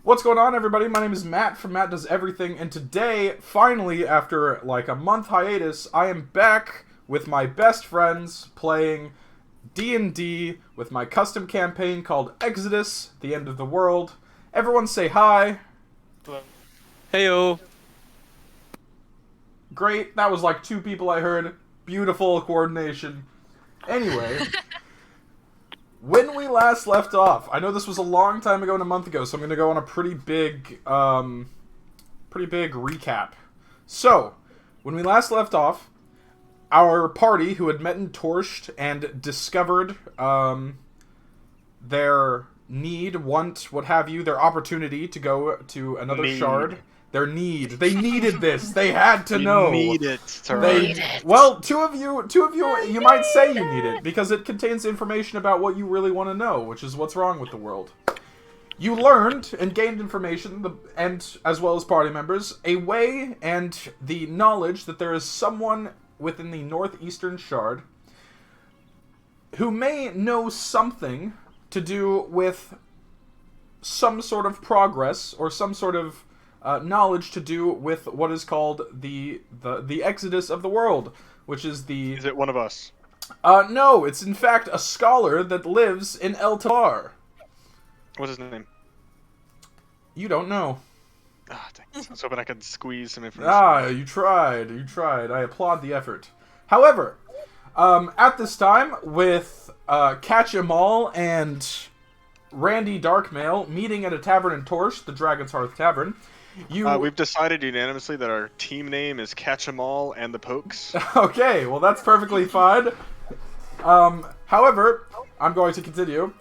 What's going on, everybody? My name is Matt from Matt Does Everything, and today, finally, after like a month hiatus, I am back with my best friends playing D&D with my custom campaign called Exodus, The End of the World. Everyone say hi. Hello. Heyo. Great, that was like 2 people I heard. Beautiful coordination. Anyway, when we last left off, I know this was a long time ago and a month ago, so I'm going to go on a pretty big recap. So, when we last left off, our party, who had met in Torched and discovered their need, want, what have you, their opportunity to go to another shard. Their need. They needed this. They had to know. Need it. Well, two of you, you might say you need it because it contains information about what you really want to know, which is what's wrong with the world. You learned and gained information, and as well as party members, a way and the knowledge that there is someone within the northeastern shard who may know something to do with some sort of progress or some sort of knowledge to do with what is called the Exodus of the world, which is the... Is it one of us? No, it's in fact a scholar that lives in El Tabar. What's his name? You don't know. Ah, dang. I was hoping I could squeeze some information. You tried. I applaud the effort. However, at this time, with Catch 'Em All and Randy Darkmail meeting at a tavern in Torch, the Dragon's Hearth Tavern, we've decided unanimously that our team name is Catch 'Em All and the Pokes. Okay, well that's perfectly fine. However, I'm going to continue.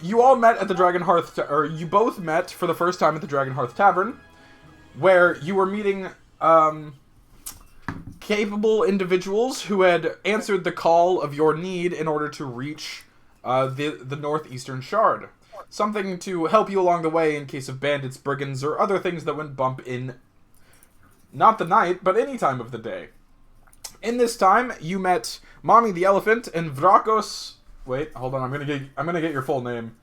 You all met at the Dragon Hearth, or you both met for the first time at the Dragon Hearth Tavern, where you were meeting capable individuals who had answered the call of your need in order to reach the northeastern shard. Something to help you along the way in case of bandits, brigands, or other things that wouldn't bump in, not the night, but any time of the day. In this time, you met Mommy the Elephant and Vrakos... Wait, hold on, I'm gonna get your full name.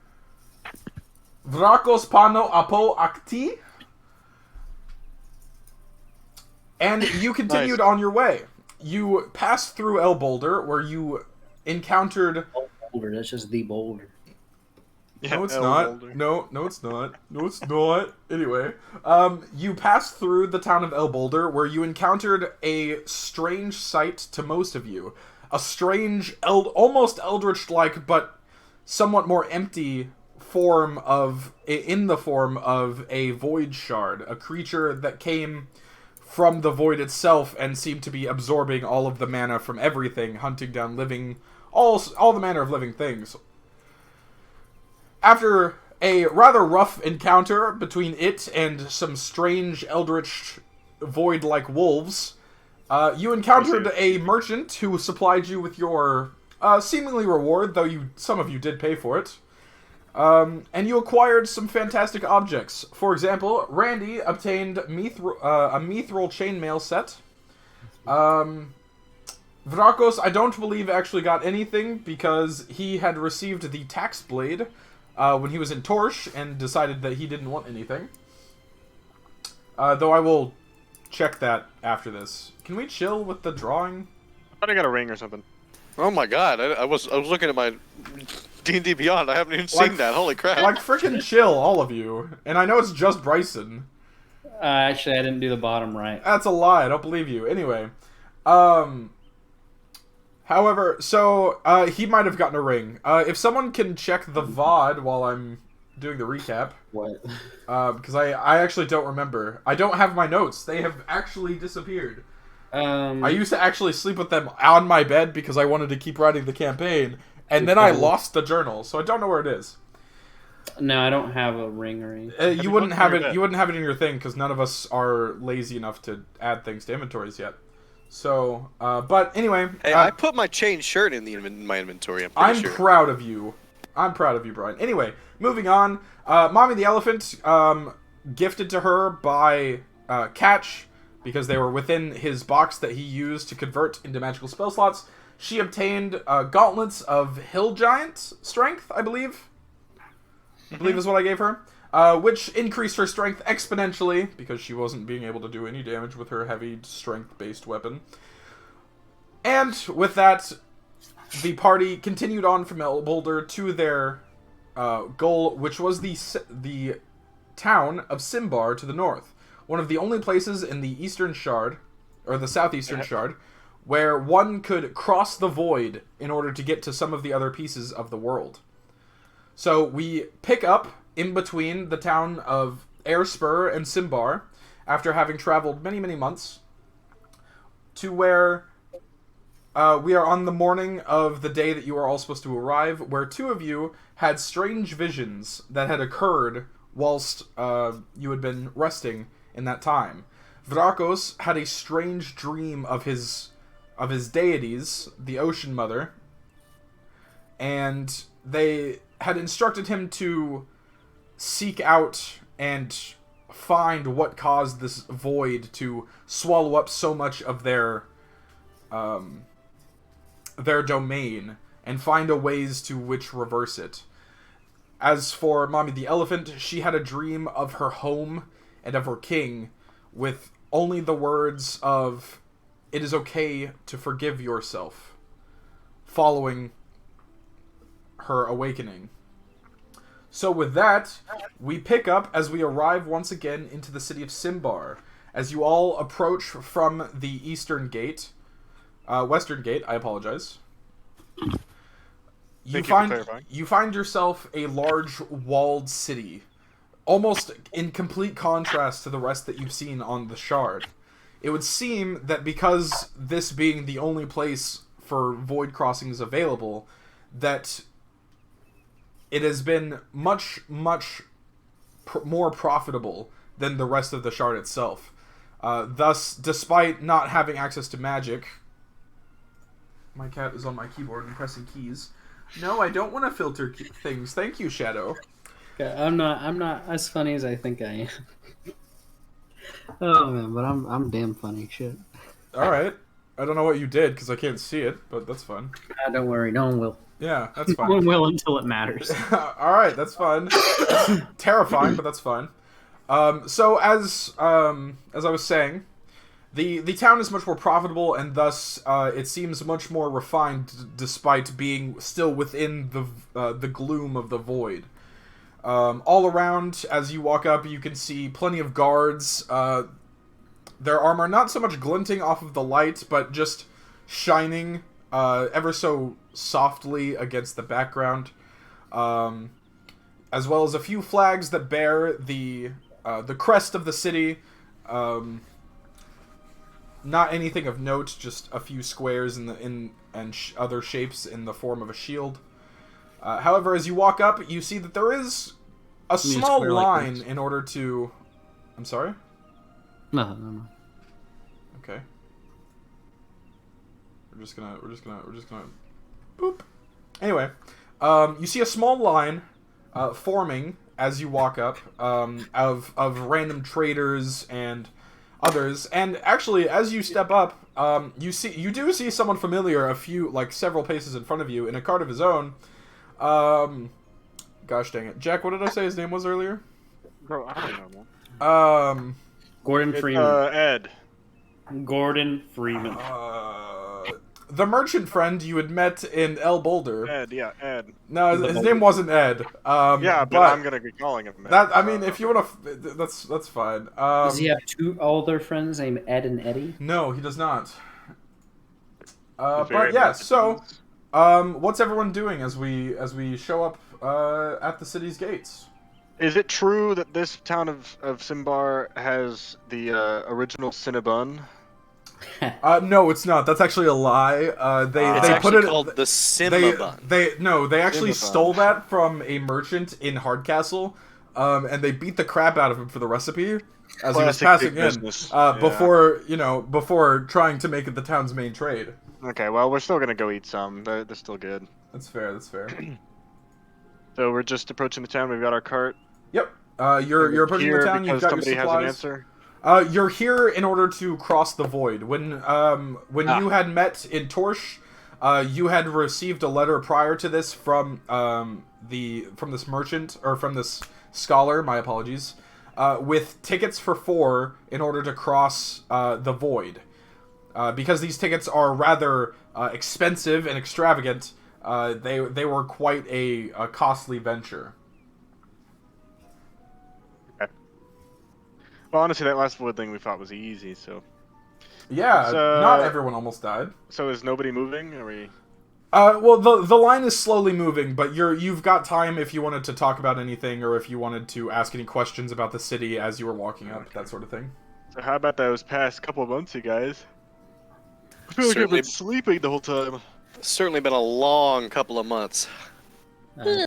Vrakos Pano Apo Akti. And you continued on your way. You passed through El Boulder, where you encountered... Boulder, that's just the Boulder. Yeah, no, it's El not. Boulder. No, it's not. No, it's not. Anyway, you passed through the town of El Boulder, where you encountered a strange sight to most of you. A strange, almost eldritch-like, but somewhat more empty in the form of a void shard. A creature that came from the void itself and seemed to be absorbing all of the mana from everything, hunting down all the manner of living things. After a rather rough encounter between it and some strange eldritch void-like wolves, you encountered a merchant who supplied you with your seemingly reward, though some of you did pay for it. And you acquired some fantastic objects. For example, Randy obtained a mithril chainmail set. Vrakos, I don't believe, actually got anything because he had received the tax blade when he was in Torch and decided that he didn't want anything. Though I will check that after this. Can we chill with the drawing? I thought I got a ring or something. Oh my god, I was looking at my D&D Beyond, I haven't even seen that, holy crap. Like, frickin' chill, all of you. And I know it's just Bryson. Actually, I didn't do the bottom right. That's a lie, I don't believe you. Anyway. However, so, he might have gotten a ring. If someone can check the VOD while I'm doing the recap. What? Because I actually don't remember. I don't have my notes. They have actually disappeared. I used to actually sleep with them on my bed because I wanted to keep writing the campaign, and then I lost the journal, so I don't know where it is. No, I don't have a ring or anything. You wouldn't have it. You wouldn't have it in your thing because none of us are lazy enough to add things to inventories yet. So, but anyway, Hey, I put my chain shirt in my inventory. I'm sure. proud of you. I'm proud of you, Brian. Anyway, moving on. Mommy the Elephant, gifted to her by Catch, because they were within his box that he used to convert into magical spell slots. She obtained gauntlets of Hill Giant strength, I believe. I believe is what I gave her. which increased her strength exponentially, because she wasn't being able to do any damage with her heavy strength-based weapon. And with that, the party continued on from El Boulder to their goal, which was the town of Simbar to the north. One of the only places in the Eastern Shard, or the Southeastern Shard, where one could cross the void in order to get to some of the other pieces of the world. So we pick up in between the town of Airspur and Simbar, after having traveled many, many months, to where we are on the morning of the day that you are all supposed to arrive, where two of you had strange visions that had occurred whilst you had been resting in that time. Vrakos had a strange dream of his deities, the Ocean Mother, and they had instructed him to seek out and find what caused this void to swallow up so much of their domain, and find a ways to which reverse it. As for Mommy the Elephant, she had a dream of her home and of her king, with only the words of, "It is okay to forgive yourself," following her awakening. So with that, we pick up as we arrive once again into the city of Simbar. As you all approach from the Western Gate, I apologize. You find yourself a large walled city, almost in complete contrast to the rest that you've seen on the Shard. It would seem that because this being the only place for void crossings available, that it has been much, much more profitable than the rest of the Shard itself. Thus, despite not having access to magic... My cat is on my keyboard and pressing keys. No, I don't want to filter things. Thank you, Shadow. Okay, I'm not as funny as I think I am. Oh man, but I'm damn funny. Shit. Alright. I don't know what you did because I can't see it, but that's fun. Don't worry, no one will. Yeah, that's fine. No one will until it matters. Alright, that's fun. That's terrifying, but that's fun. So as I was saying, the town is much more profitable, and thus it seems much more refined, despite being still within the gloom of the void. All around, as you walk up, you can see plenty of guards. Their armor not so much glinting off of the light, but just shining ever so softly against the background. As well as a few flags that bear the crest of the city. Not anything of note, just a few squares and other shapes in the form of a shield. However, as you walk up, you see that there is a small line in order to... I'm sorry? No. Okay. We're just gonna... Boop. Anyway, you see a small line forming as you walk up of random traders and others, and actually, as you step up, you do see someone familiar several paces in front of you in a cart of his own. Gosh dang it. Jack, what did I say his name was earlier? Bro, I don't know, man. Gordon Freeman. Ed. Gordon Freeman. The merchant friend you had met in El Boulder. Ed, yeah, Ed. No, his name wasn't Ed. Yeah, but I'm gonna be calling him Ed. That, I mean, if you want to... That's fine. Does he have two older friends named Ed and Eddie? No, he does not. But yeah, so... what's everyone doing as we show up at the city's gates? Is it true that this town of Simbar has the original Cinnabon? No, it's not. That's actually a lie. They put it called the Cinnabon. They actually Cinnabon. stole that from a merchant in Hardcastle, and they beat the crap out of him for the recipe as he was Classic passing big in business. Yeah. before trying to make it the town's main trade. Okay, well, we're still gonna go eat some. They're still good. That's fair. So we're just approaching the town. We've got our cart. Yep. You're approaching the Here town. You've because got your somebody has an supplies. answer. You're here in order to cross the void. When you had met in Torsh, you had received a letter prior to this from this merchant, or from this scholar, my apologies, with tickets for 4 in order to cross the void. Because these tickets are rather expensive and extravagant, they were quite a costly venture. Okay. Well, honestly, that last void thing we thought was easy, so... Yeah, not everyone almost died. So is nobody moving? Are we... Well, the line is slowly moving, but you've got time if you wanted to talk about anything, or if you wanted to ask any questions about the city as you were walking up, that sort of thing. So how about those past couple of months, you guys? I feel like I've been sleeping the whole time. Certainly been a long couple of months. Time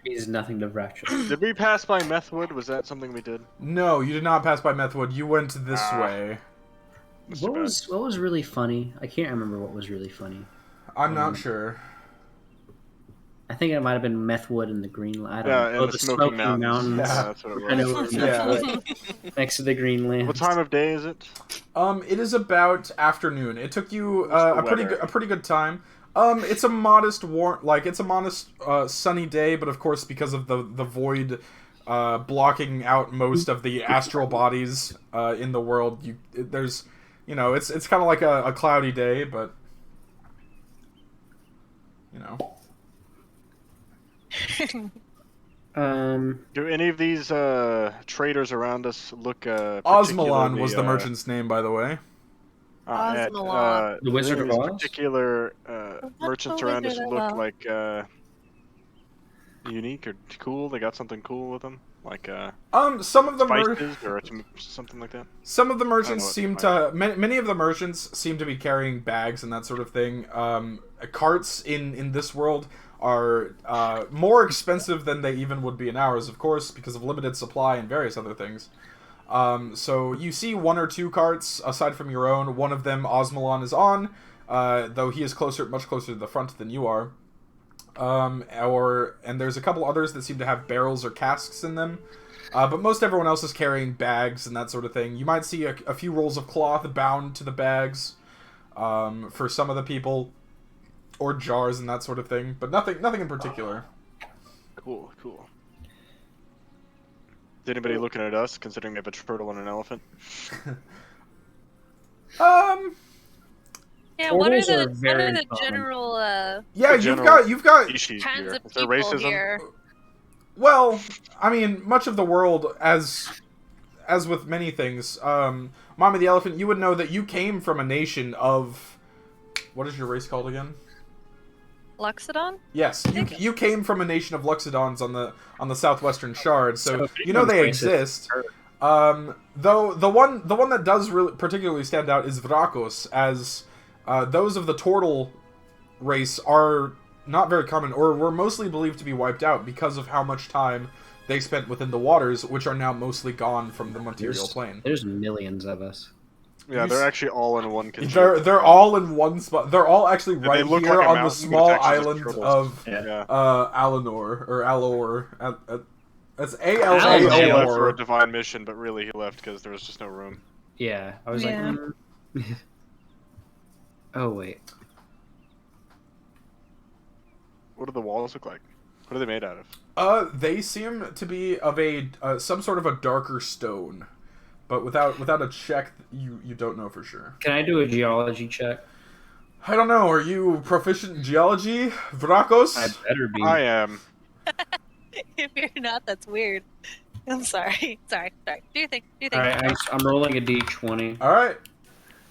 means nothing to Ratchet. Did we pass by Methwood? Was that something we did? No, you did not pass by Methwood. You went this way. What was really funny? I can't remember what was really funny. I'm not sure. I think it might have been Methwood and the Green Land. Yeah, and the Smoking Mountains. Yeah, that's what it was. I know it was Methwood, next to the Green Land. What time of day is it? It is about afternoon. It took you a pretty good time. It's a modest sunny day, but of course because of the void blocking out most of the astral bodies in the world, it's kind of like a cloudy day, but you know. Do any of these traders around us look Osmalon was the merchant's name, by the way. The Wizard of Oz? Particular merchants around us look like unique or cool. They got something cool with them, like some of the spices or something like that. Some of the merchants seem to many of the merchants seem to be carrying bags and that sort of thing. Carts in this world are more expensive than they even would be in ours, of course, because of limited supply and various other things. So you see 1 or 2 carts aside from your own. One of them Osmalon is on, though he is much closer to the front than you are. And there's a couple others that seem to have barrels or casks in them. But most everyone else is carrying bags and that sort of thing. You might see a few rolls of cloth bound to the bags for some of the people, or jars and that sort of thing. But nothing in particular. Cool. Is anybody looking at us, considering we have a turtle and an elephant? Yeah, what are the general you've got kinds of Is there people racism? here? Well, I mean, much of the world, as with many things, Mama the Elephant, you would know that you came from a nation of... What is your race called again? Luxodon? Yes, you came from a nation of Luxodons on the southwestern shard, so you know they exist. Though the one that does really particularly stand out is Vrakos, as those of the turtle race are not very common, or were mostly believed to be wiped out because of how much time they spent within the waters, which are now mostly gone from the material plane. There's millions of us. Yeah, they're actually all in one container. They're all in one spot. They're all actually right here like on the small island of Yeah. Alanor, or Alor. That's He left for A-L-A-O-R. a divine mission, but really he left because there was just no room. Yeah, I was like... Oh, wait. What do the walls look like? What are they made out of? They seem to be of some sort of a darker stone. But without a check, you don't know for sure. Can I do a geology check? I don't know. Are you proficient in geology, Vrakos? I better be. I am. If you're not, that's weird. I'm sorry. Sorry. Do you think? Alright, I'm rolling a d20. All right.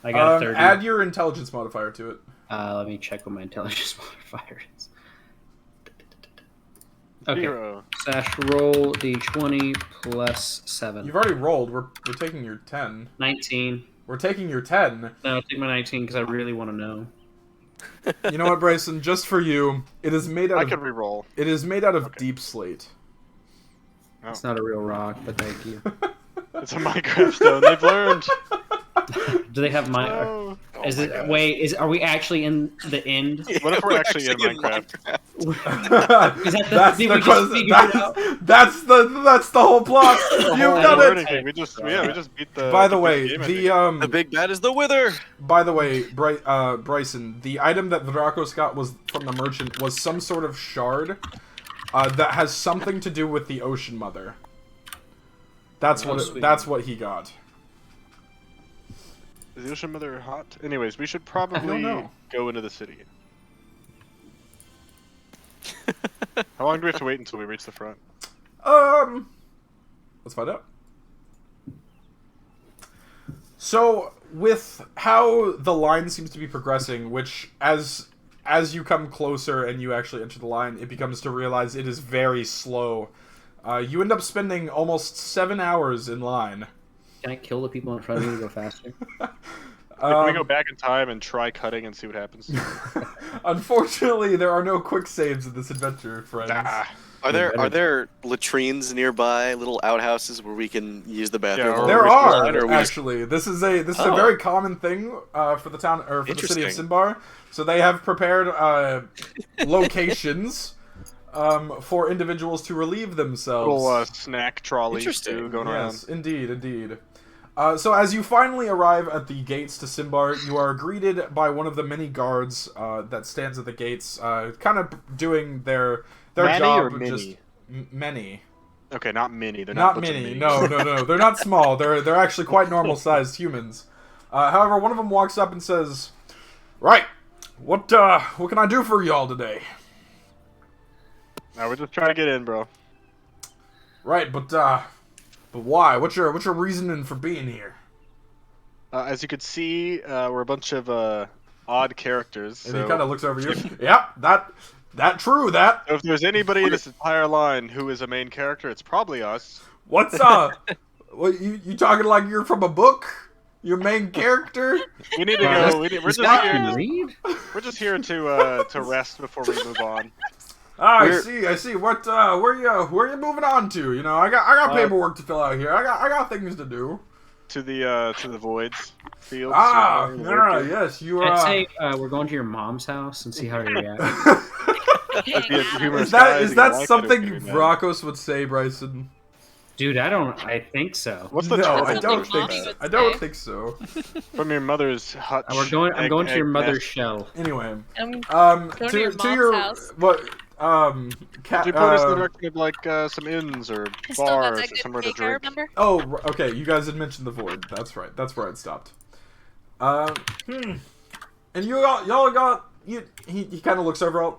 I got a 30. Add your intelligence modifier to it. Let me check what my intelligence modifier is. Okay. 0. Roll d20 plus 7. You've already rolled. We're taking your 10. 19. We're taking your 10. No, I'll take my 19 because I really want to know. You know what, Bryson? Just for you, it is made out I of... could re-roll. It is made out of deep slate. Oh. It's not a real rock, but thank you. It's a Minecraft stone. They've learned. Do they have my? Oh. Are we actually in the end? What if we're actually in Minecraft? Is that the? That's the whole plot. You've done it. We just beat the. By the way, the big bad is the wither. By the way, Bryson, the item that Vrakos got was from the merchant was some sort of shard. that has something to do with the Ocean Mother. That's what he got. Is the Ocean Mother hot? Anyways, we should I probably don't know. go into the city. How long do we have to wait until we reach the front? Let's find out. So, with how the line seems to be progressing, which as you come closer and you actually enter the line, it becomes to realize it is very slow. You end up spending almost 7 hours in line. Can I kill the people in front of me to go faster? Can we go back in time and try cutting and see what happens? Unfortunately, there are no quick saves in this adventure, friends. Are there latrines nearby, little outhouses where we can use the bathroom? Yeah, There Or are we just- actually. This is a very common thing for the town or for the city of Interesting. Simbar. So they have prepared locations for individuals to relieve themselves. Little snack trolleys Interesting. too going Yes, around. indeed. So as you finally arrive at the gates to Simbar, you are greeted by one of the many guards that stands at the gates, kind of doing their Manny job. or mini? Just many. Okay, not mini. They're Not not many. No. They're not small. They're actually quite normal-sized humans. However, one of them walks up and says, "Right, what can I do for y'all today?" No, we're just trying to get in, bro. Right, but why? What's your reasoning for being here? As you can see, we're a bunch of odd characters. And So he kind of looks over you. Yeah, that true. That. if there's anybody in this entire line who is a main character, it's probably us. What's what you talking like you're from a book? Your main character? We need to Wow, go. We're This just guy here. can read? We're just here to rest before we move on. Ah, We're- I see. What where you moving on to? You know, I got paperwork to fill out here. I got things to do. To the voids fields. Ah, you know, yeah, working. yes, you I'd are. say we're going to your mom's house and see how they react. That'd be a humorous Is guy, that I is think I that like it something if you're doing that. Rocos would say, Bryson? Dude, I think so. What's the No, turtle I don't Something think Mommy so. would I don't say. think so. from your mother's hut? I'm going to your mother's shell. Anyway, I'm to to your your mom's house. what Could you point us in the direction of like some inns or still got bars that or good somewhere to cake, I drink? remember. Oh, okay. You guys had mentioned the void. That's right. That's where I'd stopped. And y'all got you. He kind of looks over.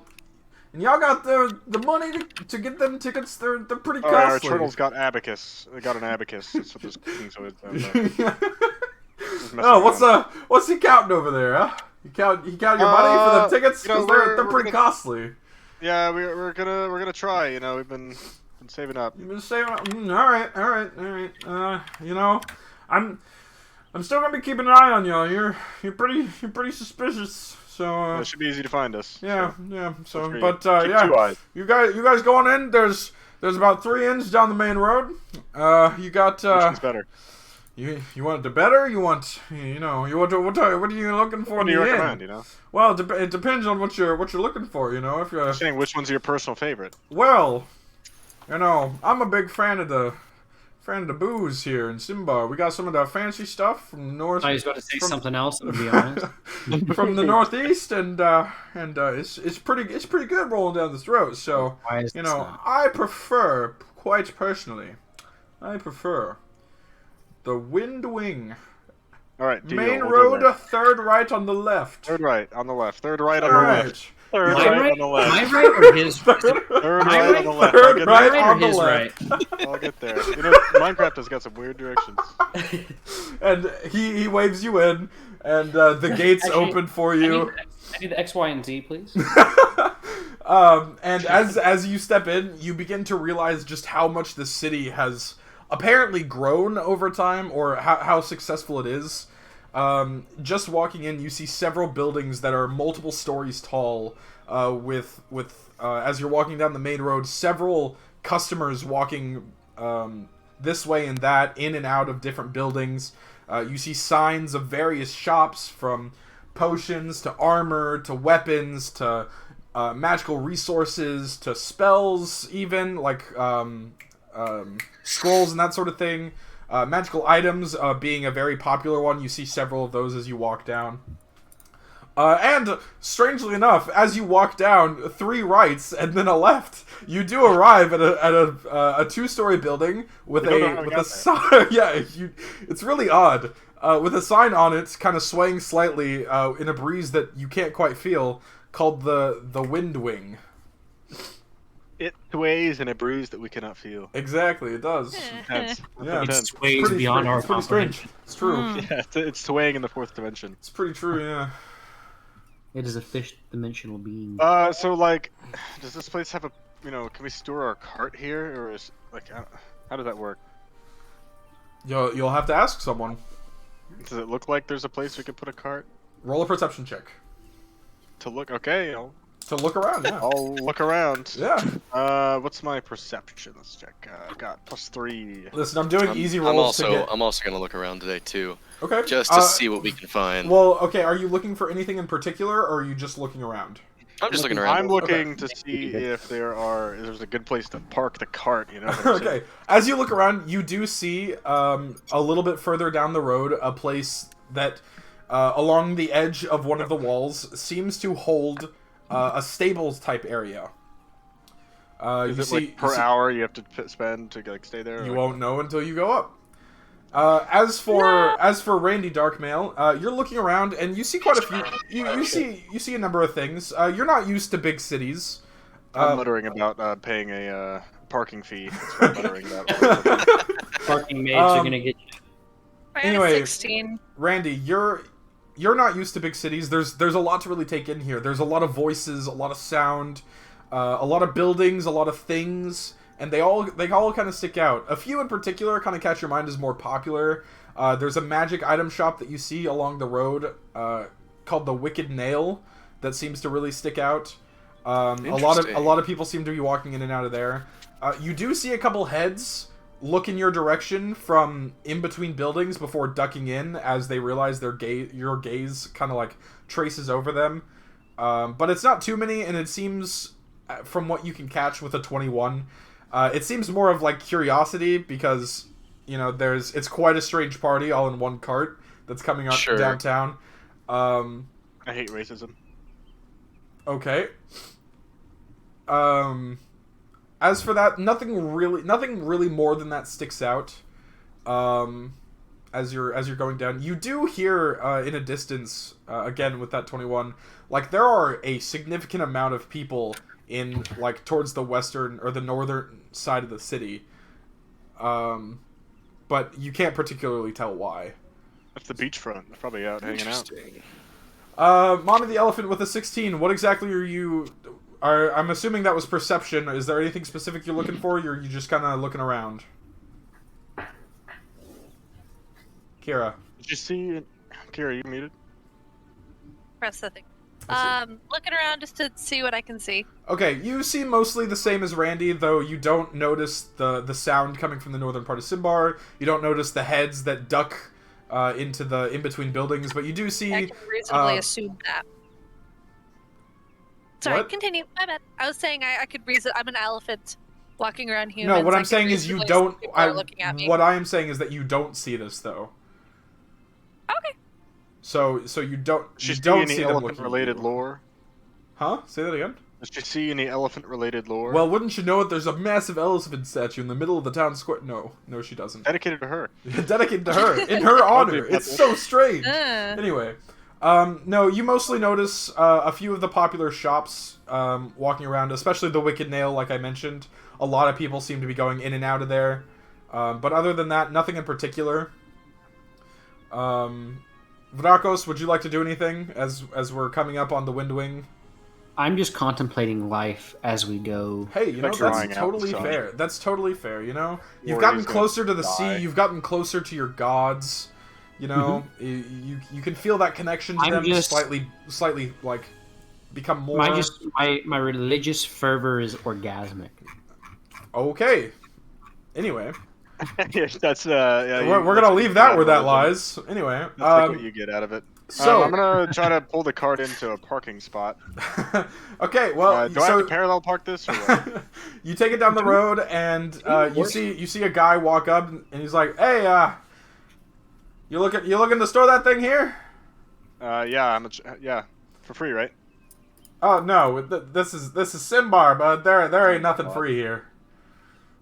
And y'all got the money to get them tickets. They're pretty Oh, our costly. turtle's got abacus. They got an abacus. That's what this king's always done. Oh, what's he counting over there? Huh? He count your money for the tickets you know, because they're we're pretty gonna- costly. Yeah, we're gonna try. You know, we've been saving up. You've been saying, all right. You know, I'm still gonna be keeping an eye on y'all. You're pretty suspicious. So It should be easy to find us. yeah. So, Keep but two yeah, eyes. you guys going in? There's about 3 inns down the main road. You got Which one's better? you want the better? You want what are you looking for What in do you the inn? recommend? You know, Well, it depends on what you're looking for. You know, if you're I'm saying which one's your personal favorite? well, you know, I'm a big fan of the booze here in Simbar. We got some of that fancy stuff from the north. I was about to say from- something else, to be honest. from the northeast, and it's pretty good rolling down this road. So Why is you this know, not? I prefer, quite personally, the Wind Wing. All right, deal. Main We'll go road, there. third right on the left. Third right on the left. Third right on All the right. left. Third My right right? on the My left. right or his? Third My right right? on the left. Third I'll get right there. on or the his left. right? I'll get there. You know, Minecraft has got some weird directions. And he waves you in, and the gates Actually, open for I you. need the X, Y, and Z, please. And as you step in, you begin to realize just how much the city has apparently grown over time, or how successful it is. Just walking in, you see several buildings that are multiple stories tall. With as you're walking down the main road, several customers walking this way and that, in and out of different buildings. You see signs of various shops, from potions to armor to weapons to magical resources to spells, even like scrolls and that sort of thing. Magical items being a very popular one. You see several of those as you walk down. And strangely enough, as you walk down 3 rights and then a left, you do arrive at a 2-story building with a sign. Yeah, it's really odd. With a sign on it, kind of swaying slightly in a breeze that you can't quite feel, called the Wind Wing. It sways in a bruise that we cannot feel. Exactly, it does. That's Yeah, It intense. sways beyond our it's pretty strange. comprehension. It's true. Yeah, it's swaying in the 4th dimension. It's pretty true. Yeah. It is a fifth-dimensional being. So like, does this place have a, can we store our cart here, or is like, how does that work? You'll have to ask someone. Does it look like there's a place we could put a cart? Roll a perception check To look, okay, to look around. Yeah. I'll look around. Yeah. What's my perception? Let's check. I've got +3. Listen, I'm doing easy I'm rolls also to get. I'm also gonna look around today too, Okay. just to see what we can find. Well, okay. Are you looking for anything in particular, or are you just looking around? I'm just looking around. I'm looking to see if there's a good place to park the cart. You know. What I'm saying? Okay. As you look around, you do see a little bit further down the road a place that, along the edge of one of the walls, seems to hold a stables type area. Is it like per hour you have to spend to like stay there? You or won't know until you go up. As for Randy Darkmail, you're looking around and you see quite a few. You see a number of things. You're not used to big cities. I'm muttering about paying a parking fee. That's what I'm muttering about. Parking maids are gonna get you. Anyway, 16. Randy, you're not used to big cities. There's a lot to really take in here. There's a lot of voices, a lot of sound, a lot of buildings, a lot of things. And they all kind of stick out. A few in particular kind of catch your mind as more popular. There's a magic item shop that you see along the road called the Wicked Nail that seems to really stick out. A lot of people seem to be walking in and out of there. You do see a couple heads look in your direction from in between buildings before ducking in as they realize your gaze kind of like traces over them. But it's not too many, and it seems, from what you can catch with a 21. It seems more of like curiosity because, it's quite a strange party all in one cart that's coming up downtown. I hate racism. Okay. As for that, nothing really more than that sticks out. As you're going down, you do hear in a distance again with that 21, like there are a significant amount of people in like towards the western or the northern side of the city, but you can't particularly tell why. That's the beachfront. They're probably out hanging out. Monty the Elephant with a 16. What exactly are you? I'm assuming that was perception. Is there anything specific you're looking for? Or are you just kind of looking around? Kira. Did you see? Kira, you muted? Press the thing. I see. Looking around just to see what I can see. Okay, you see mostly the same as Randy, though you don't notice the sound coming from the northern part of Simbar. You don't notice the heads that duck into the in-between buildings, but you do see... I can reasonably assume that. Sorry, What? continue. My bad. I was saying I could reason. I'm an elephant walking around humans. No, what I I'm could saying is you reasonably don't... assume people are looking at me. What I am saying is that you don't see this, though. Okay. So you don't... Did You you don't see see any them looking at elephant-related you. lore? Huh? Say that again? Did you see any elephant-related lore? Well, wouldn't you know it? There's a massive elephant statue in the middle of the town square. No, she doesn't. Dedicated to her. Dedicated to her, in her honor. It's so strange. Uh. Anyway, no, you mostly notice a few of the popular shops walking around, especially the Wicked Nail, like I mentioned. A lot of people seem to be going in and out of there. But other than that, nothing in particular. Vrakos, would you like to do anything as we're coming up on the Wind Wing? I'm just contemplating life as we go. Hey, you know, Like drying that's out totally the sun. fair. That's totally fair, you know? You've Warrior's gotten gonna closer to the die. sea, you've gotten closer to your gods, you know? You can feel that connection to I'm them just- slightly, like, become more... My religious fervor is orgasmic. Okay. Anyway, Yeah, that's yeah, we're gonna leave that where that lies. Anyway, That's like what you get out of it. so... I'm gonna try to pull the cart into a parking spot. okay, well, Do I have to parallel park this or what? you take it down the road, and you see a guy walk up, and he's like, "Hey, you looking to store that thing here?" Yeah, yeah. For free, right? Oh no, this is Simbar, but there ain't nothing free here.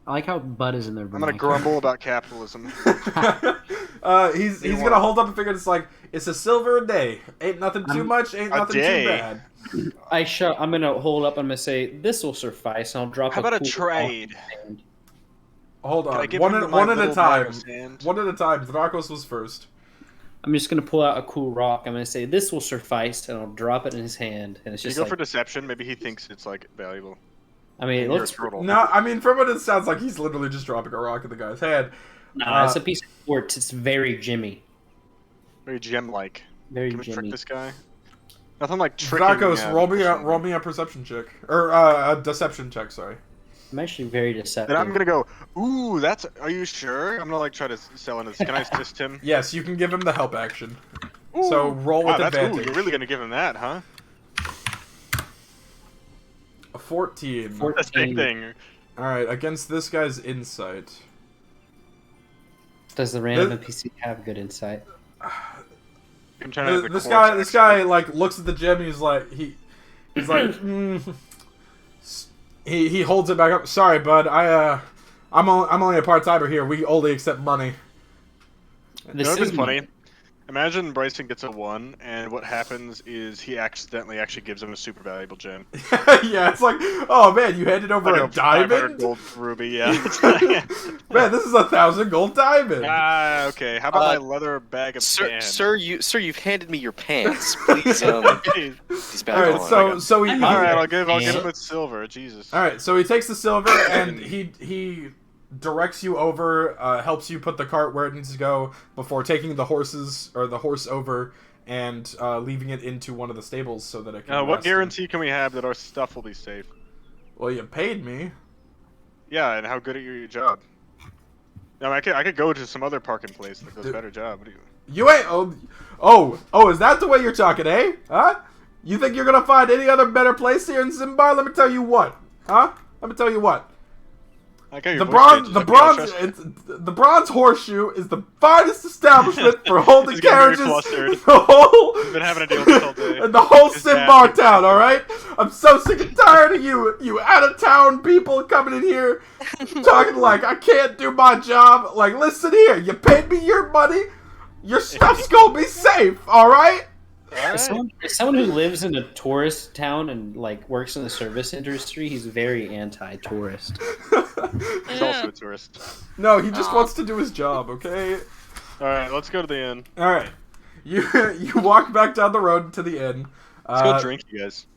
I like how Bud is in there. I'm gonna grumble about capitalism. He's gonna hold up a finger. It's like it's a silver a day. Ain't nothing too much. Ain't nothing too bad. I'm gonna hold up. I'm gonna say this will suffice. And I'll drop. How about a cool trade? Hold on, give one him at my a little time. bag of sand? One at a time. Drakos was first. I'm just gonna pull out a cool rock. I'm gonna say this will suffice, and I'll drop it in his hand. And it's You just go like, for deception. Maybe he thinks it's like valuable. I mean, it You're a looks. turtle. No, I mean from what it sounds like, he's literally just dropping a rock in the guy's head. No, it's a piece of quartz. It's very Jimmy. Very gem-like. Very Can we trick Jimmy. this guy? Nothing like tricking. Drakos, roll me a perception check or a deception check. Sorry. I'm actually very deceptive. Then I'm gonna go. Ooh, that's. Are you sure? I'm gonna like try to sell in this. Can I assist him? Yes, you can give him the help action. Ooh. So roll with Wow, advantage. you're really gonna give him that, huh? A 14. The same thing. All right, against this guy's insight. Does the random NPC have good insight? I'm trying to This guy like looks at the gem. And he's like he's like he holds it back up. Sorry, bud. I'm only a part timer here. We only accept money. This This is is funny. Imagine Bryson gets a 1, and what happens is he accidentally actually gives him a super valuable gem. Yeah, it's like, oh man, you handed over Like a diamond. 500 gold ruby, yeah. Man, this is 1,000 gold diamond. Ah, okay. How about my leather bag of sand? Sir, you've handed me your pants. Please, these back All right, on. so he. All right, I'll give him with silver. Jesus. All right, so he takes the silver and he directs you over, helps you put the cart where it needs to go before taking the horse over and leaving it into one of the stables so that it can. What rest. guarantee can we have that our stuff will be safe? Well, you paid me. Yeah, and how good at your job? No, I could go to some other parking place that does a better job. What do you? You ain't. Oh! Is that the way you're talking, eh? Huh? You think you're gonna find any other better place here in Zimbar? Let me tell you what. Huh? Let me tell you what. The bronze horseshoe is the finest establishment for holding carriages in Been having a deal this whole day. the whole Zimbar town. All right, I'm so sick and tired of you out of town people coming in here talking like I can't do my job. Like, listen here, you paid me your money, your stuff's gonna be safe. All right. As someone who lives in a tourist town and like works in the service industry, he's very anti-tourist. He's also a tourist. No, he just wants to do his job. Okay. All right, let's go to the inn. All right. You walk back down the road to the inn. Let's go drink, you guys.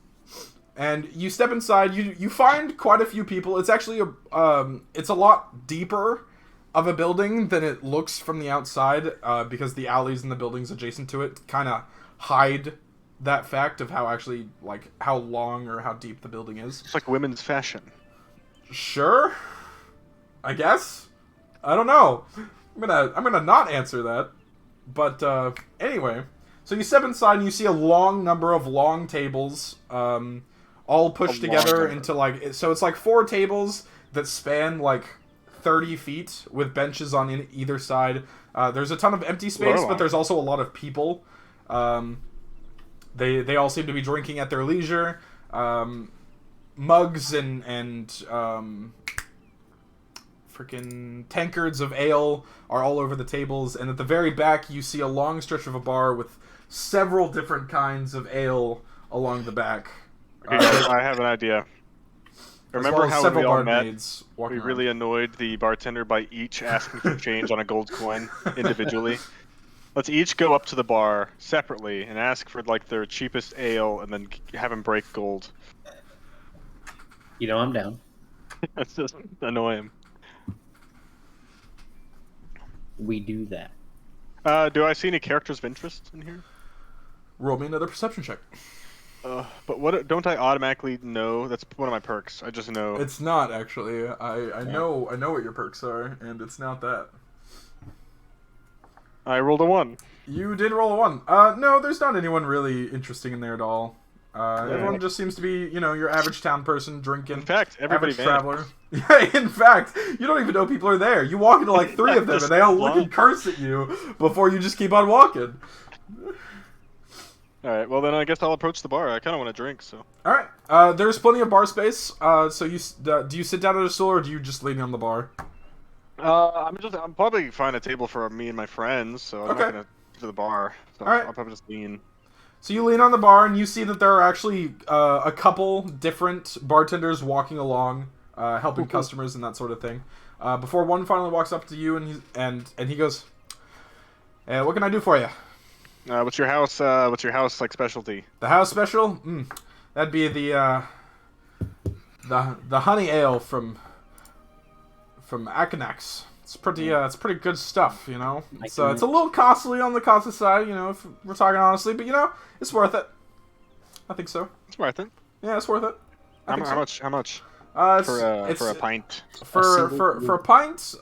And you step inside. You find quite a few people. It's actually it's a lot deeper of a building than it looks from the outside, because the alleys and the buildings adjacent to it kind of hide that fact of how actually like how long or how deep the building is. It's like women's fashion. Sure, I guess. I don't know. I'm gonna not answer that. But anyway, so you step inside and you see a long number of long tables, all pushed together into like, so it's like 4 tables that span like 30 feet with benches on either side. There's a ton of empty space, but there's also a lot of people. They all seem to be drinking at their leisure. Mugs and freaking tankards of ale are all over the tables, and at the very back you see a long stretch of a bar with several different kinds of ale along the back. Okay, guys, I have an idea. Remember how we all met? We really annoyed the bartender by each asking for change on a gold coin individually. Let's each go up to the bar separately and ask for like their cheapest ale, and then have him break gold. You know I'm down. Let's just annoy him. We do that. Do I see any characters of interest in here? Roll me another perception check. But what? Don't I automatically know? That's one of my perks. I just know. It's not actually. I know what your perks are, and it's not that. I rolled a 1. You did roll a 1. No, there's not anyone really interesting in there at all. Everyone just seems to be, your average town person drinking. In fact, everybody average traveler. Yeah, in fact, you don't even know people are there. You walk into like 3 of them, and they all look and curse at you before you just keep on walking. All right. Well, then I guess I'll approach the bar. I kind of want to drink, so. All right. There's plenty of bar space. So do you sit down at a stool or do you just lean on the bar? I'm probably find a table for me and my friends, so I'm not gonna go to the bar. So All right. I'll probably just lean. So you lean on the bar and you see that there are actually a couple different bartenders walking along, helping customers and that sort of thing. Before one finally walks up to you and he goes, "What can I do for you?" What's your house like specialty? The house special? That'd be the honey ale from Akanax. It's pretty good stuff, you know. It's a little costly on the costly side, you know, if we're talking honestly, but you know, it's worth it. I think so. It's worth it. Yeah, it's worth it. How much? For a pint. For a pint,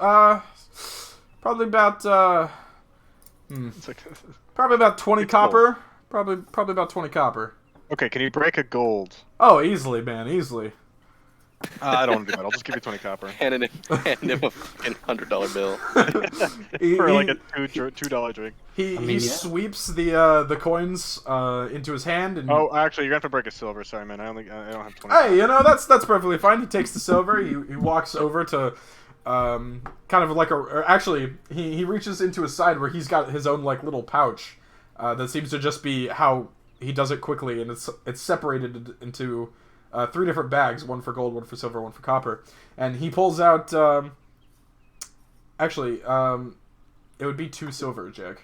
probably about probably about 20 copper. Probably about 20 copper. Okay, can you break a gold? Oh, easily, man, easily. I don't want to do that. I'll just give you 20 copper. Hand him a $100 bill. For like a $2 drink. He sweeps the coins into his hand and. Oh, actually, you're gonna have to break a silver. Sorry, man. I don't have 20. Hey, you know that's perfectly fine. He takes the silver. He walks over to, kind of like he reaches into his side where he's got his own like little pouch, that seems to just be how he does it quickly, and it's separated into 3 different bags, one for gold, one for silver, one for copper. And he pulls out, it would be 2 silver, Jack.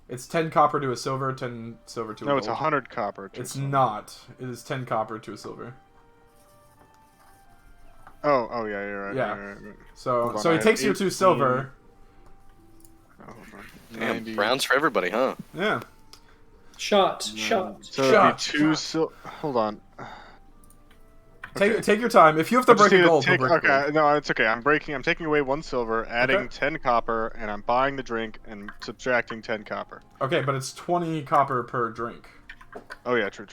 It's 10 copper to a silver, 10 silver to a gold. No, it's 100 copper to a silver. Not. It is 10 copper to a silver. Oh, yeah, you're right. Yeah. Right. So he takes your 2 silver. Oh, hold on. Damn, 90. rounds for everybody, huh? Yeah. Shot. So it'd be 2 silver. Hold on. Take your time. If you have to break a gold, okay, no, it's okay. I'm taking away 1 silver, adding 10 copper, and I'm buying the drink and subtracting 10 copper. Okay, but it's 20 copper per drink. Oh yeah, true.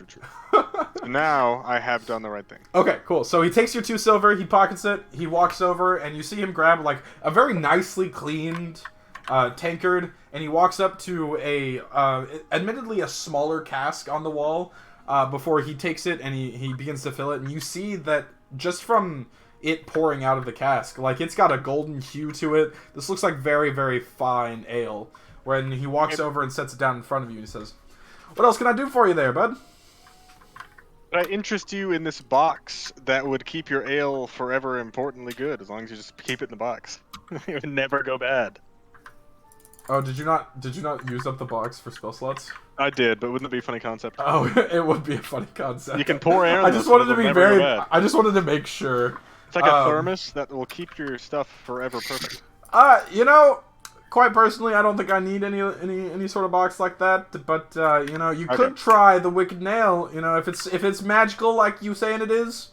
So now I have done the right thing. Okay, cool. So he takes your 2 silver, he pockets it, he walks over, and you see him grab like a very nicely cleaned tankard, and he walks up to admittedly a smaller cask on the wall. Before he takes it and he begins to fill it, and you see that just from it pouring out of the cask, like it's got a golden hue to it. This looks like very, very fine ale. When he walks over and sets it down in front of you, he says, "What else can I do for you there, bud?" Could I interest you in this box that would keep your ale forever importantly good, as long as you just keep it in the box? It would never go bad. Oh, did you not use up the box for spell slots? I did, but wouldn't it be a funny concept? Oh, it would be a funny concept. You can pour air in I just wanted to be very. I just wanted to make sure. It's like a thermos that will keep your stuff forever perfect. You know, quite personally, I don't think I need any sort of box like that. But you know, you could try the Wicked Nail. You know, if it's magical like you saying it is,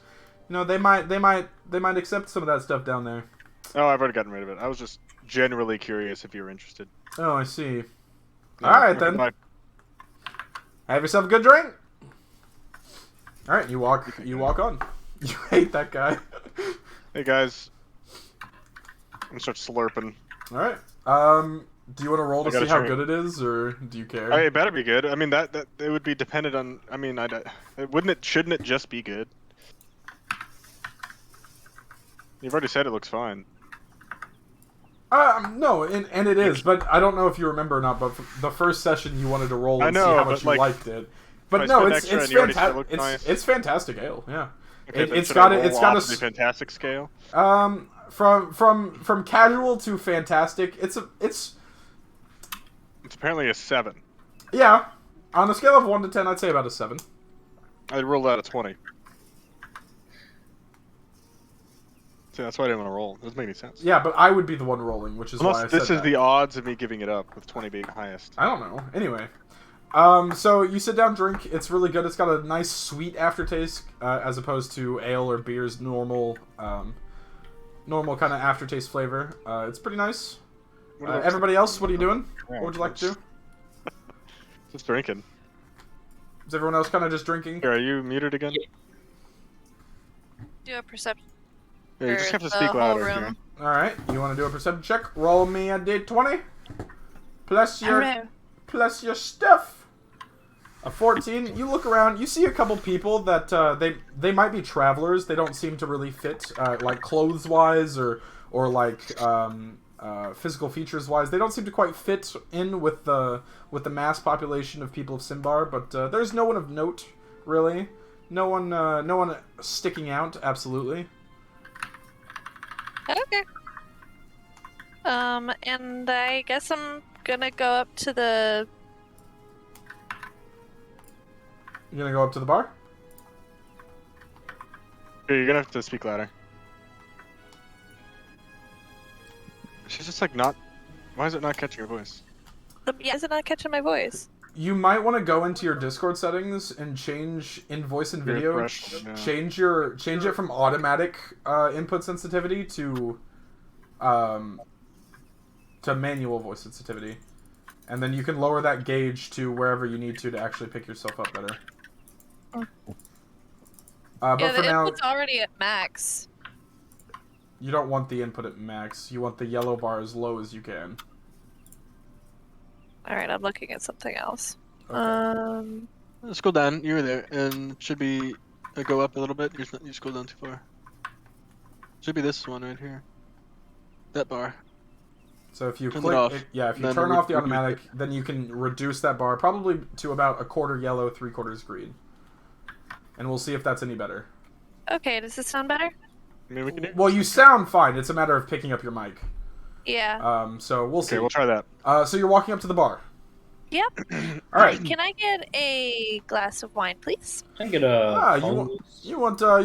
you know, they might accept some of that stuff down there. Oh, I've already gotten rid of it. I was just generally curious if you were interested. Oh, I see. All right then. Bye. Have yourself a good drink. All right, you walk on. You hate that guy. Hey guys, I'm gonna start slurping. All right. Do you want to roll to see how good it is, or do you care? It better be good. I mean, that it would be dependent on. I mean, shouldn't it just be good? You've already said it looks fine. No, and it is, but I don't know if you remember or not, but the first session you wanted to roll and see how much you liked it. But no, it's fantastic. It's fantastic ale, yeah. Okay, it's got a fantastic scale. From casual to fantastic, it's apparently a 7. Yeah, on a scale of 1 to 10, I'd say about a 7. I rolled out a 20. See, that's why I didn't want to roll. It doesn't make any sense. Yeah, but I would be the one rolling, which is why I said this is the odds of me giving it up, with 20 being highest. I don't know. Anyway. So you sit down, drink. It's really good. It's got a nice sweet aftertaste, as opposed to ale or beer's normal kind of aftertaste flavor. It's pretty nice. Everybody else, what are you doing? What would you like to do? Just drinking. Is everyone else kind of just drinking? Here, are you muted again? Do a perception. Yeah, you just have to speak louder. Here. All right, you want to do a perception check? Roll me a d20 plus your stuff. A 14. You look around. You see a couple people that they might be travelers. They don't seem to really fit, like clothes wise or like physical features wise. They don't seem to quite fit in with the mass population of people of Simbar. But there's no one of note really. No one sticking out. Absolutely. Okay. And I guess I'm gonna go up to the... You're gonna go up to the bar? Here, you're gonna have to speak louder. She's just like not... Why is it not catching your voice? Yeah, is it not catching my voice? You might want to go into your Discord settings and change in voice and video. Change it from automatic input sensitivity to manual voice sensitivity, and then you can lower that gauge to wherever you need to actually pick yourself up better. But yeah, for the now, input's already at max. you don't want the input at max. You want the yellow bar as low as you can. Alright, I'm looking at something else. Okay. Scroll down. You were there, and it should be go up a little bit. You scroll down too far. Should be this one right here. That bar. So if you Turn click, it off. if you Then turn off the automatic, then you can reduce that bar probably to about 1/4 yellow, 3/4 green. And we'll see if that's any better. Okay, does this sound better? I mean, we can do. Well, you sound fine. It's a matter of picking up your mic. Yeah. So we'll see. Okay, we'll try that. So you're walking up to the bar. Yep. All right. Can I get a glass of wine, please? Can I get a... You want a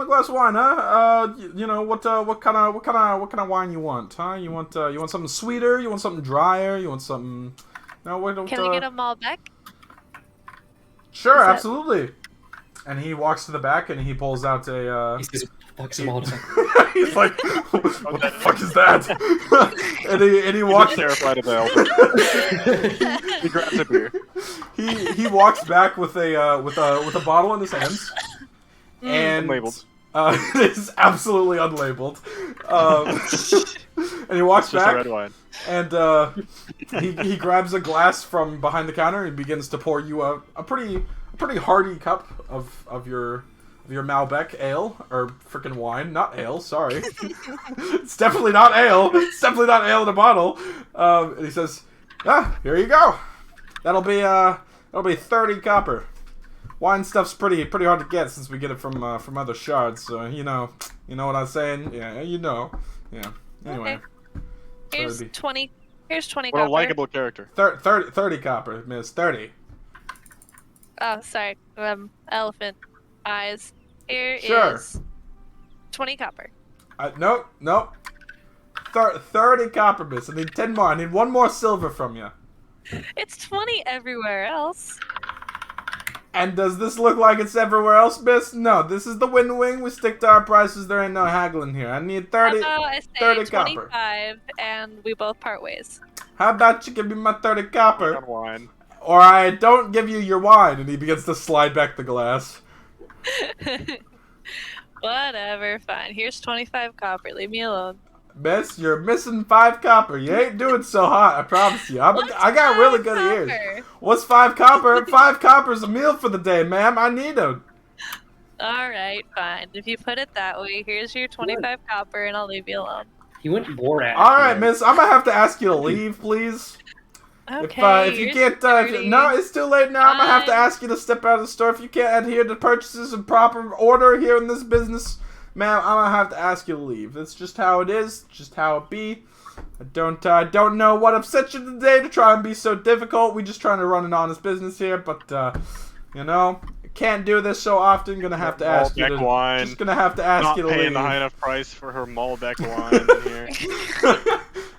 glass of wine, huh? You know what kind of wine you want, huh? You want something sweeter? You want something drier? You want something? No, what? Can I get a Malbec? Sure, absolutely. And he walks to the back and he pulls out a. He says, fuck some all the time. He's like, what the fuck is that? and he walks. Terrified of the elephant. He grabs a beer. He walks back with a bottle in his hands. And Unlabeled. It is absolutely unlabeled. And he walks It's just back. a red wine. And he grabs a glass from behind the counter and begins to pour you a pretty hearty cup of your Malbec ale or frickin' wine, not ale. Sorry, it's definitely not ale. It's definitely not ale in a bottle. And he says, here you go. That'll be 30 copper. Wine stuff's pretty hard to get since we get it from other shards. So you know what I'm saying. Yeah, you know. Yeah. Anyway. Okay. Here's 20. Here's 20 What copper. a likable character. 30 copper, miss. 30. Oh, sorry. Elephant eyes. Here Sure. is 20 copper. Nope. 30 copper, miss. I need 10 more. I need one more silver from you. It's 20 everywhere else. And does this look like it's everywhere else, miss? No, this is the wind wing. We stick to our prices. There ain't no haggling here. I need 30, How about I say 30 25 copper. and we both part ways. How about you give me my 30 copper? Got wine. Or I don't give you your wine. And he begins to slide back the glass. Whatever, fine. Here's 25 copper. Leave me alone. Miss, you're missing 5 copper. You ain't doing so hot, I promise you. I got really good ears. What's 5 copper? 5 copper's a meal for the day, ma'am. I need them. Alright, fine. If you put it that way, here's your 25 copper and I'll leave you alone. He went bored at Alright, miss. I'm gonna have to ask you to leave, please. Okay. If you can't, no, it's too late now. I'm gonna have to ask you to step out of the store. If you can't adhere to purchases in proper order here in this business, ma'am, I'm gonna have to ask you to leave. That's just how it is. Just how it be. I don't know what upset you today to try and be so difficult. We just trying to run an honest business here, but can't do this so often. Gonna have to ask you to. Wine. Just gonna have to ask you to leave. Not paying the high enough price for her Malbec wine in here.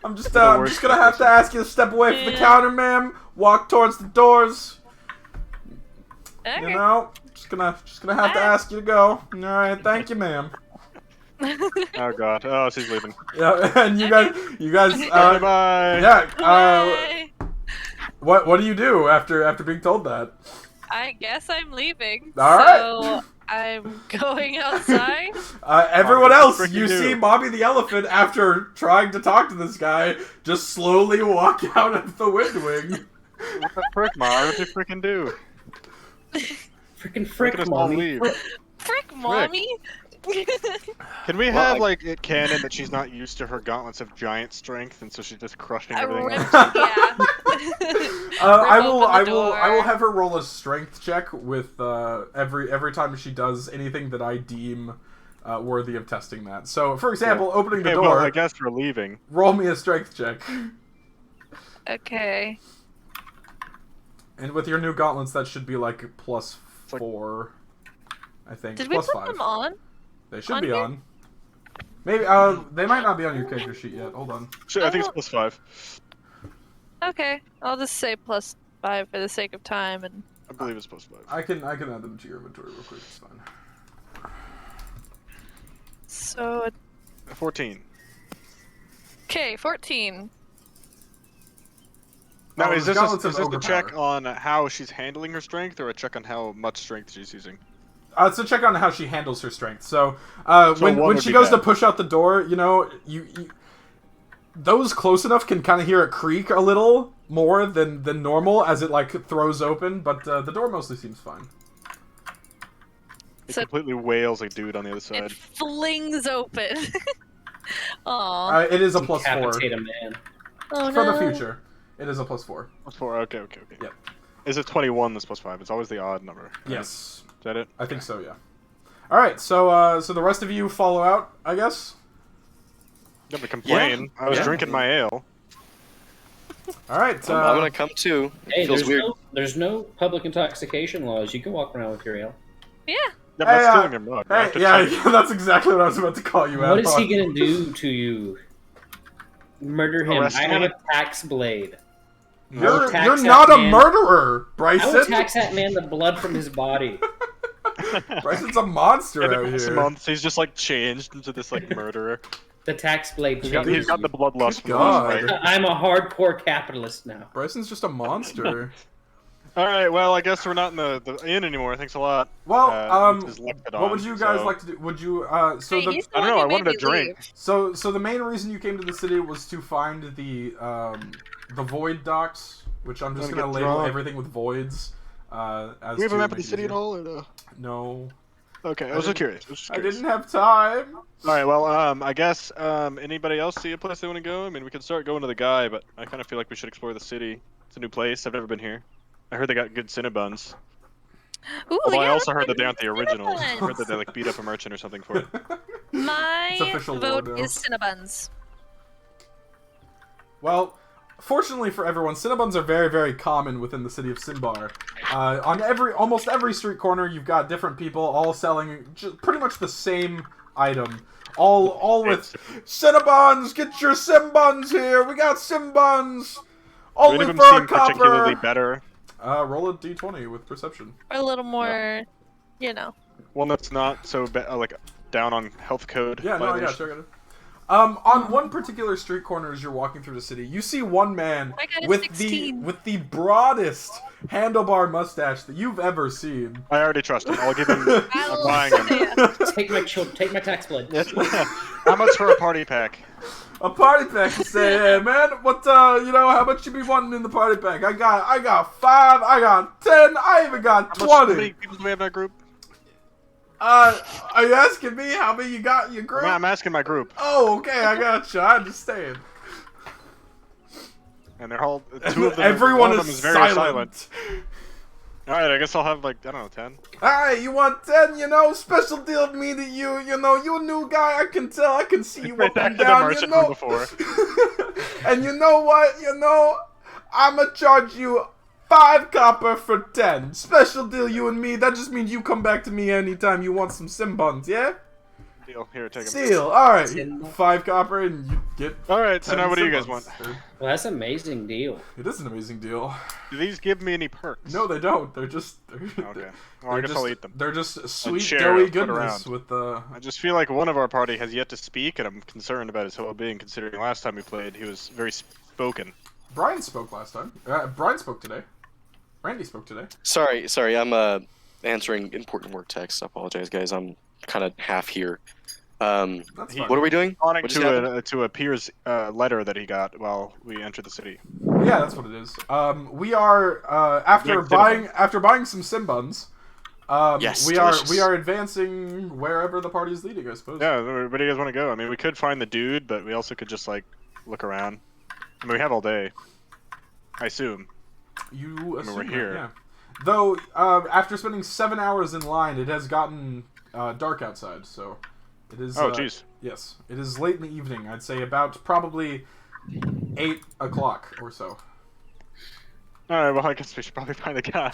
I'm just gonna have to ask you to step away from the counter, ma'am. Walk towards the doors. Okay. You know, just gonna have to ask you to go. All right, thank you, ma'am. Oh god. Oh, she's leaving. Yeah, and you guys. Bye bye. Yeah. Bye. What do you do after being told that? I guess I'm leaving. All right. I'm going outside. Everyone else, you do? see Bobby the elephant after trying to talk to this guy, just slowly walk out of the wind wing. What the frick, Ma? What did you freaking do? Freaking frick, mommy. Frick, mommy. Can we have like it canon that she's not used to her gauntlets of giant strength, and so she's just crushing everything? Yeah. I will have her roll a strength check with every time she does anything that I deem worthy of testing that. So, for example, opening the door. Well, I guess we're leaving. Roll me a strength check. Okay. And with your new gauntlets, that should be like +4, I think. Did we plus put 5. them on? They should be here? on. Maybe they might not be on your character sheet yet. Hold on. Sure, I think it's +5. Okay, I'll just say +5 for the sake of time, and I believe it's +5. I can add them to your inventory real quick. It's fine. so 14. okay, 14. Now, Oh, is this gauntlets a of check overpower. on how she's handling her strength, or a check on how much strength she's using? It's a check on how she handles her strength. So, one when would she be goes to bad. push out the door, you know, you those close enough can kind of hear it creak a little more than normal as it like throws open, but the door mostly seems fine. It So- completely wails a dude on the other side. It flings open. Aw. It is a +4 Decapitate a man. Oh, for no. the future. It is a +4. +4. Okay. Yep. Is it 21 that's +5? It's always the odd number. Right? Yes, Is that it? I think so. Yeah. All right, so the rest of you follow out, I guess. Don't be complain. I was drinking my ale. All right. I'm gonna come too. Hey, Feels weird. there's no public intoxication laws. You can walk around with your ale. Yeah. Yeah, but that's stealing your mug. I have Hey, to yeah, check. that's exactly what I was about to call you out. What is he on. gonna do to you? Murder him. Arrest I have me? a tax blade. You're tax not that a man. murderer, I will Bryson. tax that man the blood from his body. Bryson's a monster Every out once a here. month, he's just like changed into this like murderer. The tax blade He's got changes. the bloodlust. Good God. Right? I'm a hardcore capitalist now. Bryson's just a monster. All right, well, I guess we're not in the inn anymore. Thanks a lot. Well, this is left it what on, would you guys so- like to do? Would you so Hey, the he's the I don't one know, who I made wanted to me drink. leave. so the main reason you came to the city was to find the void docks, which I'm just Wanna gonna get label drunk? everything with voids. As Do we have to a map of make the it city at easier. all? Or no? No, Okay, I was just curious. I didn't have time. All right, well, I guess anybody else see a place they want to go? I mean, we can start going to the guy, but I kind of feel like we should explore the city. It's a new place. I've never been here. I heard they got good Cinnabons. Ooh, Although I yeah, also let's heard that go they aren't the to originals. I heard Cinnabons. that they like beat up a merchant or something for it. My It's official vote lore now. is Cinnabons. Well, fortunately for everyone, Cinnabons are very, very common within the city of Simbar. On almost every street corner, you've got different people all selling pretty much the same item. All with Cinnabons, get your Simbuns here. We got Simbuns. Do Only any of them for a seem particularly copper. better? Roll a d20 with perception. Or a little more, you know. One that's not so like down on health code. Yeah, no, yeah, violation. sure. On one particular street corner as you're walking through the city, you see one man My God, with 16. the broadest handlebar mustache that you've ever seen. I already trust him. I'll give him. I I'm will buying him. say it. Take my tax blade. How much for a party pack? A party pack to say, hey man, what how much you be wanting in the party pack? I got 5, I got 10, I even got How many 20. people do we have in our group? Are you asking me how many you got in your group? I'm asking my group, Oh, okay, I gotcha. I understand. and they're all two of them. Everyone one of them is very silent. All right, I guess I'll have like I don't know 10. Alright, you want 10, special deal of me to you, you a new guy, I can tell, I can see you Right, up and that down, merchant from before. And you know what, I'ma charge you 5 copper for 10. Special deal, you and me, that just means you come back to me anytime you want some Simbuns, yeah? Deal. Here, take them. Deal, alright, Simbun. 5 copper and you get All right, so 10 now what do you guys Simbuns. want? Well, that's an amazing deal. It is an amazing deal. Do these give me any perks? No, they don't, they're just... Okay. Well, I guess I'll eat them. They're just sweet, share doughy and put goodness around. with the... I just feel like one of our party has yet to speak, and I'm concerned about his well-being, considering last time we played, he was very spoken. Brian spoke last time. Brian spoke today. Randy spoke today. Sorry, I'm answering important work texts. I apologize, guys. I'm kind of half here. That's fine. What are we doing? Responding What just happened? to a peer's letter that he got while we entered the city. Yeah, that's what it is. We are after buying some Simbuns. Yes, we delicious. are advancing wherever the party is leading, I suppose. Yeah, where do you guys want to go? I mean, we could find the dude, but we also could just like look around. I mean, we have all day. I assume. You assume we're here. yeah. Though after spending 7 hours in line, it has gotten dark outside, so it is. Oh, jeez. Yes, it is late in the evening. I'd say about probably 8 o'clock or so. All right. Well, I guess we should probably find the guy.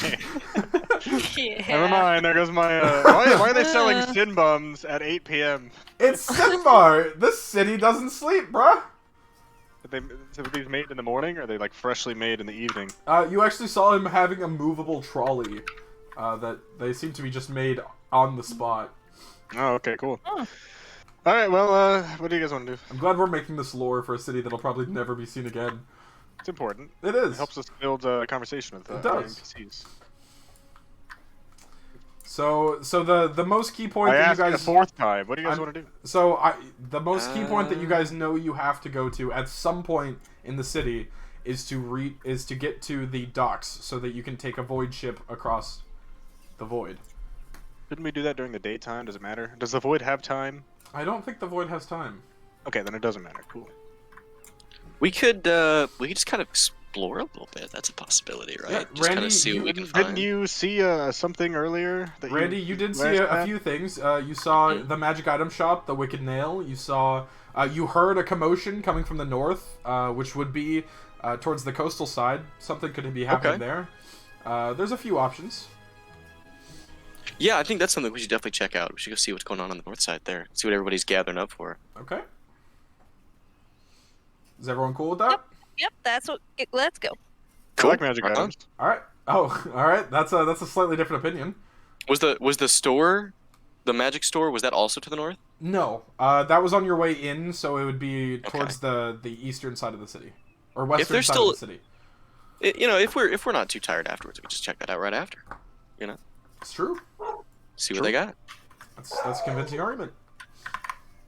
Yeah. Never mind. There goes my. Why are they selling sin bums at 8 p.m.? It's Sinbar. This city doesn't sleep, bruh. Were these made in the morning, or are they like freshly made in the evening? You actually saw him having a movable trolley. That they seem to be just made on the spot. Oh, okay, cool. Oh. All right. Well, what do you guys want to do? I'm glad we're making this lore for a city that'll probably never be seen again. It's important. It is. It helps us build a conversation with It does. NPCs. So the most key point I that asked you a guys 4th time. What do you guys want to do? So the most key point that you guys know you have to go to at some point in the city is to get to the docks so that you can take a void ship across the void. Didn't we do that during the daytime? Does it matter? Does the void have time? I don't think the void has time. Okay, then it doesn't matter. Cool. We could just kind of explore a little bit. That's a possibility, right? Yeah, just kind Randy, of see what we can Didn't find. you see something earlier? That Randy, you did see last a time? few things. You saw the magic item shop, the Wicked Nail. You saw, you heard a commotion coming from the north, which would be towards the coastal side. Something could be happening there. There's a few options. Yeah, I think that's something we should definitely check out. We should go see what's going on the north side there. See what everybody's gathering up for. Okay. Is everyone cool with that? Yep, that's what. Let's go. I like magic items. All right. Oh, all right. That's a slightly different opinion. Was the store, the magic store, was that also to the north? No, that was on your way in, so it would be towards the eastern side of the city, or western side of the city. You know, if we're not too tired afterwards, we can just check that out right after. You know. It's true. See what they got. That's a convincing argument.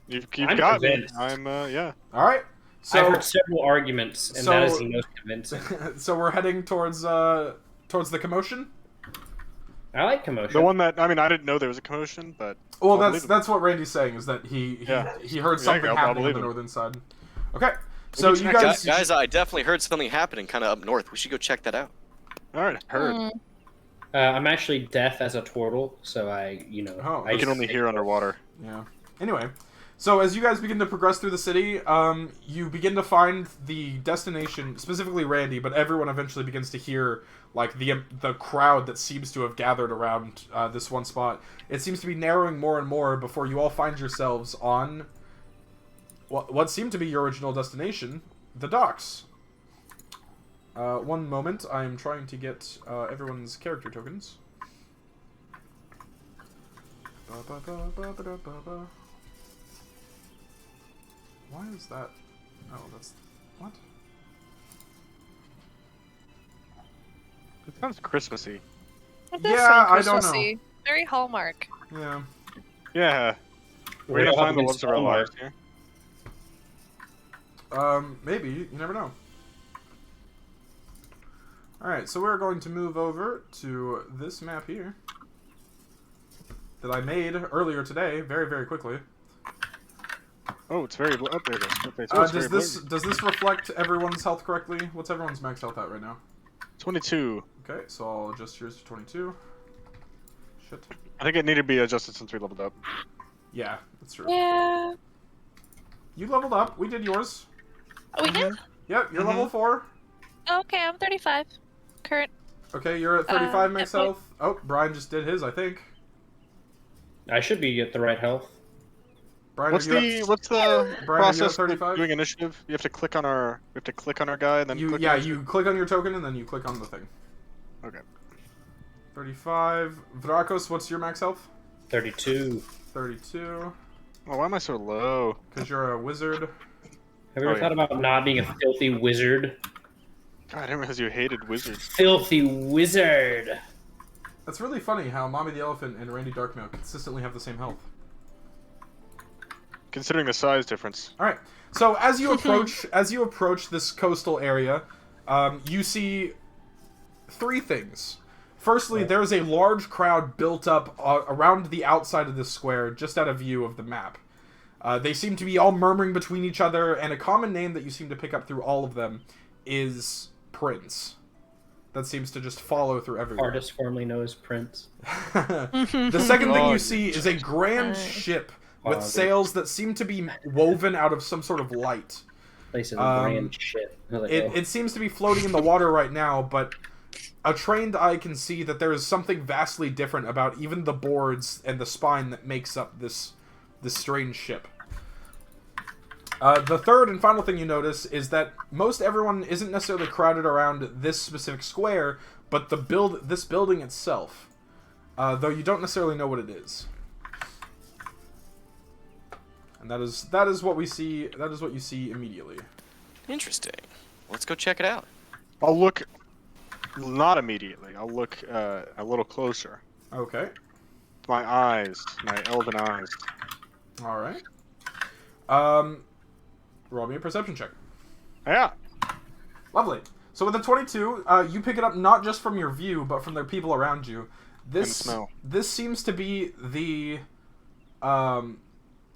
You've I'm got me. convinced. I'm yeah. All right. So I've heard several arguments, and that is the most convincing. so we're heading towards the commotion. I like commotion. The one that I mean, I didn't know there was a commotion, but Well, that's what Randy's saying is that he heard something I'll happening on believe the him. northern side. Okay. So you Guys, guys, I definitely heard something happening kind of up north. We should go check that out. all right, heard. I'm actually deaf as a turtle, so I I can only hear underwater. Yeah. Anyway, so as you guys begin to progress through the city, you begin to find the destination, specifically Randy, but everyone eventually begins to hear like the crowd that seems to have gathered around this one spot. It seems to be narrowing more and more before you all find yourselves on what seemed to be your original destination, the docks. One moment, I am trying to get everyone's character tokens. Why is that? Oh, that's... What? It sounds Christmassy. It does Yeah, sound I don't know. Christmassy. Very Hallmark. Yeah. Yeah. We're gonna find the loves of our lives here. Maybe. You never know. Alright, so we're going to move over to this map here that I made earlier today, very, very quickly. Oh, it's very up there. Okay, so it's very does this reflect everyone's health correctly? What's everyone's max health at right now? 22. Okay, so I'll adjust yours to 22. Shit. I think it needed to be adjusted since we leveled up. Yeah, that's true. Yeah. You leveled up. We did yours. Oh, we did? Yep, you're level 4. Okay, I'm 35. Current. Okay, you're at 35 max at point- health. Oh, Brian just did his, I think. I should be at the right health. Brian, What's are you the what's the Brian, are you at process of 35? doing initiative? You have to click on our guy and then click on you click on your token and then you click on the thing. Okay. 35. Vrakos, what's your max health? 32. 32. Oh, why am I so low? Because you're a wizard. Have you ever thought about not being a filthy wizard? God, I didn't realize you hated wizards. Filthy wizard! That's really funny how Mommy the Elephant and Randy Darkmail consistently have the same health. Considering the size difference. All right. So as you approach this coastal area, You see 3 things. Firstly, there is a large crowd built up around the outside of this square, just out of view of the map. They seem to be all murmuring between each other, and a common name that you seem to pick up through all of them is Prince. That seems to just follow through everywhere. Artist formerly known as Prince. The second thing you see is a grand ship with sails that seem to be woven out of some sort of light. Grand ship. It seems to be floating in the water right now, but a trained eye can see that there is something vastly different about even the boards and the spine that makes up this strange ship. The third and final thing you notice is that most everyone isn't necessarily crowded around this specific square, but this building itself. Though you don't necessarily know what it is. And that is what we see. That is what you see immediately. Interesting. Let's go check it out. I'll look. Not immediately. I'll look a little closer. Okay. My eyes, my elven eyes. All right. Roll me a perception check. Yeah. Lovely. So with a 22, you pick it up not just from your view, but from the people around you. This smell. This seems to be the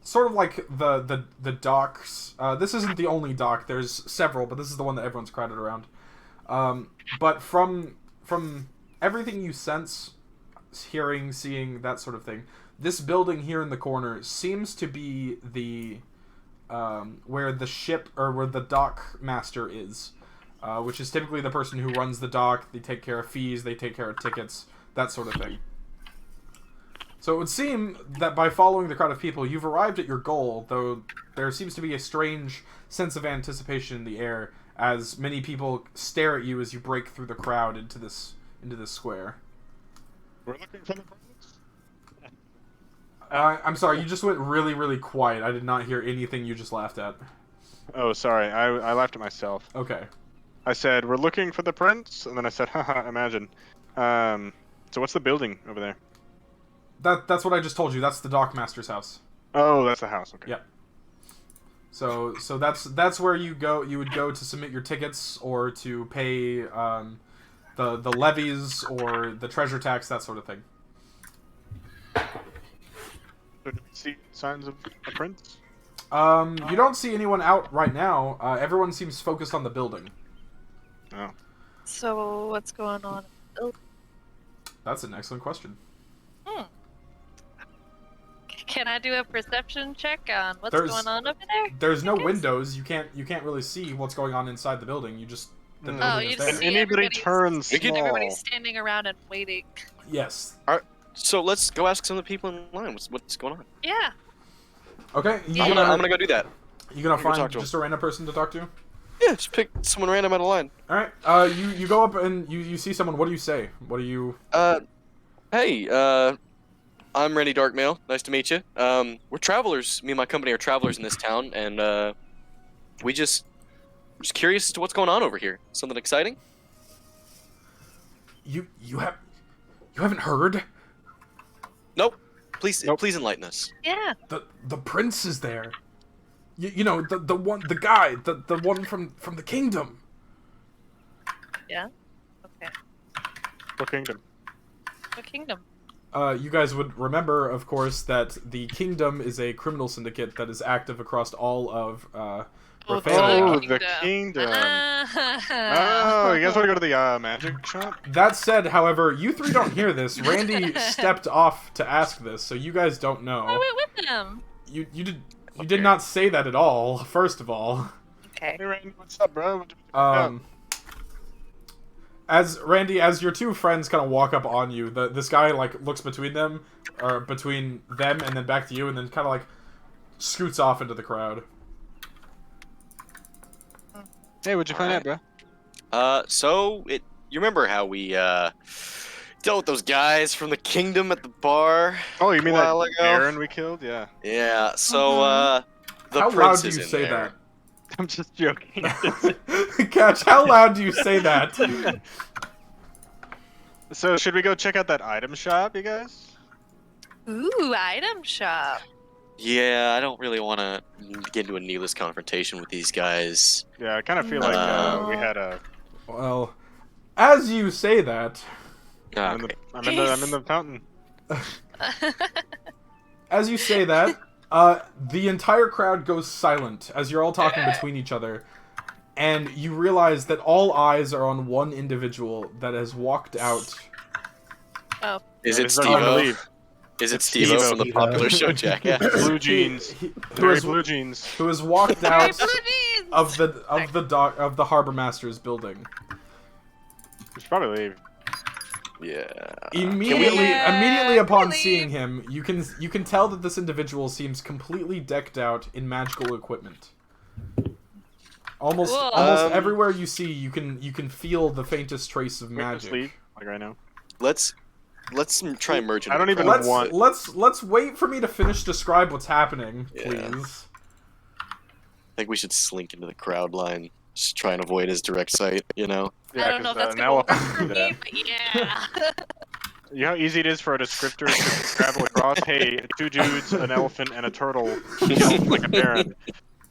sort of like the docks. This isn't the only dock. There's several, but this is the one that everyone's crowded around. But from everything you sense, hearing, seeing, that sort of thing, this building here in the corner seems to be the where the ship or where the dock master is, which is typically the person who runs the dock. They take care of fees, they take care of tickets, that sort of thing. So it would seem that by following the crowd of people, you've arrived at your goal, though there seems to be a strange sense of anticipation in the air as many people stare at you as you break through the crowd into this square. We're looking for the prince. I'm sorry, you just went really, really quiet. I did not hear anything you just laughed at. Oh, sorry. I laughed at myself. Okay. I said, we're looking for the prince, and then I said, haha, imagine. So what's the building over there? That's what I just told you. That's the dockmaster's house. Oh, that's the house. Okay. Yep. So that's where you go. You would go to submit your tickets or to pay the levies or the treasure tax, that sort of thing. So do we see signs of a prince? You don't see anyone out right now. Everyone seems focused on the building. Oh. So what's going on? That's an excellent question. Can I do a perception check on what's going on over there? There's no windows. You can't really see what's going on inside the building. You just the building is there. see anybody turns small. Everybody's standing around and waiting. Yes. So let's go ask some of the people in line. What's going on? Yeah. Okay. I'm gonna go do that. You gonna find talk to just a random person to talk to? Yeah, just pick someone random out of line. All right. You go up and you see someone. What do you say? What do you? Hey. I'm Randy Darkmail. Nice to meet you. We're travelers. Me and my company are travelers in this town, and we just curious as to what's going on over here. Something exciting? You haven't heard? Nope. Please enlighten us. Yeah. The prince is there. You know the one the one from the kingdom. Yeah. Okay. What kingdom? What kingdom? You guys would remember, of course, that the kingdom is a criminal syndicate that is active across all of Raphaelia. The kingdom. Oh, you guys want to go to the magic shop? That said, however, you three don't hear this. Randy stepped off to ask this, so you guys don't know. I went with him. You did not say that at all. First of all. Okay. Hey Randy, what's up, bro? As your two friends kind of walk up on you, this guy like looks between them and then back to you, and then kind of like scoots off into the crowd. Hey, what'd you find out, bro? You remember how we dealt with those guys from the kingdom at the bar? Oh, you mean that ago? Baron we killed? Yeah. Yeah. So the How prince loud do is you in say there. that? I'm just joking. Catch, how loud do you say that? So, should we go check out that item shop, you guys? Ooh, item shop. Yeah, I don't really want to get into a needless confrontation with these guys. Yeah, I kind of feel like we had a Well, as you say that, I'm in the fountain. as you say that, the entire crowd goes silent as you're all talking between each other, and you realize that all eyes are on one individual that has walked out. Oh. Is it He's not gonna Steve-O? leave. Is it It's Steve-O Steve-O. from the popular show Jackass? Blue jeans. Blue jeans. Who has walked Very out blue jeans! of the harbor master's building. We should probably leave. Yeah. Immediately upon really? seeing him, you can tell that this individual seems completely decked out in magical equipment. Almost Cool. everywhere you see, you can feel the faintest trace of Wait, let's magic. leave. Like right now. Let's try and merge. I don't even crowd. want- Let's wait for me to finish describe what's happening, Yeah. please. I think we should slink into the crowd line. Just try and avoid his direct sight. You know. Yeah, I don't know if 'cause, that's an gonna work elephant for can do me, that. but yeah. You know how easy it is for a descriptor to travel across? Hey, 2 dudes, an elephant, and a turtle, like a baron.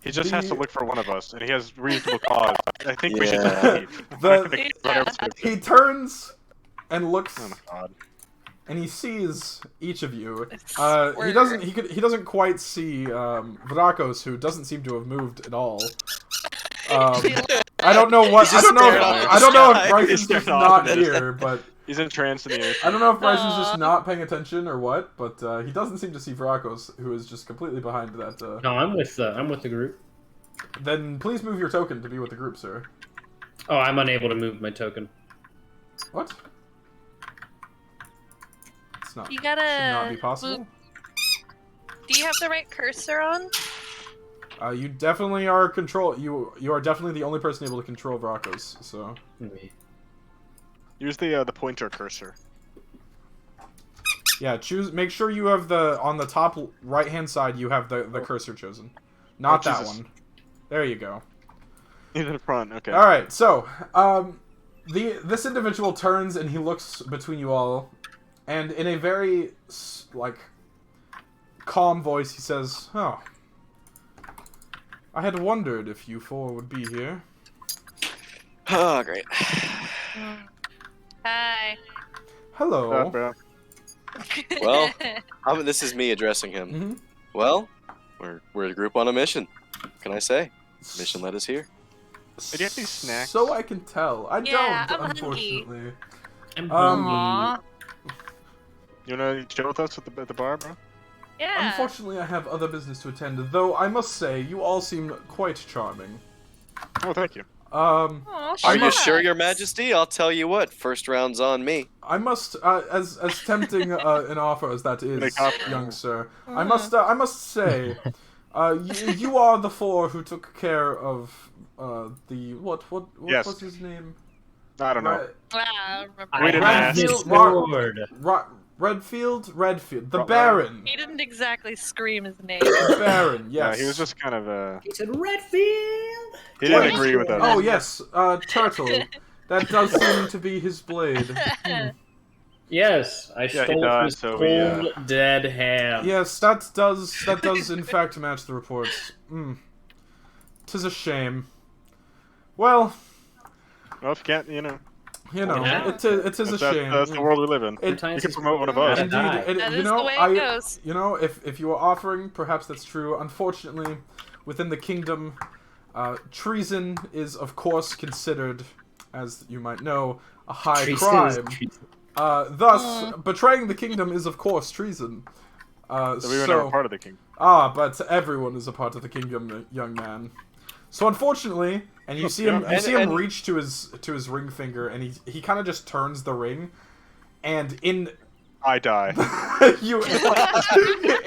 He just has to look for one of us, and he has reasonable cause. I think we should just Yeah. leave. I'm not gonna Yeah. run over to- He turns and looks, Oh my god. and he sees each of you. Word. He doesn't quite see Vrakos, who doesn't seem to have moved at all. I don't know what. He's I just don't know. staring off I don't know the if sky. Bryson's He's just staring not off. here, but He's entranced in the ocean. I don't know if Bryson's Aw. just not paying attention or what. But he doesn't seem to see Vrakos, who is just completely behind that. No, I'm with the group. Then please move your token to be with the group, sir. Oh, I'm unable to move my token. What? It's not. You Should not gotta. be possible. Do you have the right cursor on? You definitely are control. You are definitely the only person able to control Vrakos. So. Maybe. Use the pointer cursor. Yeah, choose. Make sure you have on the top right hand side. You have the cursor chosen, not Oh, that Jesus. one. There you go. He's in front. Okay. All right, so this individual turns and he looks between you all, and in a very calm voice, he says, "Oh, I had wondered if you four would be here." Oh, great. Hi. Hello. Bro. Well, this is me addressing him. hmm Well, we're a group on a mission. What can I say? Mission led us here. Do you have these snacks? So I can tell. I Yeah, don't, I'm hungry. unfortunately. I'm Aw. You wanna chill with us at the bar, bro? Yeah. Unfortunately, I have other business to attend. Though I must say, you all seem quite charming. Oh, thank you. Aw, Are you shucks. sure, Your Majesty? I'll tell you what. First round's on me. I must, as tempting an offer as that is, Make offer. young sir, I must say, you are the four who took care of the what Yes. was his name? I don't know. Re- Wow, I don't remember. I We didn't have ask. this Mar- sword. Redfield, the Right. Baron, He didn't exactly scream his name. the Baron, Yeah, yes. he was just kind of He said Redfield. he didn't Wait. agree with us. Oh yes, Turtle. That does seem to be his blade. Yes, I Yeah, he stole died, his so cold we, dead ham. Yes, that does in fact match the reports. 'Tis a shame. Well, Well, if you can't, Yeah. it is a shame. that's the world we live in. It- You Sometimes can it's promote one of gotta us. Indeed, die. That is the way it goes. if you are offering, perhaps that's true. Unfortunately, within the kingdom, treason is of course considered, as you might know, a high Treason is crime. treason. Thus, betraying the kingdom is of course treason. So we were never part of the king. But everyone is a part of the kingdom, young man. So unfortunately, and you see him, And- reach to his ring finger, and he kind of just turns the ring, and in I die. you fire. Yeah,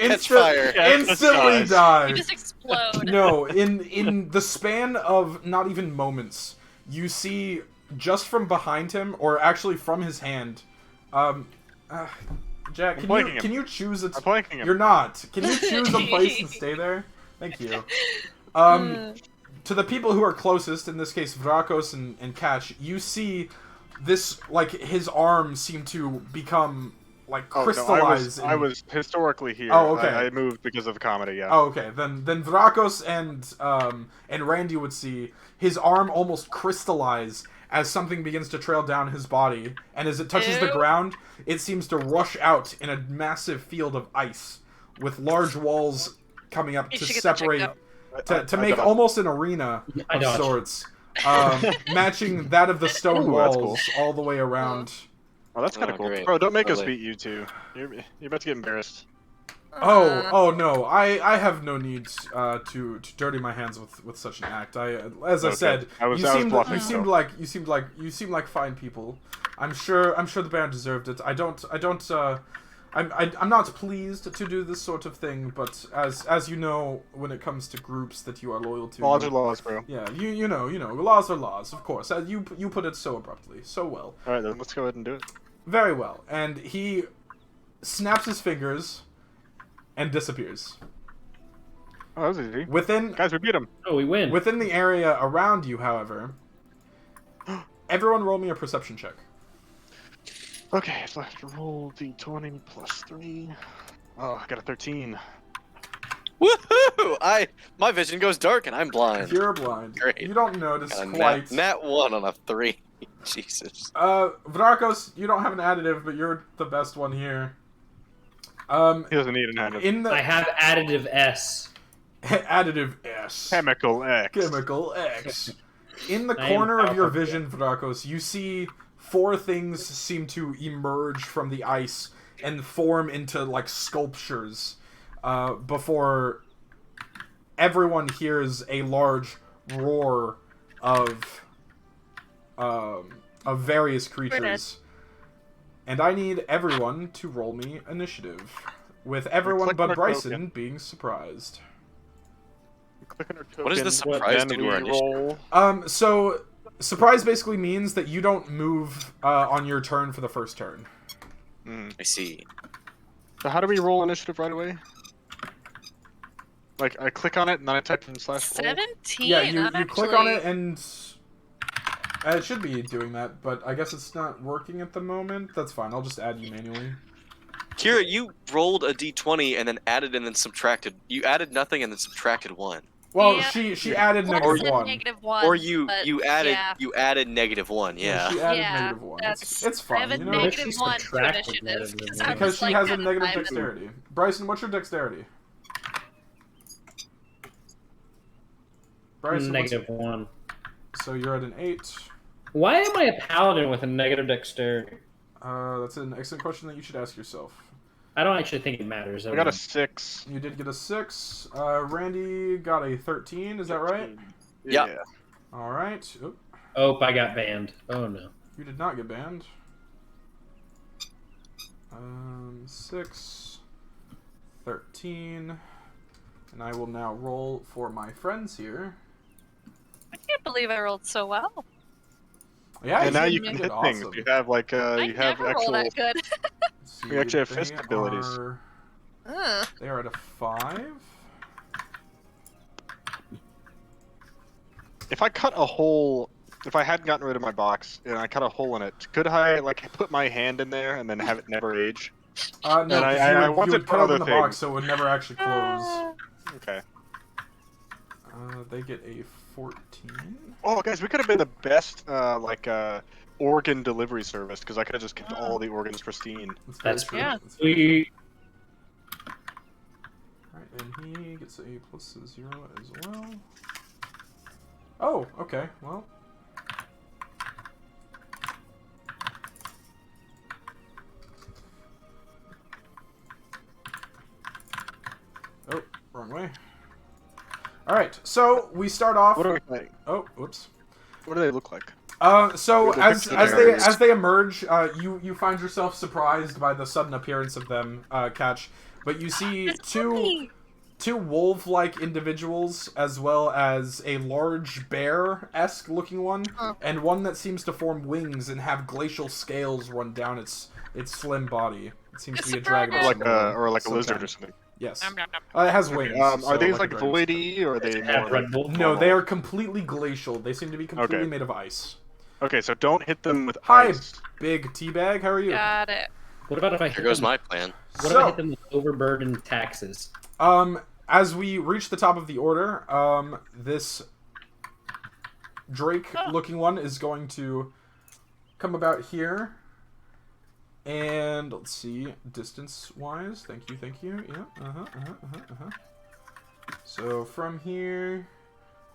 instantly that's die. You just explode. No, in the span of not even moments, you see just from behind him, or actually from his hand, Jack, I'm blanking him. can you choose a? I'm blanking him. You're not. Can you choose a place and stay there? Thank you. To the people who are closest, in this case Vrakos and Catch, you see this, like, his arm seem to become, like, Oh, crystallized. no, I was historically here. Oh, okay. I moved because of comedy. Yeah. Oh, okay. Then Vrakos and Randy would see his arm almost crystallize as something begins to trail down his body, and as it touches the ground, it seems to rush out in a massive field of ice, with large walls coming up to separate, to make almost an arena of sorts, matching that of the stone walls all the way around. Oh, that's kind of cool. Great. Bro, don't make us beat you two. You're about to get embarrassed. Oh no! I have no need to dirty my hands with such an act. As I said, you seemed like fine people. I'm sure the band deserved it. I'm not pleased to do this sort of thing, but as you know, when it comes to groups that you are loyal to, laws are laws, bro. Yeah, you know, laws are laws, of course. You put it so abruptly, so well. All right, then let's go ahead and do it. Very well, and he snaps his fingers and disappears. Oh, that was easy. Guys, we beat him. Oh, we win. Within the area around you, however, everyone roll me a perception check. Okay, so I have to roll d20 plus 3. Oh, I got a 13. Woohoo! My vision goes dark and I'm blind. You're blind. Great. You don't notice Got a quite. Nat 1 on a 3. Jesus. Vrakos, you don't have an additive, but you're the best one here. He doesn't need an additive. I have additive S. Additive S. Chemical X. Chemical X. In the corner of your vision, Vrakos, you see 4 things seem to emerge from the ice and form into, like, sculptures before everyone hears a large roar of various creatures. And I need everyone to roll me initiative, with everyone but Bryson being surprised. What does the surprise do to our initiative? So surprise basically means that you don't move on your turn for the first turn. I see. So how do we roll initiative right away? Like, I click on it and then I type in /roll? 17? Yeah, you click on it and it should be doing that, but I guess it's not working at the moment. That's fine, I'll just add you manually. Kira, you rolled a d20 and then added and then subtracted. You added nothing and then subtracted 1. Well, Yeah. she added Or -1. Or you added yeah. you added -1, yeah. She added Yeah, -1. that's- It's I have fine, a you know? She's -1 to subtracted initiative. negative Because she has a negative -5. dexterity. Bryson, what's your dexterity? Bryson, -1. So you're at an 8. Why am I a paladin with a negative dexterity? That's an excellent question that you should ask yourself. I don't actually think it matters. I got a 6. You did get a 6. Randy got a 13, is that right? Yeah. Alright. Oh, I got banned. Oh no. You did not get banned. 6, 13, and I will now roll for my friends here. I can't believe I rolled so well. Yeah, And now you can did hit awesome. things. You have like I you have never roll that good. Let's see, You actually have they fist abilities. They are at a 5. If I cut a hole, if I hadn't gotten rid of my box and I cut a hole in it, could I like put my hand in there and then have it never age? No, And I you wanted would for cut open other the box things. so it would never actually close. Okay. They get a 14. Oh, guys, we could have been the best organ delivery service because I could have just kept all the organs pristine. That's true. yeah. We Alright, and he gets a plus 0 as well. Oh, okay, well. Oh, wrong way. Alright, so we start off. What are we playing? Oh, whoops. What do they look like? So The as picture they emerge, you find yourself surprised by the sudden appearance of them, Catch. But you see two wolf-like individuals, as well as a large bear-esque looking one, and one that seems to form wings and have glacial scales run down its slim body. It seems to be a dragon, Or like a some lizard kind. or something. Yes. Nom, nom, nom. It has wings. Are so these a like dragon. voidy or are they more like Red Bull. No, normal? they are completely glacial. They seem to be completely Okay. made of ice. Okay, so don't hit them with Hi, ice. big teabag. How are you? Got it. What about if I Here hit goes them? my plan. What if I hit them with overburdened taxes? As we reach the top of the order, this Drake-looking one is going to come about here. And let's see, distance-wise. Thank you. Yeah. So from here,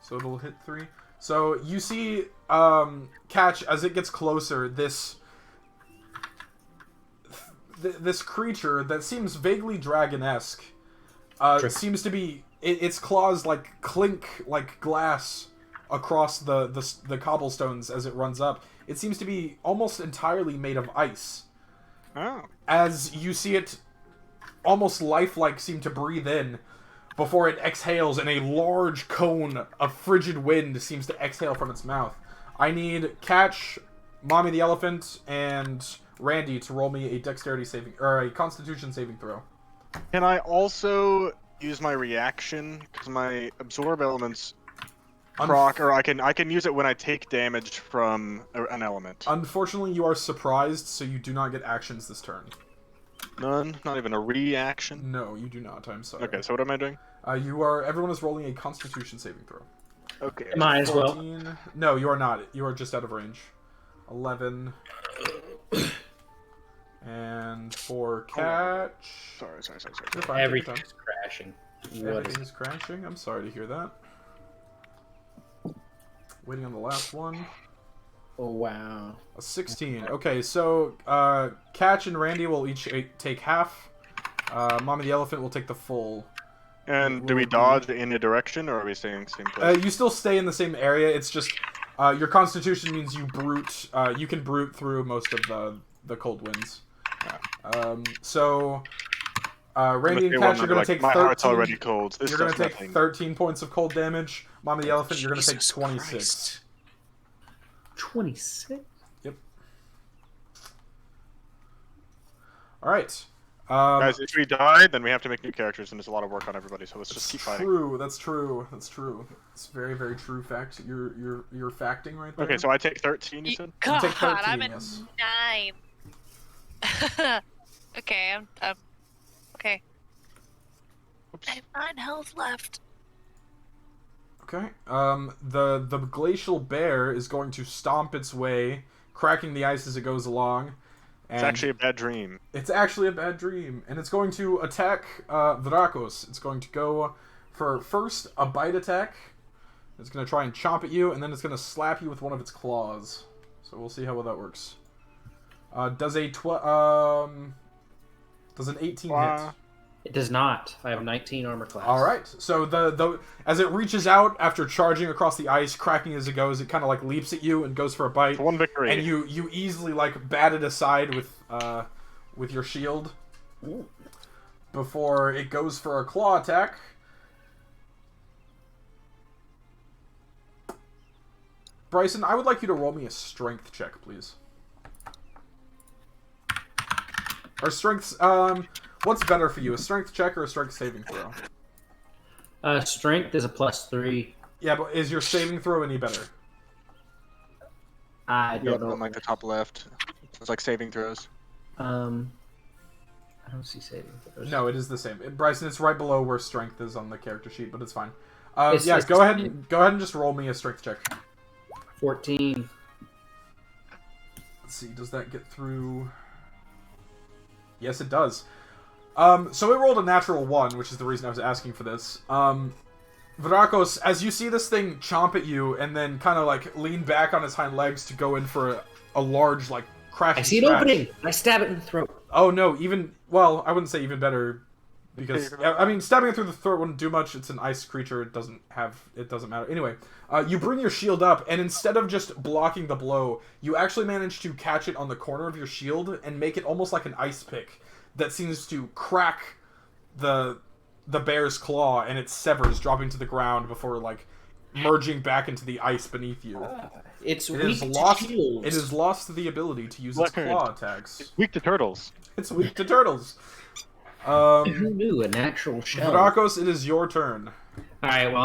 so it'll hit 3. So you see, Catch, as it gets closer, this creature that seems vaguely dragon-esque seems to be, its claws like clink like glass across the cobblestones as it runs up. It seems to be almost entirely made of ice. Oh. As you see it almost lifelike seem to breathe in before it exhales, and a large cone of frigid wind seems to exhale from its mouth. I need Catch, Mommy the Elephant, and Randy to roll me a dexterity saving, or a constitution saving throw. Can I also use my reaction? Because my absorb elements proc, or I can use it when I take damage from an element. Unfortunately, you are surprised, so you do not get actions this turn. None? Not even a reaction? No, you do not. I'm sorry. Okay, so what am I doing? Everyone is rolling a constitution saving throw. Okay. Might as well. 14. No, you are not. You are just out of range. 11. And for Catch... Sorry. You're fine, Everything is crashing. Everything is crashing. I'm sorry to hear that. Waiting on the last one. Oh, wow. A 16. Okay, so Catch and Randy will each take half. Mommy the Elephant will take the full. And do we dodge in a direction, or are we staying in the same place? You still stay in the same area. It's just your Constitution means you brute. You can brute through most of the cold winds. So Randy and Catch, you're going to take 13. My heart's already cold. You're going to take 13 points of cold damage. Mommy the Elephant, you're going to take 26. Christ. 26? Yep. All right. Guys, if we die, then we have to make new characters, and there's a lot of work on everybody. So let's just keep fighting. That's true. It's very, very true fact. You're facting right there. Okay, so I take 13. You said. God, take 13, I'm at yes. 9. Okay, I'm okay. Oops. I have 9 health left. Okay. The glacial bear is going to stomp its way, cracking the ice as it goes along. And It's actually a bad dream. It's actually a bad dream, and it's going to attack Vrakos. It's going to go for first a bite attack. It's going to try and chomp at you, and then it's going to slap you with one of its claws. So we'll see how well that works. Does an 18 hit? It does not. I have 19 armor class. All right. So the as it reaches out after charging across the ice, cracking as it goes, it kind of like leaps at you and goes for a bite. One victory. And you easily like bat it aside with your shield. Ooh. Before it goes for a claw attack. Bryson, I would like you to roll me a strength check, please. Or strengths. What's better for you, a strength check or a strength saving throw? Strength is a +3. Yeah, but is your saving throw any better? I don't know. On like the top left. It's like saving throws. I don't see saving throws. No, it is the same. Bryson, it's right below where strength is on the character sheet, but it's fine. It's Go ahead and just roll me a strength check. 14. Let's see, does that get through? Yes, it does. So it rolled a natural 1, which is the reason I was asking for this. Vrakos, as you see this thing chomp at you and then kind of like lean back on its hind legs to go in for a large like crash. I see an opening. I stab it in the throat. Oh no, well, I wouldn't say even better, because I mean stabbing it through the throat wouldn't do much. It's an ice creature. It doesn't matter. Anyway, you bring your shield up, and instead of just blocking the blow, you actually manage to catch it on the corner of your shield and make it almost like an ice pick that seems to crack the bear's claw, and it severs, dropping to the ground before like merging back into the ice beneath you. It's It weak has lost. to shields. It has lost the ability to use its claw attacks. Weak to turtles. It's weak to turtles. Who knew? A natural shell. Vrakos, it is your turn. Alright, well,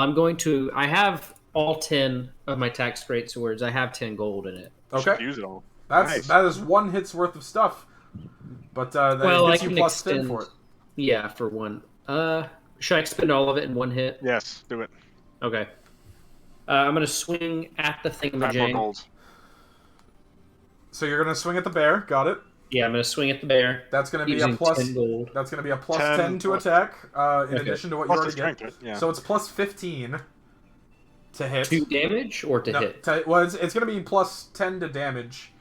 I have all 10 of my tax great swords. I have 10 gold in it. Okay, Should use it all. that is 1 hit's worth of stuff. But that gets you plus 10 for it. Yeah, for 1. Should I expend all of it in 1 hit? Yes, do it. Okay. I'm gonna swing at the Five more thingamajig. gold. So you're gonna swing at the bear. Got it. Yeah, I'm gonna swing at the bear. That's gonna be a Using plus. 10 gold. That's gonna be a plus 10 10 to plus- attack. In Okay. addition to what Plus you the already get. strength, right? Yeah. So it's plus 15 to hit. 2 damage or to No, hit? well, it's gonna be plus 10 to damage,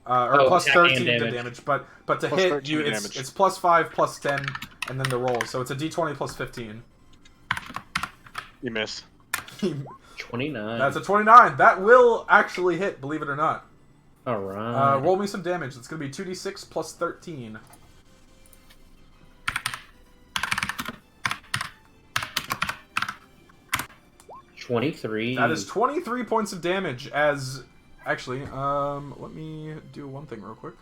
or Oh, plus attack 13 and to damage. damage. But to Plus hit 13 you, damage. it's plus 5, plus 10, and then the roll. So it's a d20 plus 15. You miss. 29. That's a 29. That will actually hit, believe it or not. All right. Roll me some damage. It's gonna be 2d6 plus 13. 23. That is 23 points of damage. As actually, let me do one thing real quick.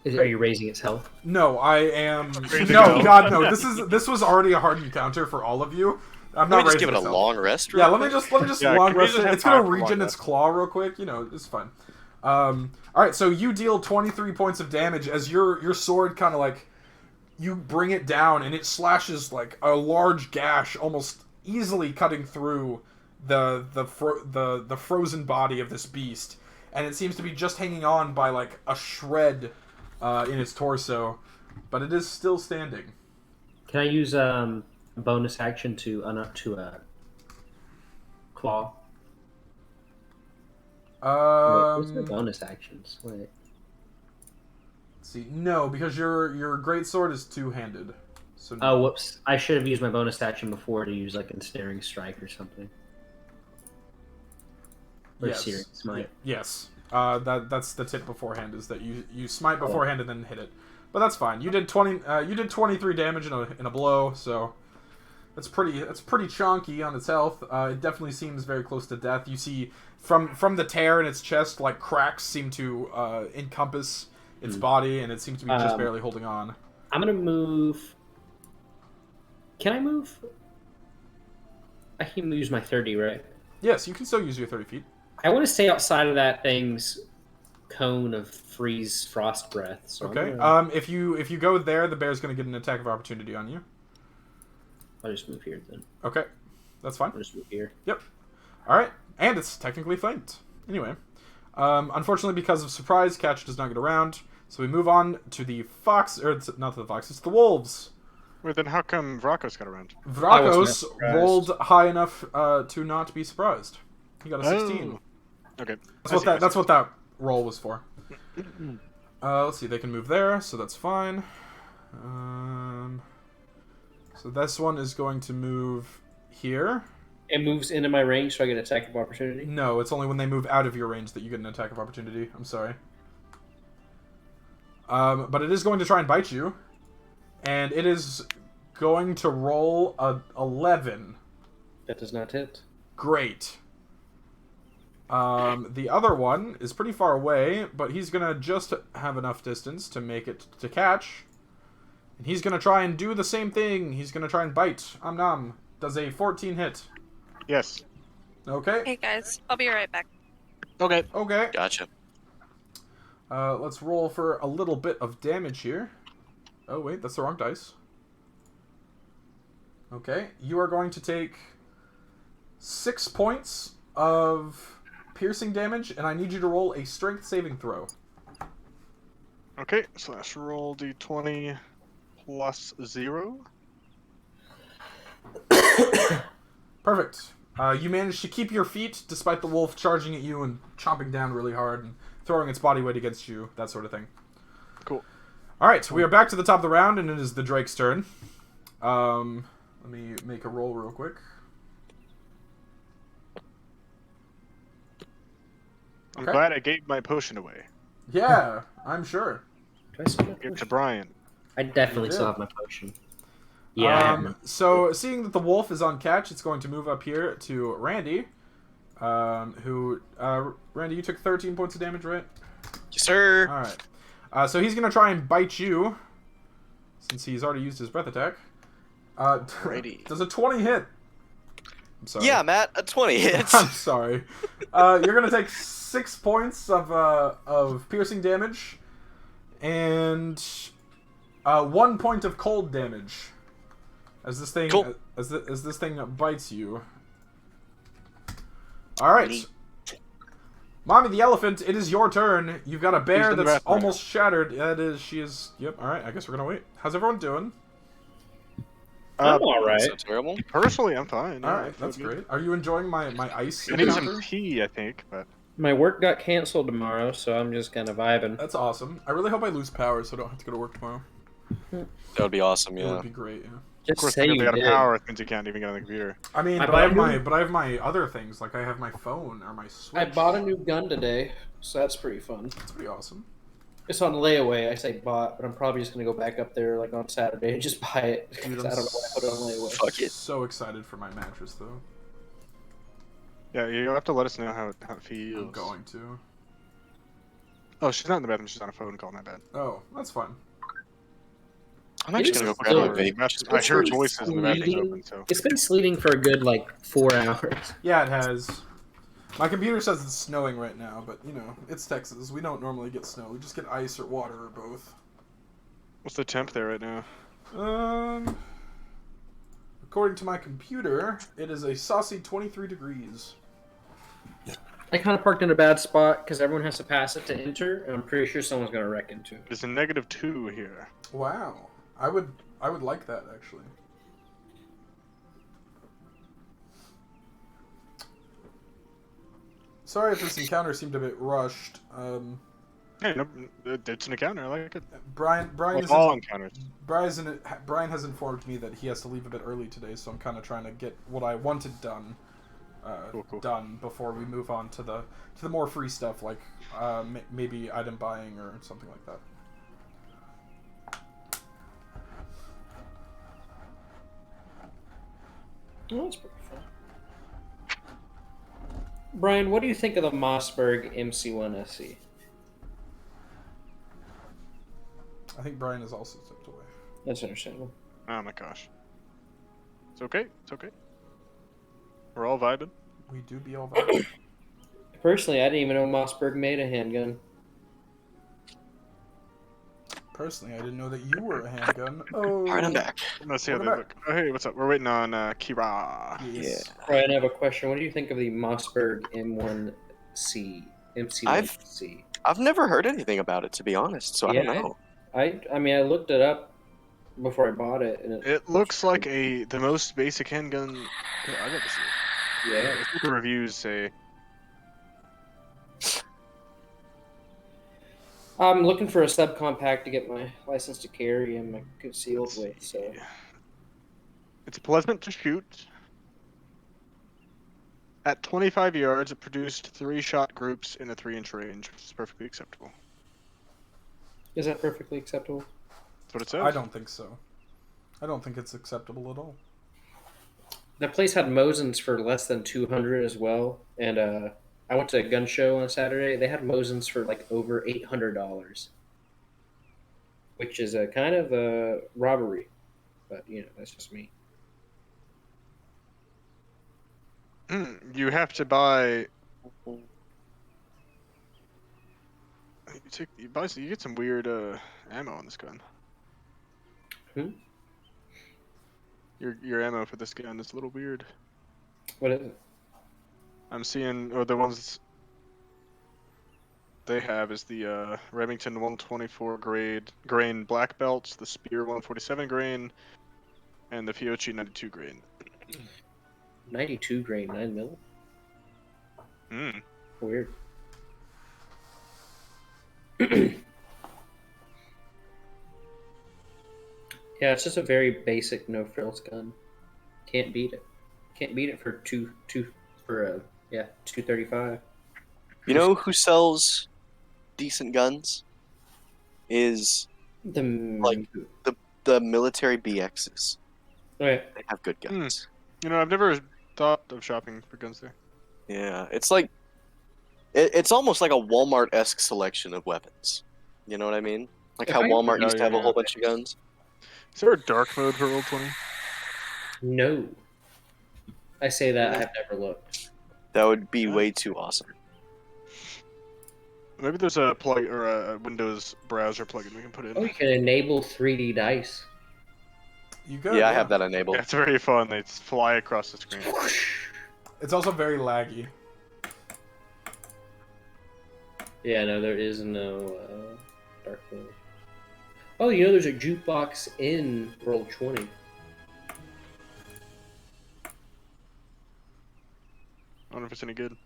Are you raising its health? No, I am. Ready to No, go. God, no. This was already a hard encounter for all of you. I'm Let not me just raising give it a myself. long rest. Yeah, real let me quick. just Yeah, long can we rest just it. have It's gonna time for long regen its rest? claw real quick. You know, it's fine. All right, so you deal 23 points of damage as your sword kind of like you bring it down and it slashes like a large gash, almost easily cutting through the frozen body of this beast, and it seems to be just hanging on by like a shred in its torso, but it is still standing. Can I use a bonus action to claw? Wait, what's my bonus actions? Wait. Let's see, no, because your great sword is two-handed. So no. Oh, whoops! I should have used my bonus action before to use like ensnaring strike or something. Or Yes. searing smite. Yes. That's the tip beforehand, is that you smite beforehand and then hit it. But that's fine. You did 23 damage in a blow, so that's pretty chunky on its health. It definitely seems very close to death. You see from the tear in its chest, like cracks seem to encompass its body, and it seems to be just barely holding on. I'm gonna move. Can I move? I can use my 30, right? Yes, you can still use your 30 feet. I want to stay outside of that thing's cone of freeze frost breath. So Okay. I'm gonna- If you go there, the bear's going to get an attack of opportunity on you. I'll just move here then. Okay, that's fine. I'll just move here. Yep. All right, and it's technically flanked. Anyway, unfortunately, because of surprise, Catch does not get around. So we move on to the fox, or it's not the fox, it's the wolves. Wait, then how come Vrakos got around? I was Vrakos not surprised. rolled high enough to not be surprised. He got a 16. Okay. That's what that roll was for. Let's see, they can move there, so that's fine. So this one is going to move here. It moves into my range, so I get attack of opportunity. No, it's only when they move out of your range that you get an attack of opportunity. I'm sorry. But it is going to try and bite you. And it is going to roll a 11. That does not hit. Great. The other one is pretty far away, but he's going to just have enough distance to make it to catch. And he's going to try and do the same thing. He's going to try and bite. Nom. Does a 14 hit. Yes. Okay. Hey guys, I'll be right back. Okay. Okay. Gotcha. Let's roll for a little bit of damage here. Oh, wait, that's the wrong dice. Okay, you are going to take 6 points of piercing damage, and I need you to roll a strength saving throw. Okay, so let's roll d20 plus 0. Perfect. You managed to keep your feet despite the wolf charging at you and chomping down really hard and throwing its body weight against you, that sort of thing. Cool. Alright, we are back to the top of the round, and it is the Drake's turn. Let me make a roll real quick. I'm Okay. glad I gave my potion away. Yeah, I'm sure. Do I still have Give it to potion? Brian. I definitely You still do. have my potion. Yeah. I have my- So, seeing that the wolf is on catch, it's going to move up here to Randy. Randy, you took 13 points of damage, right? Yes, sir. Alright. So he's going to try and bite you, since he's already used his breath attack. Alrighty. Does a 20 hit? I'm sorry. Yeah, Matt, a 20 hits. I'm sorry. You're going to take 6 points of piercing damage, and 1 point of cold damage. As this thing Cool. as this thing bites you. All right. Mommy the elephant, it is your turn. You've got a bear that's almost shattered. Yeah, it is. She is. Yep. All right. I guess we're gonna wait. How's everyone doing? I'm all right. So terrible. Personally, I'm fine. All right, that's great. Are you enjoying my ice? I need some tea, I think, but My work got canceled tomorrow, so I'm just kind of vibing. That's awesome. I really hope I lose power so I don't have to go to work tomorrow. That would be awesome. It Yeah. would be great. Yeah. Just of course, say they you got did. power. It means you can't even get on the computer. I mean, I but I bought have my other things. Like I have my phone or my Switch. I bought a new gun today, so that's pretty fun. That's pretty awesome. It's on layaway. I say bought, but I'm probably just gonna go back up there like on Saturday and just buy it. Dude, Because I'm I don't know what I put on layaway. Fuck it. So excited for my mattress though. Yeah, you have to let us know how it feels. I'm going to. Oh, she's not in the bedroom. She's on a phone call. My bad. Oh, that's fine. I'm actually gonna go grab my vape. I heard voices in the bathroom's open, so. It's been sleeting for a good like 4 hours. Yeah, it has. My computer says it's snowing right now, but you know, it's Texas. We don't normally get snow. We just get ice or water or both. What's the temp there right now? According to my computer, it is a saucy 23 degrees. I kind of parked in a bad spot because everyone has to pass it to enter, and I'm pretty sure someone's gonna wreck into it. There's a -2 here. Wow. I would like that actually. Sorry if this encounter seemed a bit rushed. Hey, no, it's an encounter. I like it. Brian All encounters. Brian has informed me that he has to leave a bit early today, so I'm kind of trying to get what I wanted done done before we move on to the more free stuff, like maybe item buying or something like that. Oh, that's pretty fun. Brian, what do you think of the Mossberg MC1 SE? I think Brian is also stepped away. That's understandable. Oh my gosh. It's okay. It's okay. We're all vibing. We do be all that. Personally, I didn't even know Mossberg made a handgun. Personally, I didn't know that you were a handgun. Oh. Alright, I'm back. Let's see how they Welcome look. Oh, hey, what's up? We're waiting on Kira. Yes. Brian, I have a question. What do you think of the Mossberg M1C? MC1C? I've never heard anything about it, to be honest. So I don't know. I mean, I looked it up before I bought it, and It looks like the most basic handgun I've ever seen. yeah. That's what the reviews say. I'm looking for a subcompact to get my license to carry and my concealed weight. So It's pleasant to shoot. At 25 yards, it produced 3 shot groups in a 3-inch range, which is perfectly acceptable. is that perfectly acceptable? That's what it says. I don't think so. I don't think it's acceptable at all. That place had Mosins for less than 200 as well, and I went to a gun show on Saturday. They had Mosins for like over $800, which is a kind of a robbery. But you know, that's just me. You have to buy. You get some weird ammo on this gun. Your ammo for this gun is a little weird. What is it? I'm seeing, or the ones they have is the Remington 124 grain black belts, the Spear 147 grain, and the Fiocchi 92 grain. 92 grain 9 mil. Weird. Yeah, it's just a very basic no frills gun. Can't beat it. Can't beat it for $235. You know who sells decent guns? Is The the military BXs. okay. They have good guns. You know, I've never thought of shopping for guns there. Yeah, it's like it's almost like a Walmart-esque selection of weapons. You know what I mean? Like how Walmart used to have a whole bunch of guns. Is there a dark mode for Roll20? No. I say that I've never looked. That would be way too awesome. Maybe there's a plug or a Windows browser plugin we can put in. Oh, you can enable 3D dice. You go. Yeah, I have that enabled. Yeah, it's very fun. They fly across the screen. It's also very laggy. Yeah, no, there is no dark mode. Oh, you know, there's a jukebox in Roll20. I don't know if it's any good.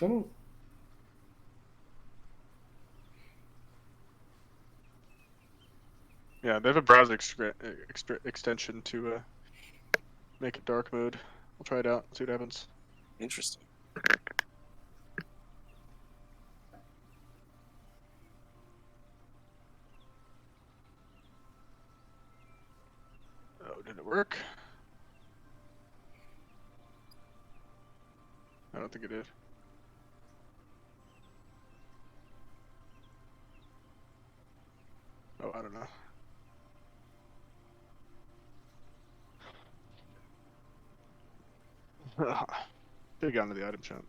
Oh. Yeah, they have a browser extension to make it dark mode. I'll try it out, see what happens. Interesting. Oh, did it work? I don't think it did. Oh, I don't know. Should have gone to the item shop.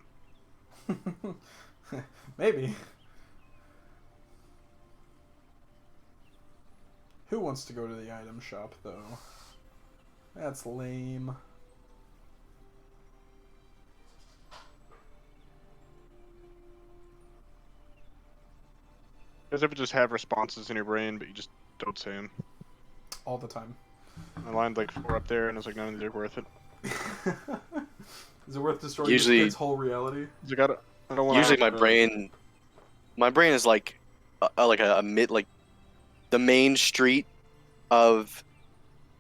Maybe. Who wants to go to the item shop, though? That's lame. You guys ever just have responses in your brain, but you just don't say them? All the time. I lined like 4 up there, and I was like, none of these are worth it. Is it worth destroying Usually- this kid's whole reality? I don't want Usually my brain is like a mid, like the main street of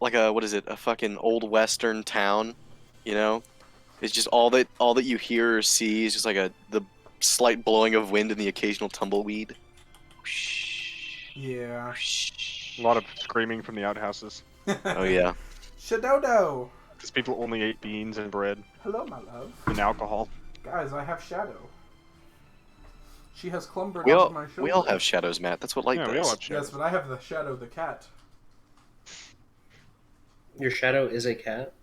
like a fucking old western town, you know? It's just all that you hear or see is just like the slight blowing of wind and the occasional tumbleweed. Yeah. A lot of screaming from the outhouses. Oh yeah. Shadow. Because people only ate beans and bread Hello, my love. and alcohol. Guys, I have Shadow. She has clumbered We onto my shoulder. all have shadows, Matt. That's what light Yeah, does. we all have shadows. Yes, but I have the Shadow the cat. Your shadow is a cat?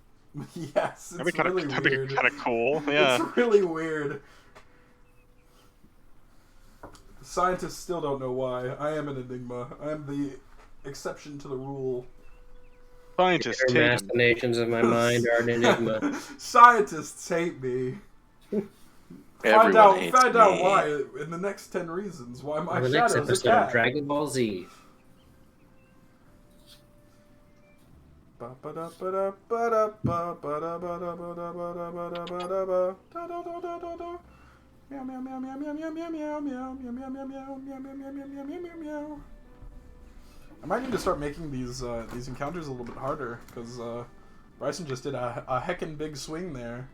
Yes, That'd it's be really weird. kind of cool. Yeah. It's really weird. Scientists still don't know why. I am an enigma. I am the exception to the rule. Scientists The take 'em. machinations of my mind are an enigma. Scientists hate me. Everyone hates Find out me. why in the next 10 reasons why my On the next Shadow's a episode of cat. Dragon Ball Z. Meow meow meow meow meow meow meow meow meow meow meow meow meow meow meow meow meow meow meow meow. I might need to start making these encounters a little bit harder because Bryson just did a heckin' big swing there.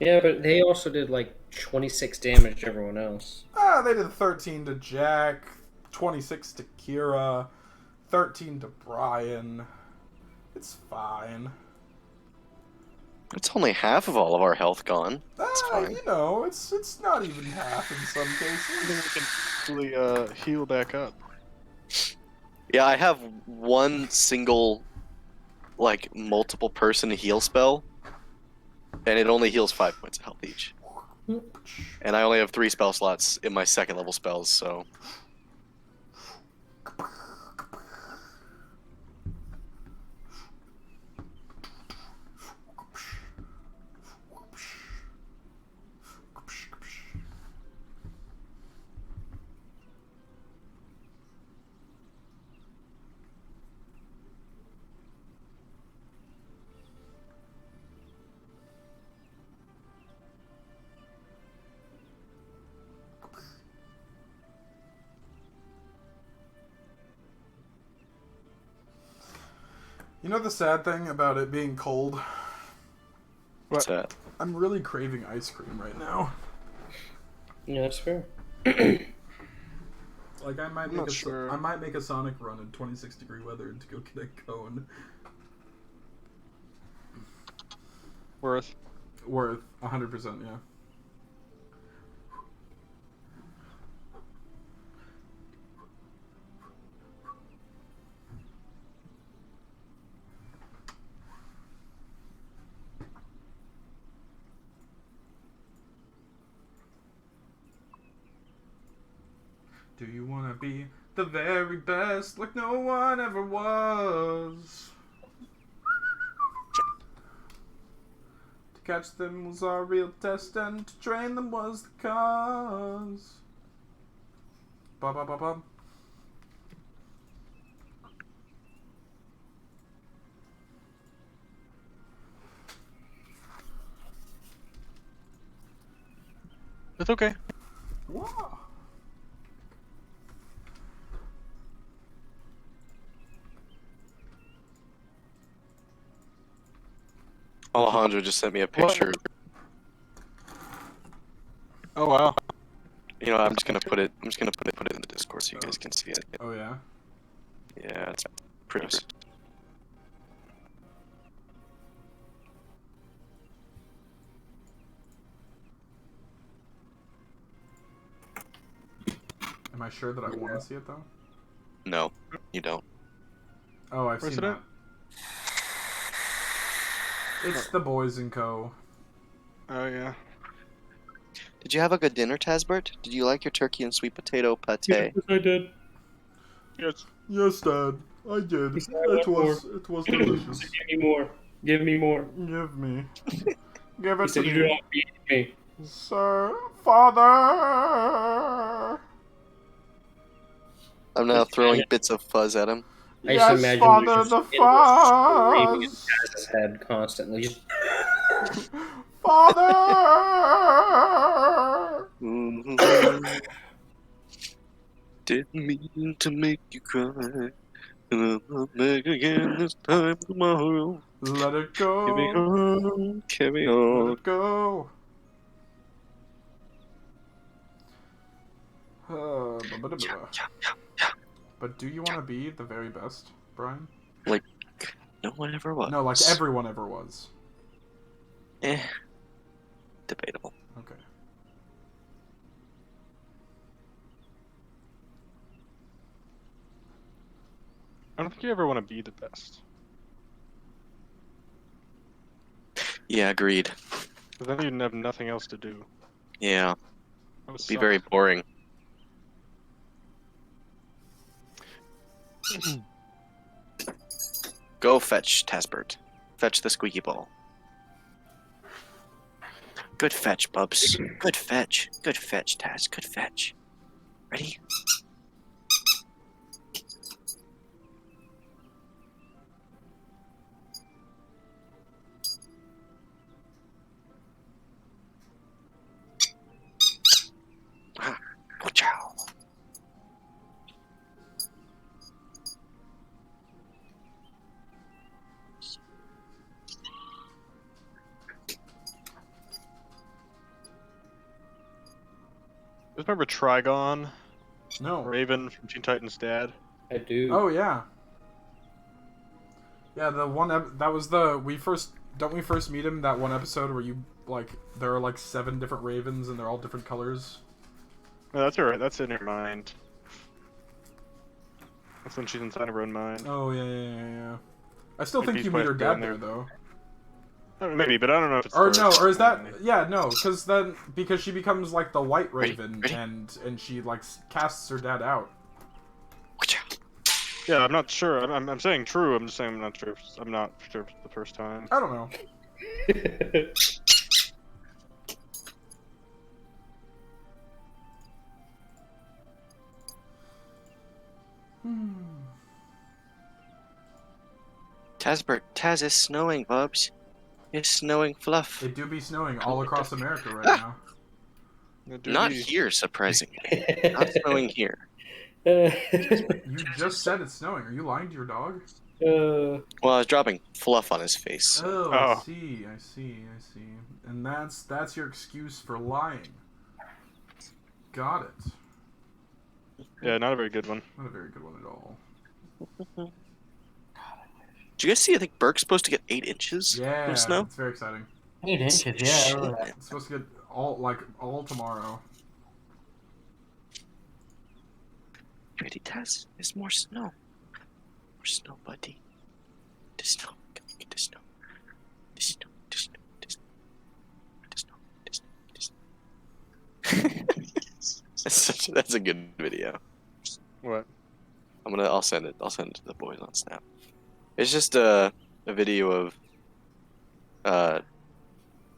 Yeah, but they also did like 26 damage to everyone else. They did 13 to Jack, 26 to Kira, 13 to Brian. It's fine. It's only half of all of our health gone. It's fine. You know, it's not even half in some I cases. think we can really heal back up. Yeah, I have one single, like, multiple person heal spell, and it only heals 5 points of health each. And I only have 3 spell slots in my second level spells, so. You know the sad thing about it being cold? What's that? I'm really craving ice cream right now. Yeah, that's fair. Like I might I'm not sure. I might make a Sonic run in 26-degree weather to go get a cone. Worth 100%, yeah. Do you want to be the very best like no one ever was? To catch them was our real test and to train them was the cause. Ba-ba-ba-ba. It's okay. Whoa. Alejandro just sent me a picture. Oh wow. You know, I'm just gonna put it in the Discord so you guys can see it. Oh yeah. Yeah, it's pretty. Am I sure that I want to see it though? No, you don't. Oh, I've Where's seen it that. It's the Boys and Co. Oh yeah. Did you have a good dinner, Tasbert? Did you like your turkey and sweet potato pate? Yes, I did. Yes. Yes, Dad. I did. He said I want more. It was delicious. Give me more. Give me more. Give me. Give He it to said you me. do not feed me. Sir, Father. I'm now throwing bits of fuzz at him. I used to Yes, imagine Father, you just the screaming in fuzz. Taz's head constantly. Just Father. Didn't mean to make you cry. And I'll make again this time tomorrow. Let it Carry go. on, carry Let on. it go. But do you want to be the very best, Brian? Like, no one ever was. No, like everyone ever was. Debatable. Okay. I don't think you ever want to be the best. Yeah, agreed. But then you'd have nothing else to do. Yeah, That would be suck. very boring. Go fetch, Tasbert. Fetch the squeaky ball. Good fetch, Bubs. Good fetch. Good fetch, Taz. Good fetch. Ready? Good job. Just remember Trigon, No. Raven from Teen Titans' dad? I do. Oh yeah. Yeah, the one that was the we first meet him that one episode where you like there are like 7 different ravens and they're all different colors. No, that's alright. That's in her mind. That's when she's inside her own mind. Oh yeah. I still Like think Beast you meet Boy's her dad going there there. though. Maybe, but I don't know if it's. Or her. no, or is that no? Because she becomes like the white raven Ready? and she like casts her dad out. Yeah, I'm not sure. I'm saying true. I'm just saying I'm not sure. I'm not sure if it's the first time. I don't know. Tasbert, Taz, it's snowing, Bubs. It's snowing fluff. It do be snowing all across America right now. Not here, surprisingly. Not snowing here. You just said it's snowing. Are you lying to your dog? Well, I was dropping fluff on his face. Oh, I Oh. see. And that's your excuse for lying. Got it. Yeah, not a very good one. Not a very good one at all. Did you guys see? I think Burke's supposed to get 8 inches Yeah, of snow. it's very exciting. 8 inches, yeah. It's supposed to get all tomorrow. Ready, Taz? There's more snow. More snow, buddy. The snow. Come get the snow. The snow. The snow. The snow. The snow. The snow. That's a good video. What? I'll send it. I'll send it to the boys on Snap. It's just a video of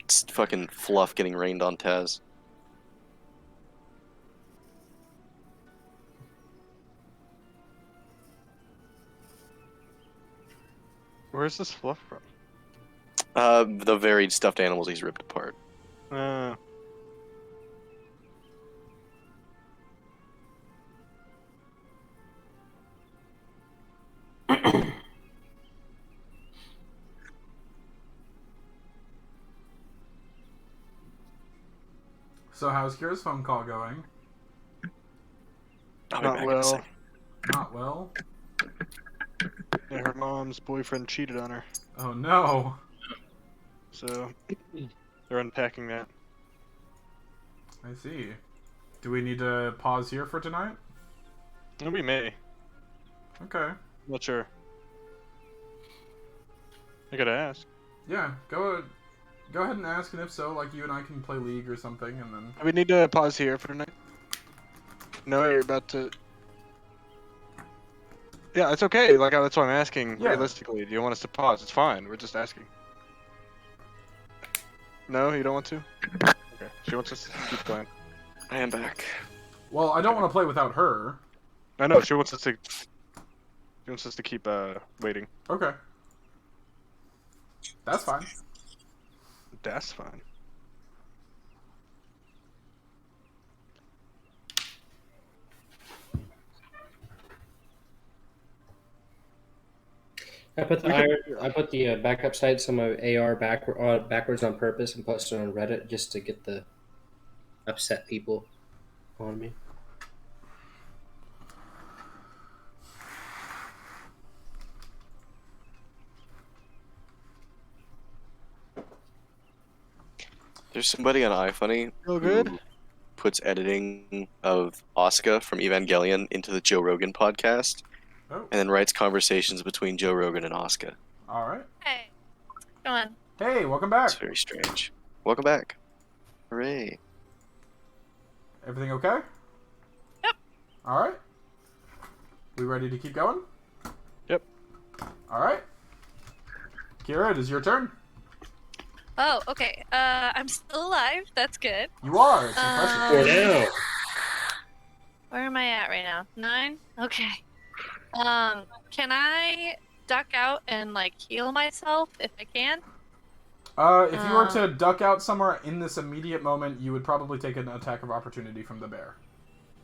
fucking fluff getting rained on Taz. Where's this fluff from? The varied stuffed animals he's ripped apart. So how's Kira's phone call going? Not well. Not well? Yeah, her mom's boyfriend cheated on her. Oh no. So, they're unpacking that. I see. Do we need to pause here for tonight? We may. Okay. Not sure. I gotta ask. Yeah, go ahead and ask, and if so, like, you and I can play League or something, and then... We need to pause here for tonight. No, you're about to... Yeah, it's okay. Like, that's why I'm asking. Yeah. Realistically, do you want us to pause? It's fine. We're just asking. No, you don't want to? Okay. She wants us to keep playing. I am back. Well, I don't want to play without her. I know. She wants us to. She wants us to keep waiting. Okay. That's fine. That's fine. I put the backup sites on my AR backwards on purpose and posted on Reddit just to get the upset people on me. There's somebody on iFunny Feel good? who puts editing of Asuka from Evangelion into the Joe Rogan podcast, and then writes conversations between Joe Rogan and Asuka. Alright. Hey, come on. Hey, welcome back. It's very strange. Welcome back. Hooray. Everything okay? Yep. Alright. We ready to keep going? Yep. Alright. Kira, it is your turn. Oh, okay. I'm still alive. That's good. You are. It's impressive. For now. Where am I at right now? 9? Okay. Can I duck out and, like, heal myself if I can? If you were to duck out somewhere in this immediate moment, you would probably take an attack of opportunity from the bear.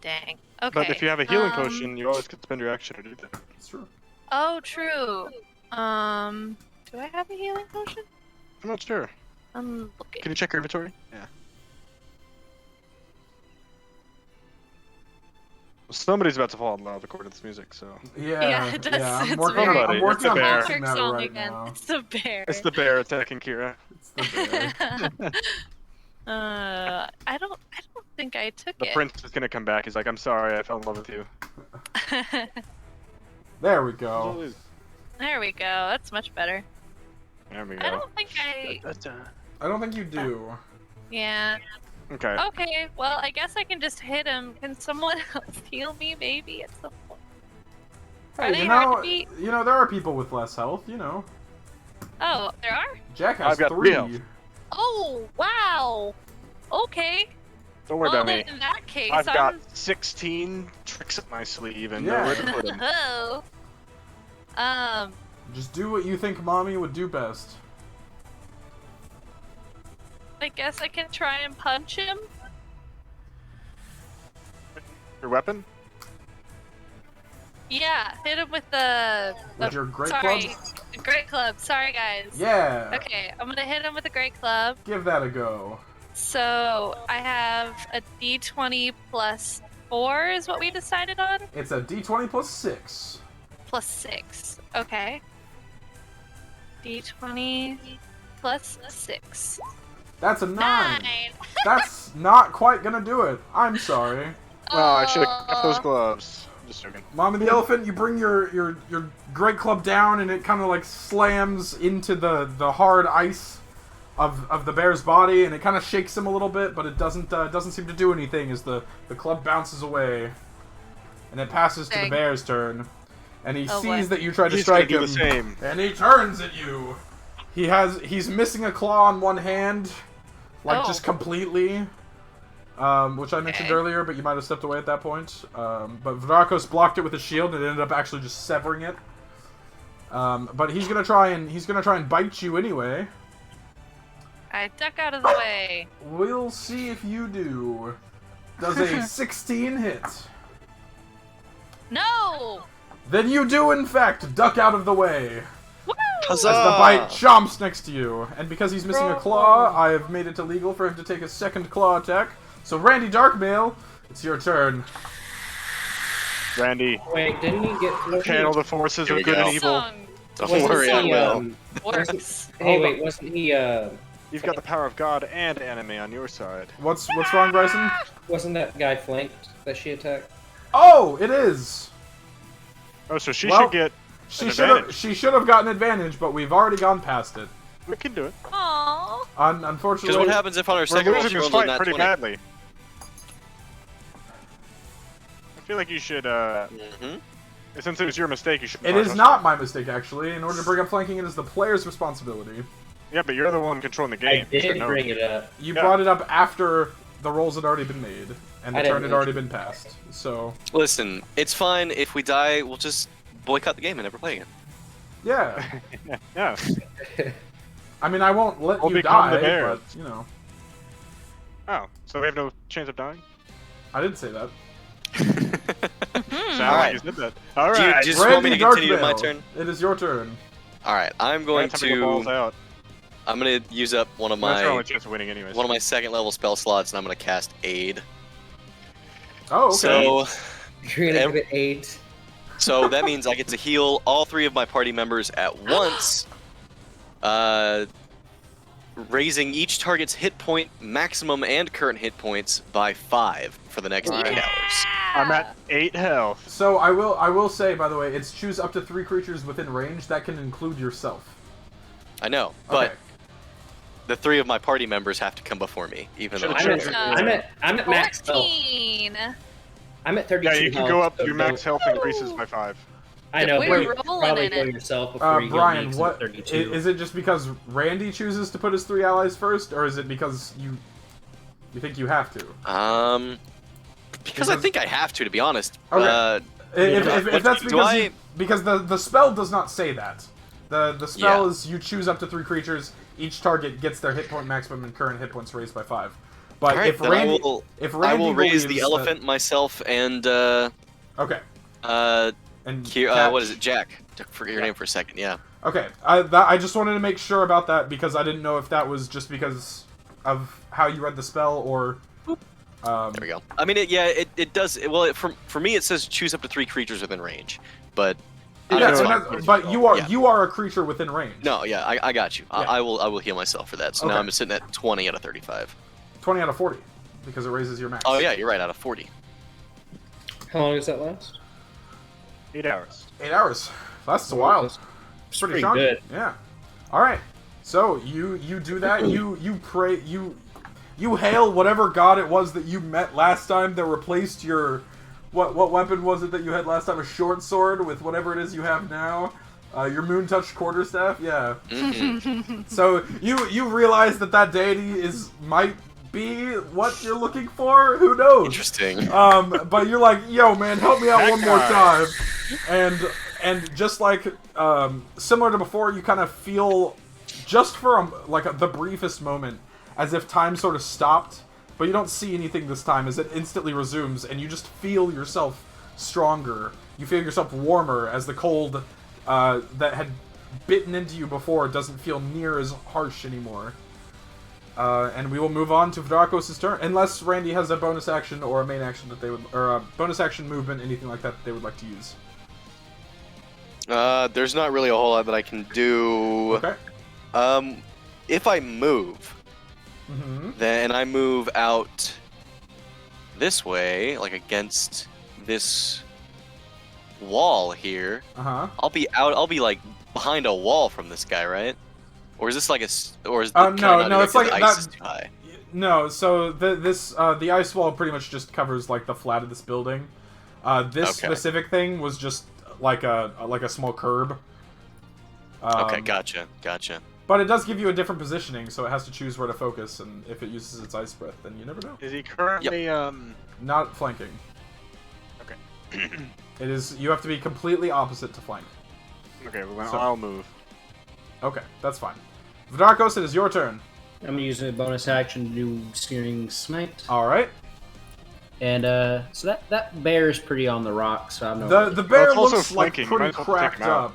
Dang. Okay. But if you have a healing potion, you always can spend your action to do that. It's true. Oh, true. Do I have a healing potion? I'm not sure. I'm looking. Can you check your inventory? Yeah. Somebody's about to fall in love according to this music, so. Yeah, it does. Yeah, I'm It's working, very- I'm working on It's fixing that right now. It's the bear. It's the bear attacking Kira. It's the bear. I don't think I took The it. prince is gonna come back. He's like, I'm sorry, I fell in love with you. There we go. There we go. That's much better. There we I go. don't think I. I don't think you do. Yeah. Okay. Okay. Well, I guess I can just hit him. Can someone else heal me, maybe at some point? Are Hey, they hard to beat? you know, there are people with less health, you know. Oh, there are? Jack has I've got 3. 3 health. Oh, wow. Okay. Don't worry Well, about me. then in that case, I've I'm... got 16 tricks up my sleeve and Yeah. nowhere to put them. Oh. Just do what you think mommy would do best. I guess I can try and punch him. Your weapon? Yeah, hit him with the With your great sorry, club? the great club. Sorry, guys. Yeah. Okay, I'm gonna hit him with a great club. Give that a go. So I have a D20 plus 4 is what we decided on. It's a D20 plus 6. Plus 6. Okay. D20 plus 6. That's a 9. 9. That's not quite gonna do it. I'm sorry. Oh, I should have kept those gloves. I'm just joking. Mommy the elephant, you bring your great club down and it kind of like slams into the hard ice of the bear's body and it kind of shakes him a little bit, but it doesn't seem to do anything as the club bounces away and it passes to the Dang. bear's turn. And he Oh, sees boy. that you tried to He's strike gonna him, do the same. and he turns at you. He's missing a claw on one hand, like Oh. just completely, which I mentioned Okay. earlier, but you might have stepped away at that point. But Vrakos blocked it with his shield, and it ended up actually just severing it. But he's gonna try and bite you anyway. I duck out of the way. We'll see if you do. Does a 16 hit? No! Then you do, in fact, duck out of the way. Woo! Huzzah! As the bite chomps next to you. And because he's missing a claw, I have made it illegal for him to take a second claw attack. So, Randy Darkmail, it's your turn. Randy, Wait, didn't he get... channel the forces Here of we good go. and evil. Song Don't worry, I will. works. Hey, wait, wasn't he, You've got the power of God and anime on your side. What's wrong, Bryson? wasn't that guy flanked that she attacked? Oh, it is. Oh, so she Well, should get an advantage. She should have gotten advantage, but we've already gone past it. We can do it. Aww. Unfortunately, Because what happens if on our We're second roll losing she this rolls a fight nat pretty 20? badly. I feel like you should, Mm-hmm. since it was your mistake, you should... It is not my mistake, actually. In order to bring up flanking, it is the player's responsibility. Yeah, but you're the one controlling the game. I did You should know. bring it up. You Yeah. brought it up after the rolls had already been made, and the I didn't turn had already been passed. So, Listen, it's fine. If we die, we'll just boycott the game and never play again. yeah. Yeah. I mean, I won't let We'll you become the die, bears. but, you know. Oh, so we have no chance of dying? I didn't say that. Sound Alright. like you said that. Alright. Do you just want me to continue my Darkveil, turn? It is your turn. All right, I'm going Time to go balls to. out. I'm going to use up one of That's our my only chance of winning anyways. one of my second level spell slots, and I'm going to cast Aid. Oh, okay. So, You're gonna give it 8. so that means I get to heal all 3 of my party members at once, raising each target's hit point maximum and current hit points by 5 for the next 8 hours. I'm at 8 health. So I will say, by the way, it's choose up to 3 creatures within range. That can include yourself. I know, but Okay. the 3 of my party members have to come before me, even though Should've I'm at max health. 14. I'm at 32 Yeah, you can health, go up. so Your max don't- health increases by 5. I know, We're but you rolling probably in heal it. yourself before you Brian, heal me, 'cause what I'm 32. is it? Just because Randy chooses to put his 3 allies first, or is it because you think you have to? Because I think I have to be honest. Okay. If that's do because I- because the spell does not say that. The spell Yeah. is you choose up to 3 creatures. Each target gets their hit point maximum and current hit points raised by 5. But All right, if then Randy, I will raise the believes elephant myself and that, okay, and Cat- what is it, Jack? I forget your name for a second. Yeah. Okay, I just wanted to make sure about that because I didn't know if that was just because of how you read the spell or. There we go. I mean, it does. For me, it says choose up to 3 creatures within range, but Yeah, know and it. that's- but you are Yeah. you are a creature within range. no, yeah, I got you. Yeah. I will heal myself for that. So now Okay. I'm sitting at 20 out of 35. 20 out of 40 because it raises your max. Oh yeah, you're right. Out of 40. How long does that last? 8 hours. 8 hours. That's a while. That's It's pretty pretty shocking. good. Yeah. All right. So you do that. you pray. You hail whatever god it was that you met last time that replaced your. What weapon was it that you had last time? A short sword with whatever it is you have now. Your moon touched quarterstaff. Yeah. So you realize that deity might be what you're looking for. Who knows? Interesting. But you're like, yo, man, help me out That one more guy. time. And just like similar to before, you kind of feel just for the briefest moment as if time sort of stopped, but you don't see anything this time as it instantly resumes, and you just feel yourself stronger. You feel yourself warmer as the cold that had bitten into you before doesn't feel near as harsh anymore. And we will move on to Vdrakos' turn, unless Randy has a bonus action or a main action that they would, or a bonus action movement, anything like that they would like to use. There's not really a whole lot that I can do. Okay. If I move, Mm-hmm. then I move out this way, like against this wall here. Uh-huh. I'll be like behind a wall from this guy, right? Or is this like or is No, can I not do it's that 'cause like the ice that- is too high? No, so the ice wall pretty much just covers like the flat of this building. This Okay. specific thing was just like a small curb. Okay, gotcha. But it does give you a different positioning, so it has to choose where to focus, and if it uses its ice breath, then you never know. Is he currently, Not flanking. Okay. It is. You have to be completely opposite to flank. Okay, well, I'll move. Okay, that's fine. Vidarkos, it is your turn. I'm gonna use a bonus action to do Searing Smite. All right. And so that bear is pretty on the rock, so I'm The bear it's also looks like flanking. You pretty might as well take cracked him out. up.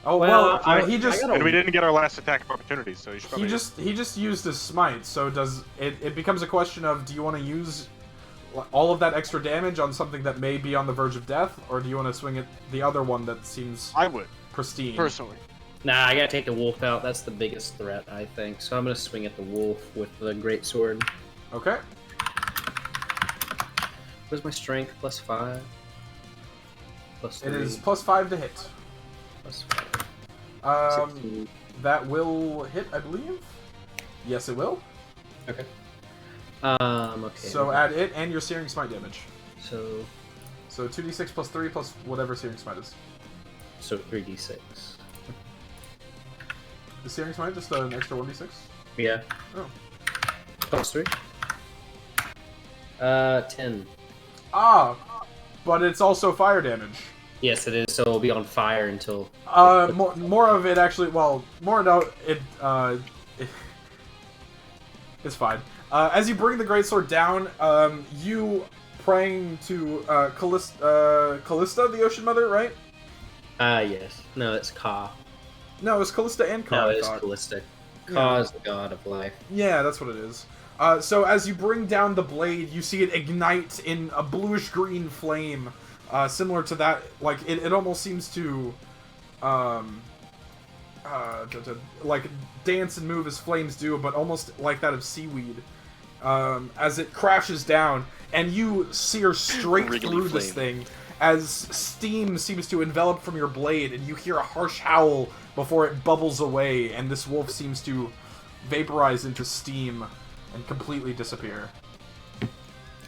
Oh Well, he just And we didn't get our last attack of opportunity, so you should probably... he just used his smite. So does it becomes a question of, do you want to use all of that extra damage on something that may be on the verge of death, or do you want to swing at the other one that seems I would, pristine? personally. Nah, I gotta take the wolf out. That's the biggest threat, I think. So I'm gonna swing at the wolf with the great sword. Okay. What's my strength? +5. +3. It is +5 to hit. +5. 16. That will hit, I believe. Yes, it will. Okay. Okay. So add it and your Searing Smite damage. So 2d6 plus 3 plus whatever Searing Smite is. 3d6. Is Searing Smite just an extra 1d6? Yeah. Oh. +3. 10. Ah, but it's also fire damage. Yes, it is. So it'll be on fire until. More of it actually. Well, more no. It's fine. As you bring the greatsword down, you praying to Callista, the Ocean Mother, right? Yes. No, it's Ka. No, it's Callista and Ka. No, I it's thought. Callista. Ka is the god of life. Yeah, that's what it is. So as you bring down the blade, you see it ignite in a bluish-green flame, similar to that. Like it almost seems to, like dance and move as flames do, but almost like that of seaweed. As it crashes down, and you sear straight through this thing, as steam seems to envelop from your blade, and you hear a harsh howl before it bubbles away, and this wolf seems to vaporize into steam and completely disappear.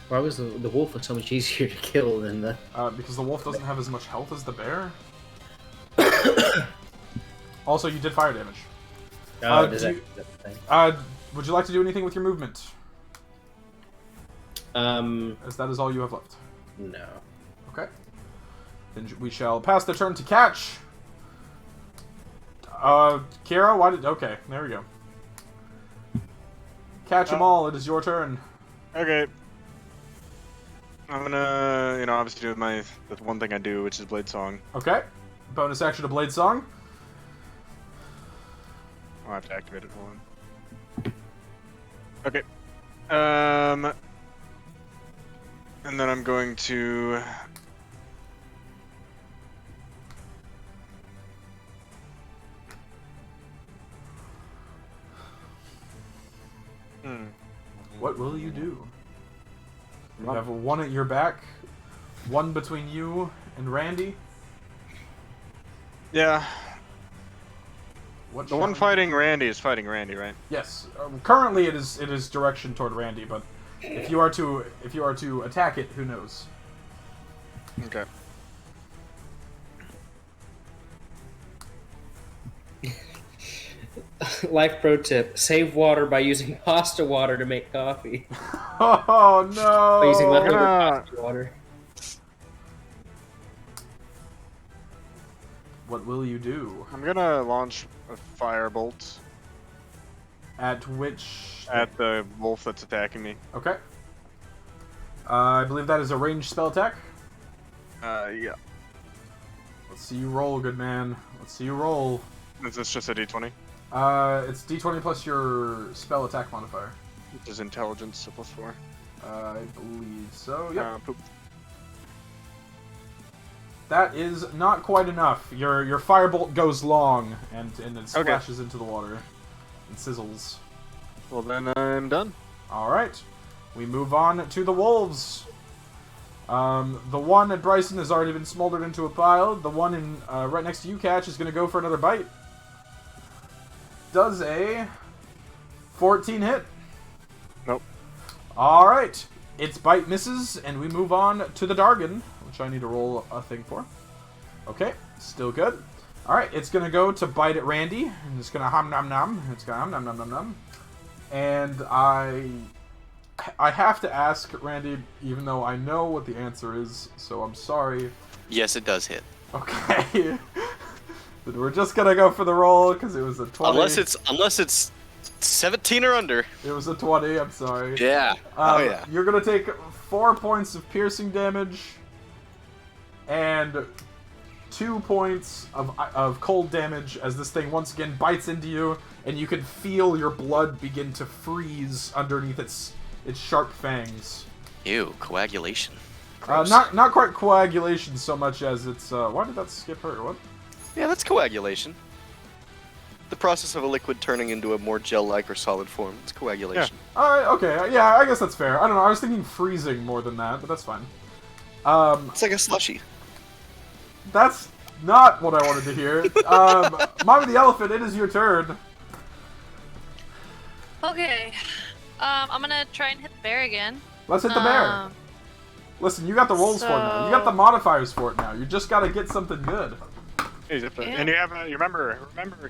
Why was the wolf so much easier to kill than the... Because the wolf doesn't have as much health as the bear. Also, you did fire damage. Oh, would you like to do anything with your movement? As that is all you have left. No. Okay. Then we shall pass the turn to Catch. Kira, why did... Okay, there we go. Catch them all, it is your turn. Okay. I'm gonna, obviously do the one thing I do, which is Blade Song. Okay. Bonus action to Blade Song. I'll have to activate it, hold on. Okay. And then I'm going to... What will you do? You have one at your back, one between you and Randy. Yeah. The one fighting Randy is fighting Randy, right? Yes. Currently, it is direction toward Randy, but if you are to attack it, who knows? Okay. Life pro tip: save water by using pasta water to make coffee. Oh no! By using leftover pasta water. What will you do? I'm gonna launch a firebolt. At which? At the wolf that's attacking me. Okay. I believe that is a ranged spell attack. Yeah. Let's see you roll, good man. Let's see you roll. Is this just a d20? It's d20 plus your spell attack modifier. Which is intelligence, so +4. I believe so, yep. Poop. That is not quite enough. Your firebolt goes long, and it splashes into the water. And sizzles. Well, then I'm done. Alright. We move on to the wolves. The one at Bryson has already been smoldered into a pile. The one in right next to you, Catch, is going to go for another bite. Does a 14 hit? Nope. Alright. Its bite misses, and we move on to the Dargon, which I need to roll a thing for. Okay, still good. Alright, it's going to go to bite at Randy, and it's going to hum nom nom. It's going to hum nom nom nom nom. And I have to ask, Randy, even though I know what the answer is, so I'm sorry. Yes, it does hit. Okay. Then we're just gonna go for the roll because it was a 20. Unless it's 17 or under. It was a 20. I'm sorry. Yeah. Yeah. You're gonna take 4 points of piercing damage and 2 points of cold damage as this thing once again bites into you, and you can feel your blood begin to freeze underneath its sharp fangs. Ew, coagulation. Not quite coagulation so much as it's. Why did that skip her? What? Yeah, that's coagulation. The process of a liquid turning into a more gel-like or solid form. It's coagulation. Yeah. Alright, okay. Yeah, I guess that's fair. I don't know, I was thinking freezing more than that, but that's fine. It's like a slushy. That's not what I wanted to hear. Mommy the Elephant, it is your turn. Okay. I'm gonna try and hit the bear again. Let's hit the bear. Listen, you got the rolls for it now. You got the modifiers for it now. You just gotta get something good. And you have you remember,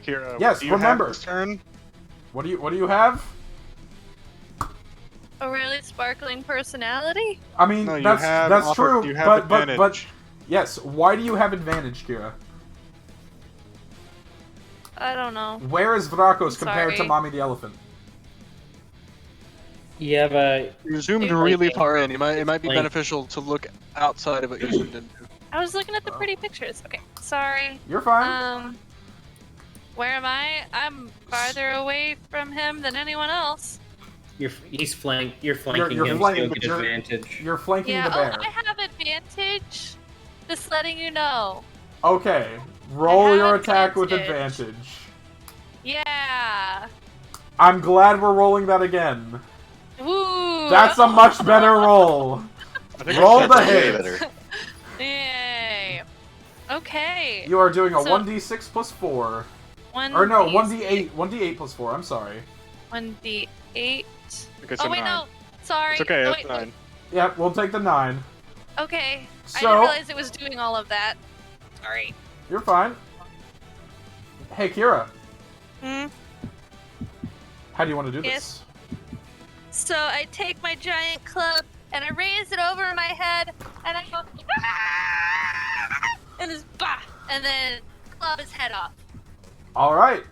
Kira. Yes, do you remember. Have this turn? What do you have? A really sparkling personality? I mean, No, that's true. You have advantage. But yes, why do you have advantage, Kira? I don't know. Where is Vrakos compared to Sorry. Mommy the Elephant? You have a. You zoomed Dude, really like- far in. It might be like- beneficial to look outside of what you zoomed into. I was looking at the pretty pictures. Okay, sorry. You're fine. Where am I? I'm farther away from him than anyone else. You're flanking You're him, flanking- so you'll get you're- advantage. You're flanking Yeah, the bear. I have advantage. Just letting you know. Okay, roll I your have attack with advantage. advantage. Yeah. I'm glad we're rolling that again. Ooh. That's a much better roll. I think Roll it's the Way hit. better. Yay. Okay. You are doing a So- 1d6 plus 4. One Or no, D- 1d8. 1d8 plus 4, I'm sorry. 1d8. I think it's Oh a wait, 9. no. Sorry. It's okay. Oh, It's wait, 9. Yeah, we'll take the 9. Okay. I So- didn't realize it was doing all of that. Sorry. You're fine. Hey, Kira, Hmm. how do you want to do Yes. this? So I take my giant club and I raise it over my head and I go and just bah, and then club his head off, Alright.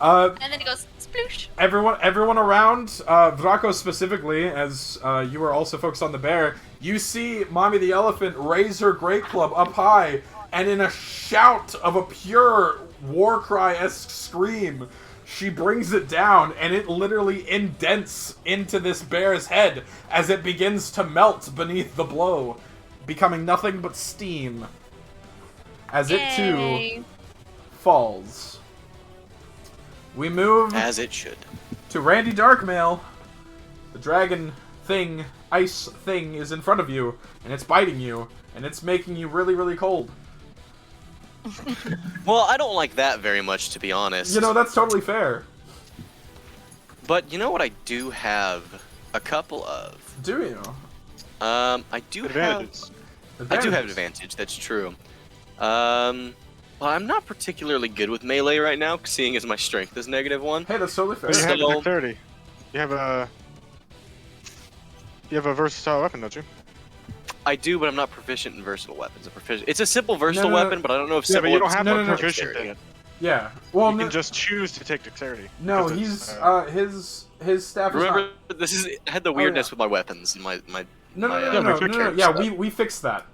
and then he goes sploosh. Everyone around, Vrakos specifically, as you are also focused on the bear, you see Mommy the Elephant raise her great club up high, and in a shout of a pure war cry-esque scream, she brings it down, and it literally indents into this bear's head as it begins to melt beneath the blow, becoming nothing but steam. As it too Yay. falls. We move As it should. to Randy Darkmail. The dragon thing, ice thing, is in front of you, and it's biting you, and it's making you really, really cold. Well, I don't like that very much, to be honest. You know, that's totally fair. But you know what I do have a couple of? Do you? I do Advantages. I do have advantage, that's true. Well, I'm not particularly good with melee right now, seeing as my strength is -1. Hey, that's totally fair. But you have So- dexterity. You have a versatile weapon, don't you? I do, but I'm not proficient in versatile weapons. It's a simple versatile No, no, no. weapon, but I don't know if Yeah, simple but you don't weapons have no, one no, no. proficient dexterity. in. Yeah. Well, You no, can just choose to take dexterity. no, because he's it's, his staff is Remember, not. this is had the weirdness yeah. with my weapons and my No, no, my, no, uh, no, no, we no, no, fixed yeah, stuff. we fixed that.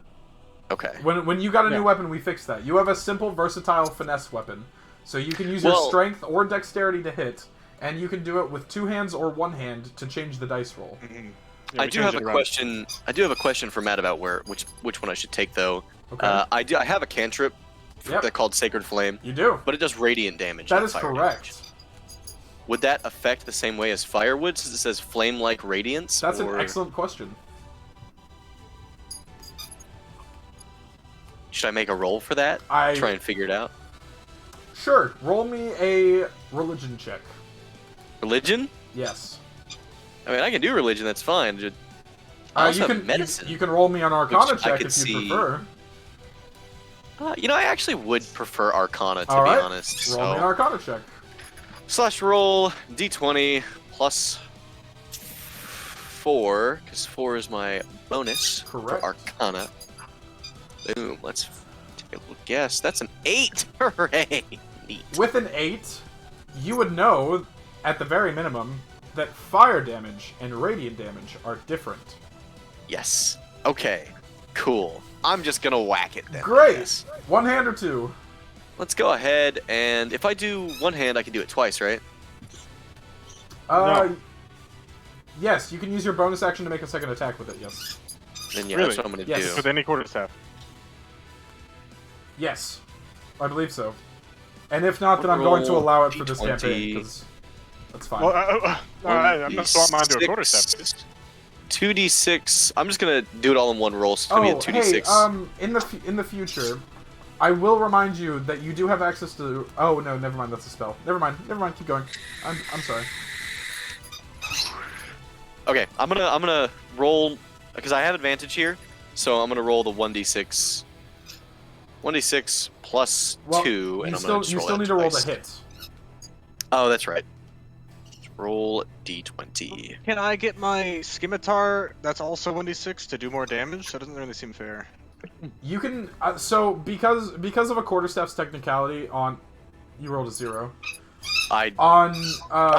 Okay. When you got a Yeah. new weapon, we fixed that. You have a simple, versatile finesse weapon, so you can use your Well- strength or dexterity to hit, and you can do it with 2 hands or 1 hand to change the dice roll. Mhm. Yeah, I we do have changed a it around. question. I do have a question for Matt about which one I should take though. Okay. I have a cantrip Yep. that's called Sacred Flame, You do. but it does radiant damage. That not is fire correct. damage. Would that affect the same way as firewood, since it says flame-like radiance? That's or an excellent question. should I make a roll for that? Try and figure it out. Sure. Roll me a religion check. Religion? Yes. I mean, I can do religion. That's fine. I also you have can medicine. You can roll me an Arcana Which I check could if you see- prefer. You know, I actually would prefer Arcana to All be right. honest. Roll me an So Arcana check. slash roll d20 plus 4, because 4 is my bonus Correct. for Arcana. Boom. Let's a little guess. That's an 8. Hooray! Neat. With an 8, you would know, at the very minimum, that fire damage and radiant damage are different. Yes. Okay. Cool. I'm just gonna whack it then. Great! One hand or two? Let's go ahead, and if I do one hand, I can do it twice, right? No. Yes, you can use your bonus action to make a second attack with it, yes. Then yeah, Really? that's what I'm gonna Yes. do. With any quarterstaff. Yes. I believe so. And if not, then I'm going to allow it for this D20. campaign, because that's fine. Well, I'm not swapping mine to a quarterstaff. 2d6. I'm just gonna do it all in one roll, so it's gonna be a 2d6. Hey, in the future, I will remind you that you do have access to... Oh, no, never mind, that's a spell. Never mind, keep going. I'm sorry. Okay, I'm gonna roll, because I have advantage here, so I'm gonna roll the 1d6. 1d6 plus 2, and I'm gonna just you roll still that need to roll twice. the hit. Oh, that's right. Roll d20. Can I get my scimitar that's also 1d6 to do more damage? That doesn't really seem fair. You can... so, because of a quarterstaff's technicality on... You rolled a 0. I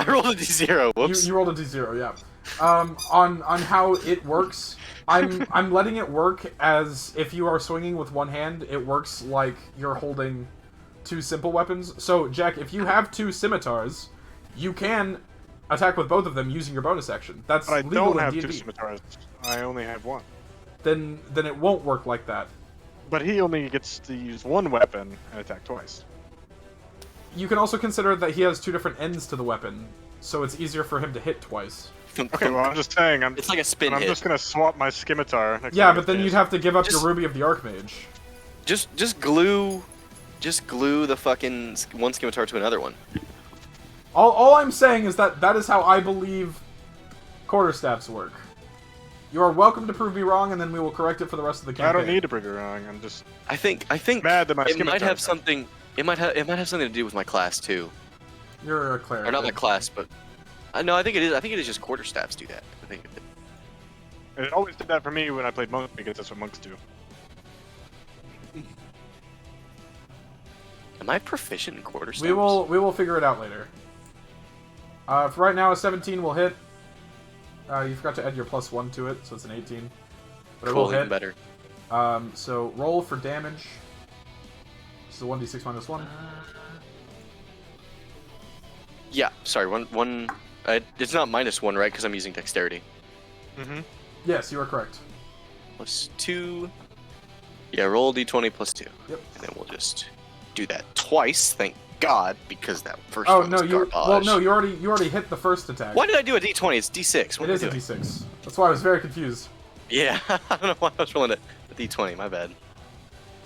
rolled a d0. Whoops. You rolled a d0, yeah. On how it works, I'm letting it work as if you are swinging with one hand, it works like you're holding 2 simple weapons. So, Jack, if you have 2 scimitars, you can attack with both of them using your bonus action. That's But I legal don't in have D&D. 2 scimitars. I only have 1. Then it won't work like that. But he only gets to use 1 weapon and attack twice. You can also consider that he has 2 different ends to the weapon, so it's easier for him to hit twice. Okay, well, I'm just saying, It's like a spin I'm hit. just gonna swap my scimitar. next Yeah, time but it's then case. you'd have to give up your Just- Ruby of the Archmage. Just glue the fucking one scimitar to another one. All I'm saying is that is how I believe quarterstaffs work. You are welcome to prove me wrong, and then we will correct it for the rest of the campaign. I don't need to prove you wrong. I'm just I think mad that my it scimitar. might have something. It might have something to do with my class too, You're a cleric. or not my class, but no, I think it is. I think it is just quarterstaffs do that. I think. It always did that for me when I played monk because that's what monks do. Am I proficient in quarterstaffs? We will figure it out later. For right now, a 17 will hit. You forgot to add your +1 to it, so it's an 18. But it will Cool, hit. even better. So roll for damage. This is a 1d6 minus 1. Yeah, sorry. One. It's not -1, right? Because I'm using dexterity. Mm-hmm. Yes, you are correct. +2. Yeah, roll d20 +2. Yep. And then we'll just do that twice. Thank God, because that first Oh one no, was you garbage. you already hit the first attack. Why did I do a d20? It's d6. What It am is I a doing? d6. That's why I was very confused. Yeah, I don't know why I was rolling a d20. My bad.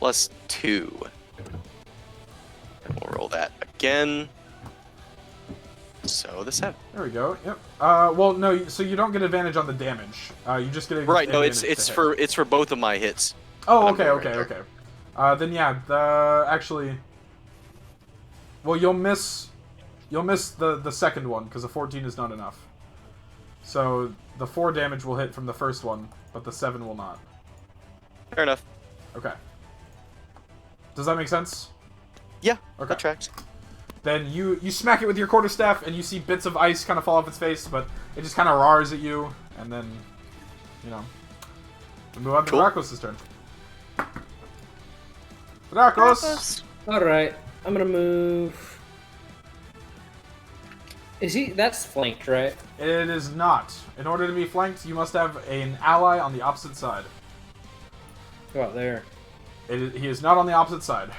+2. And we'll roll that again. So the 7. There we go. Yep. Well, no. So you don't get advantage on the damage. You just get Right. No, advantage it's to hit. for both of my hits. Oh, I'm okay, doing okay, right okay. Then yeah, actually, well, you'll miss the second one because a 14 is not enough. So the 4 damage will hit from the first one, but the 7 will not. Fair enough. Okay. Does that make sense? Yeah. Okay. That tracks. Then you smack it with your quarterstaff, and you see bits of ice kind of fall off its face, but it just kind of roars at you, and then, you know, we move on to Cool. Dracos' turn. Dracos! Alright, I'm gonna move. Is he? That's flanked, right? It is not. In order to be flanked, you must have an ally on the opposite side. Go up there. He is not on the opposite side.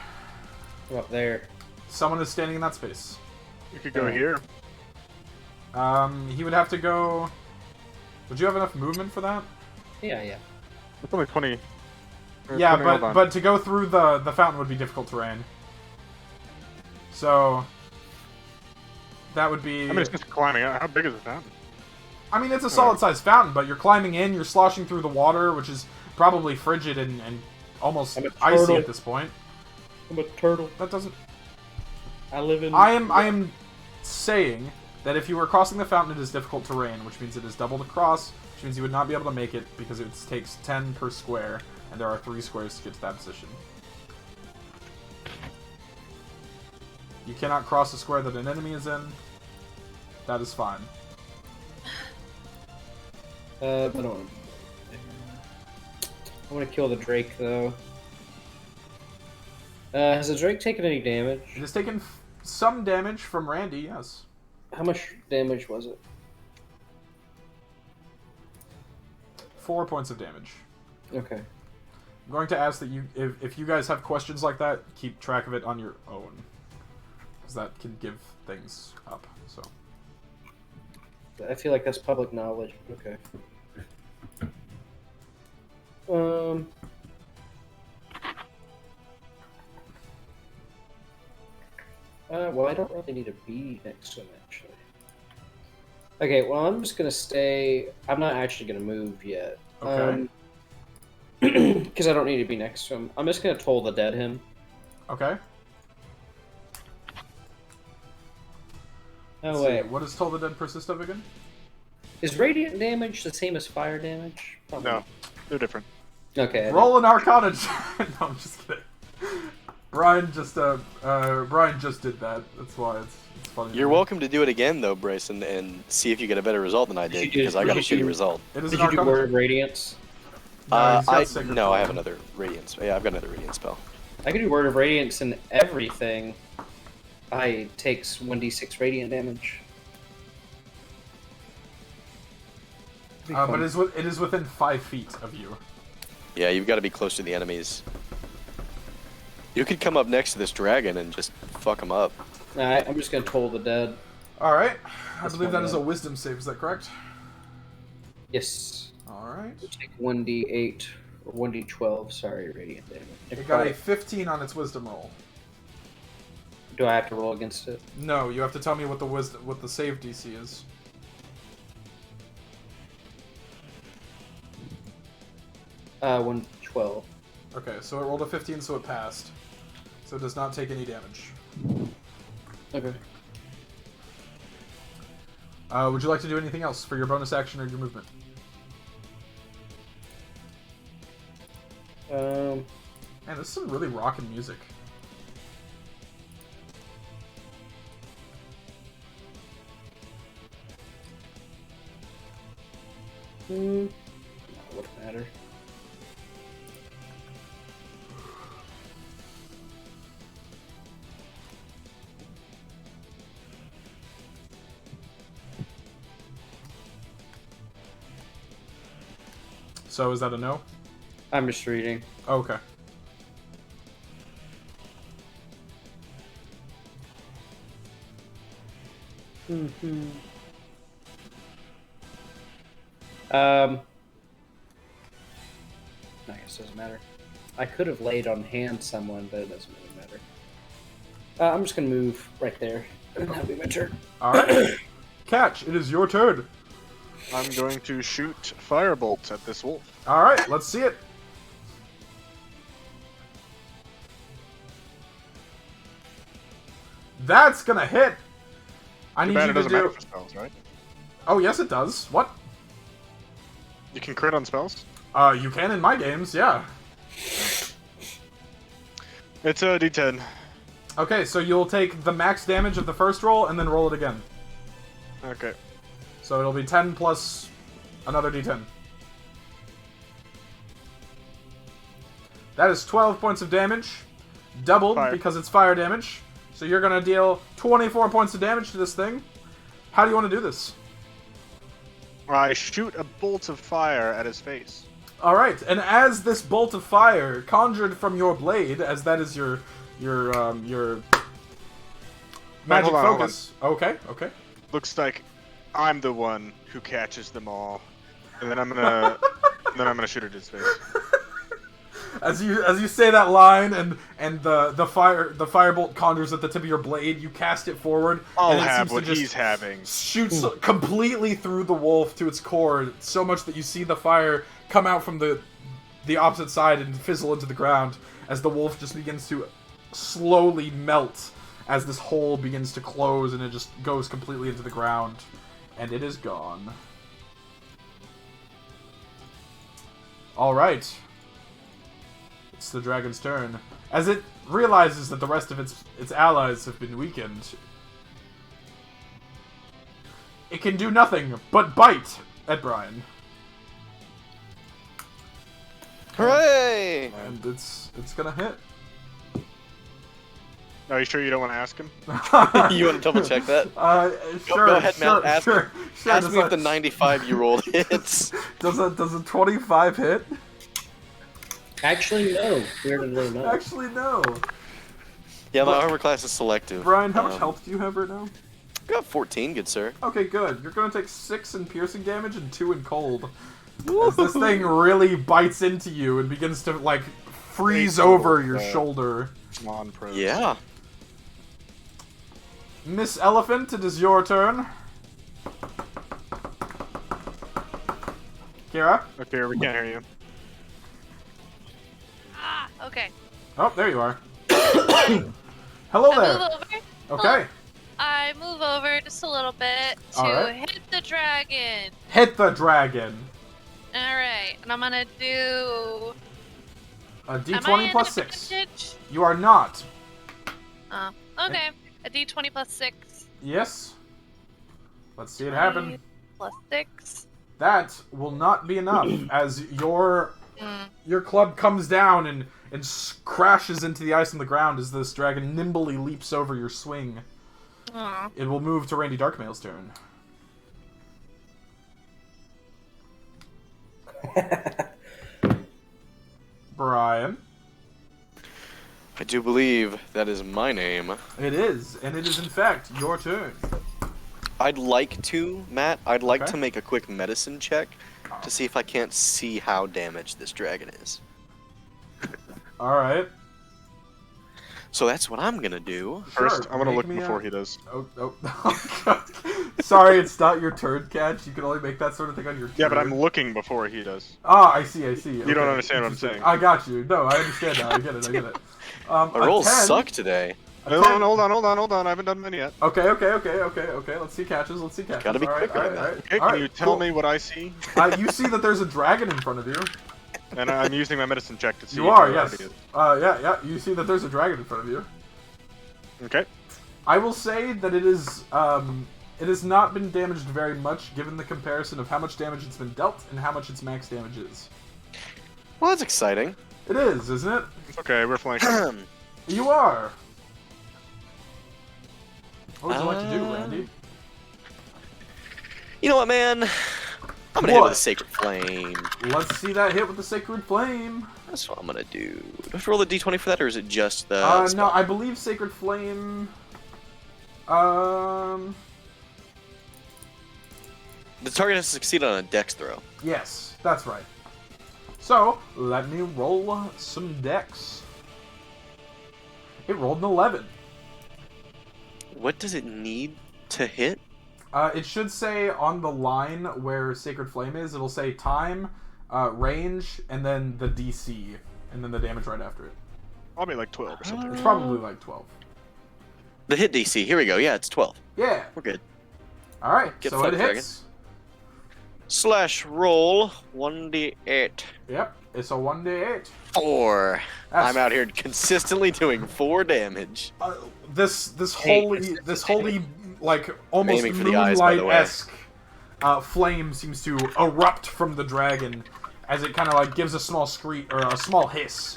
Go up there. Someone is standing in that space. You could go here. He would have to go... Would you have enough movement for that? Yeah, yeah. It's only 20. or Yeah, 20, hold on. but to go through the fountain would be difficult terrain. So... That would be... I mean, it's just climbing. How big is the fountain? I mean, it's a solid-sized fountain, but you're climbing in, you're sloshing through the water, which is probably frigid and almost I'm a icy turtle. at this point. I'm a turtle. That doesn't... I live in. I am saying that if you were crossing the fountain, it is difficult terrain, which means it is double to cross, which means you would not be able to make it because it takes 10 per square, and there are 3 squares to get to that position. You cannot cross a square that an enemy is in. That is fine. I don't want to. I want to kill the Drake though. Has the Drake taken any damage? It has taken some damage from Randy, yes. How much damage was it? 4 points of damage. Okay. I'm going to ask that you, if you guys have questions like that, keep track of it on your own. Because that can give things up, so. I feel like that's public knowledge. Okay. Well, I don't really need to be next to him, actually. Okay, well, I'm just gonna stay... I'm not actually gonna move yet. Okay. Because I don't need to be next to him. I'm just gonna Toll the Dead him. Okay. Oh, wait. What does Toll the Dead persist of again? Is radiant damage the same as fire damage? Probably. No, they're different. Okay. Roll an Arcana. No, I'm just kidding. Brian just did that. That's why it's funny. You're welcome to do it again, though, Bryce, and see if you get a better result than I did, because I got a shitty result. It is Did an you do Arcana. Word of Radiance? No, he's got Sacred I have Flame. another Radiance. Yeah, I've got another Radiance spell. I can do Word of Radiance and everything. I takes 1d6 radiant damage. But it is within 5 feet of you. Yeah, you've got to be close to the enemies. You could come up next to this dragon and just fuck him up. Alright, I'm just gonna Toll the Dead. Alright. I That's believe fine, that is yeah. a wisdom save, is that correct? Yes. Alright. Take 1d8 or 1d12, sorry, radiant damage. It got a 15 on its wisdom roll. Do I have to roll against it? No, you have to tell me what the save DC is. Uh, 112. Okay, so it rolled a 15, so it passed. So it does not take any damage. Okay. Would you like to do anything else for your bonus action or your movement? Man, this is some really rockin' music. It wouldn't matter. So is that a no? I'm just reading. Okay. I guess it doesn't matter. I could have laid on hand someone, but it doesn't really matter. I'm just gonna move right there. And that'll be my turn. Alright. Catch, it is your turn. I'm going to shoot firebolt at this wolf. Alright, let's see it. That's gonna hit. I Too need bad you it to doesn't matter do. for spells, right? Oh yes, it does. What? You can crit on spells. You can in my games, yeah. It's a D10. Okay, so you'll take the max damage of the first roll and then roll it again. Okay. So it'll be 10 plus another d10. That is 12 points of damage, doubled Fire. because it's fire damage. So you're going to deal 24 points of damage to this thing. How do you want to do this? I shoot a bolt of fire at his face. Alright, and as this bolt of fire conjured from your blade, as that is your magic hold on. focus. Okay. Looks like I'm the one who catches them all, and then I'm gonna shoot at his face. As you say that line and the firebolt conjures at the tip of your blade, you cast it forward. I'll and it have seems what to just he's having. shoots completely through the wolf to its core, so much that you see the fire come out from the opposite side and fizzle into the ground as the wolf just begins to slowly melt as this hole begins to close and it just goes completely into the ground. And it is gone. Alright. It's the dragon's turn. As it realizes that the rest of its allies have been weakened, it can do nothing but bite at Brian. Hooray! And it's gonna hit. Are you sure you don't want to ask him? You want to double check that? Sure. Go ahead, sure, Matt. Ask, sure. ask me if the 95-year-old hits. Does a 25 hit? Actually, no. Weirdly not. Actually, no. Yeah, my armor class is selective. Brian, how much health do you have right now? I've got 14, good sir. Okay, good. You're gonna take 6 in piercing damage and 2 in cold. As this thing really bites into you and begins to, like, freeze over your shoulder. Non-pros. Yeah. Miss Elephant, it is your turn. Kira? Okay, we can't hear you. Ah, okay. Oh, there you are. Hello I there. move over. Okay. I move over just a little bit to Alright. hit the dragon. Hit the dragon. Alright, and I'm gonna do... A Am I d20 in plus 6. advantage? You are not. Oh, okay. A d20 plus 6. Yes. Let's see it happen. 20 Plus 6. That will not be enough, as your club comes down and crashes into the ice on the ground as this dragon nimbly leaps over your swing. Aw. It will move to Randy Darkmail's turn. Brian. I do believe that is my name. It is, and it is in fact your turn. I'd like to, Matt, I'd like Okay. to make a quick medicine check to see if I can't see how damaged this dragon is. Alright. So that's what I'm gonna do. First, Sure, I'm gonna make look me before a- he does. Oh, God. Sorry, it's not your turn, Catch. You can only make that sort of thing on your turn. Yeah, but I'm looking before he does. Ah, I see. You don't understand what I'm saying. I got you. No, I understand now. I get it. My A rolls 10 suck today. a Hold 10 on, hold on. I haven't done many yet. Okay. Let's see catches. Gotta be quicker than that. Okay, All can you right, tell cool. me what I see? You see that there's a dragon in front of you. And I'm using my medicine check to see. You are, where yes. it is. Yeah. You see that there's a dragon in front of you. Okay. I will say that it is, it has not been damaged very much, given the comparison of how much damage it's been dealt and how much its max damage is. Well, that's exciting. It is, isn't it? Okay, we're flanking. You are. What would you like to do, Uh, Randy? You know what, man? I'm gonna hit What? with a sacred flame. Let's see that hit with the Sacred Flame. That's what I'm gonna do. Do I have to roll a d20 for that, or is it just the? No, spell? I believe Sacred Flame. The target has to succeed on a dex throw. Yes, that's right. So let me roll some dex. It rolled an 11. What does it need to hit? It should say on the line where Sacred Flame is, it'll say time, range, and then the DC, and then the damage right after it. Probably like 12 or something. It's probably like 12. The hit DC. Here we go. Yeah, it's 12. Yeah. We're good. All right. Get So it fucked, hits. Slash roll 1d8. Yep. It's a 1d8. 4. That's- I'm out here consistently doing 4 damage. This holy like almost Aiming for the eyes, by the way. moonlight-esque flame seems to erupt from the dragon as it kind of like gives a small screech or a small hiss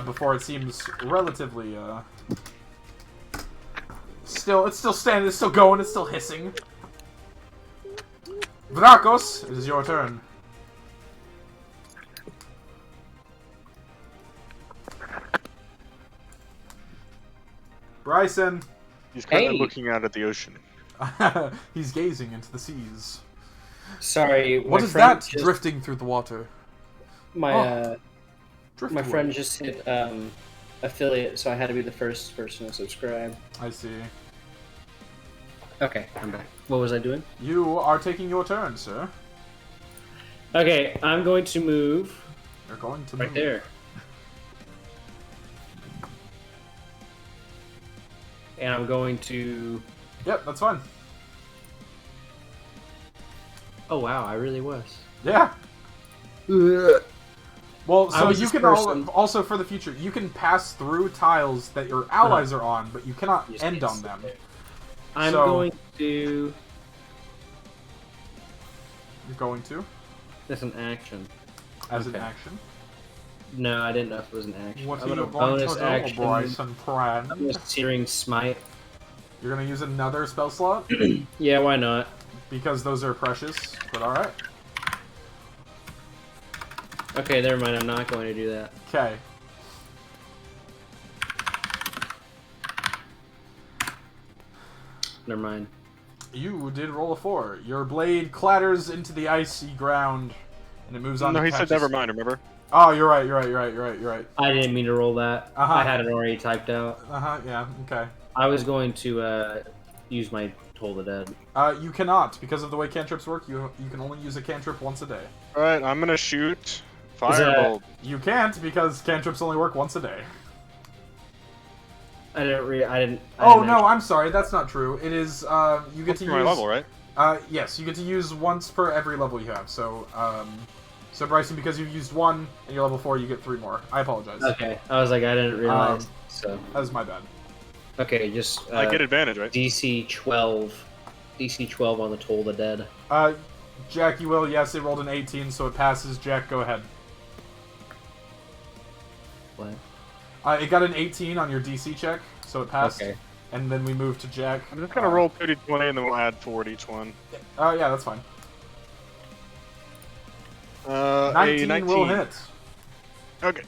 before it seems relatively it's still standing, it's still going, it's still hissing. Vrakos, it is your turn. Bryson. He's kind of Hey. looking out at the ocean. He's gazing into the seas. Sorry. What my is friend that just- drifting through the water? My Driftwood. my friend just hit affiliate, so I had to be the first person to subscribe. I see. Okay, I'm back. What was I doing? You are taking your turn, sir. Okay, I'm going to move You're going to right move. there. And I'm going to... Yep, that's fine. Oh wow, I really was. Yeah. Well, so you can also for the future, you can pass through tiles that your allies are on, but you cannot end on them. I'm going to. You're going to? That's an action. As an action? No, I didn't know if it was an action. What I'm are you going going to do, Bryson Pran? I'm just Searing Smite. You're going to use another spell slot? Yeah, why not? Because those are precious, but alright. Okay, never mind. I'm not going to do that. Okay. Never mind. You did roll a 4. Your blade clatters into the icy ground, and it moves on. No, to he patches. said never mind. Remember? Oh, you're right. You're right. I didn't mean to roll that. Uh-huh. I had it already typed out. Yeah. Okay. I was going to use my Toll the Dead. You cannot because of the way cantrips work. You can only use a cantrip once a day. All right, I'm gonna shoot Firebolt. You can't because cantrips only work once a day. I didn't. I'm sorry. That's not true. It is. You get to use. My level, right? Yes, you get to use once per every level you have. So, so Bryson, because you've used 1 and you're level 4, you get 3 more. I apologize. Okay, I was like, I didn't realize. So that was my bad. Okay, just. I get advantage, right? DC 12 on the Toll the Dead. Jack, you will. Yes, it rolled an 18, so it passes. Jack, go ahead. What? It got an 18 on your DC check, so it passed. Okay. And then we move to Jack. I'm just gonna roll 2d20 and then we'll add 4 to each one. Yeah, that's fine. 19 will hit. Okay.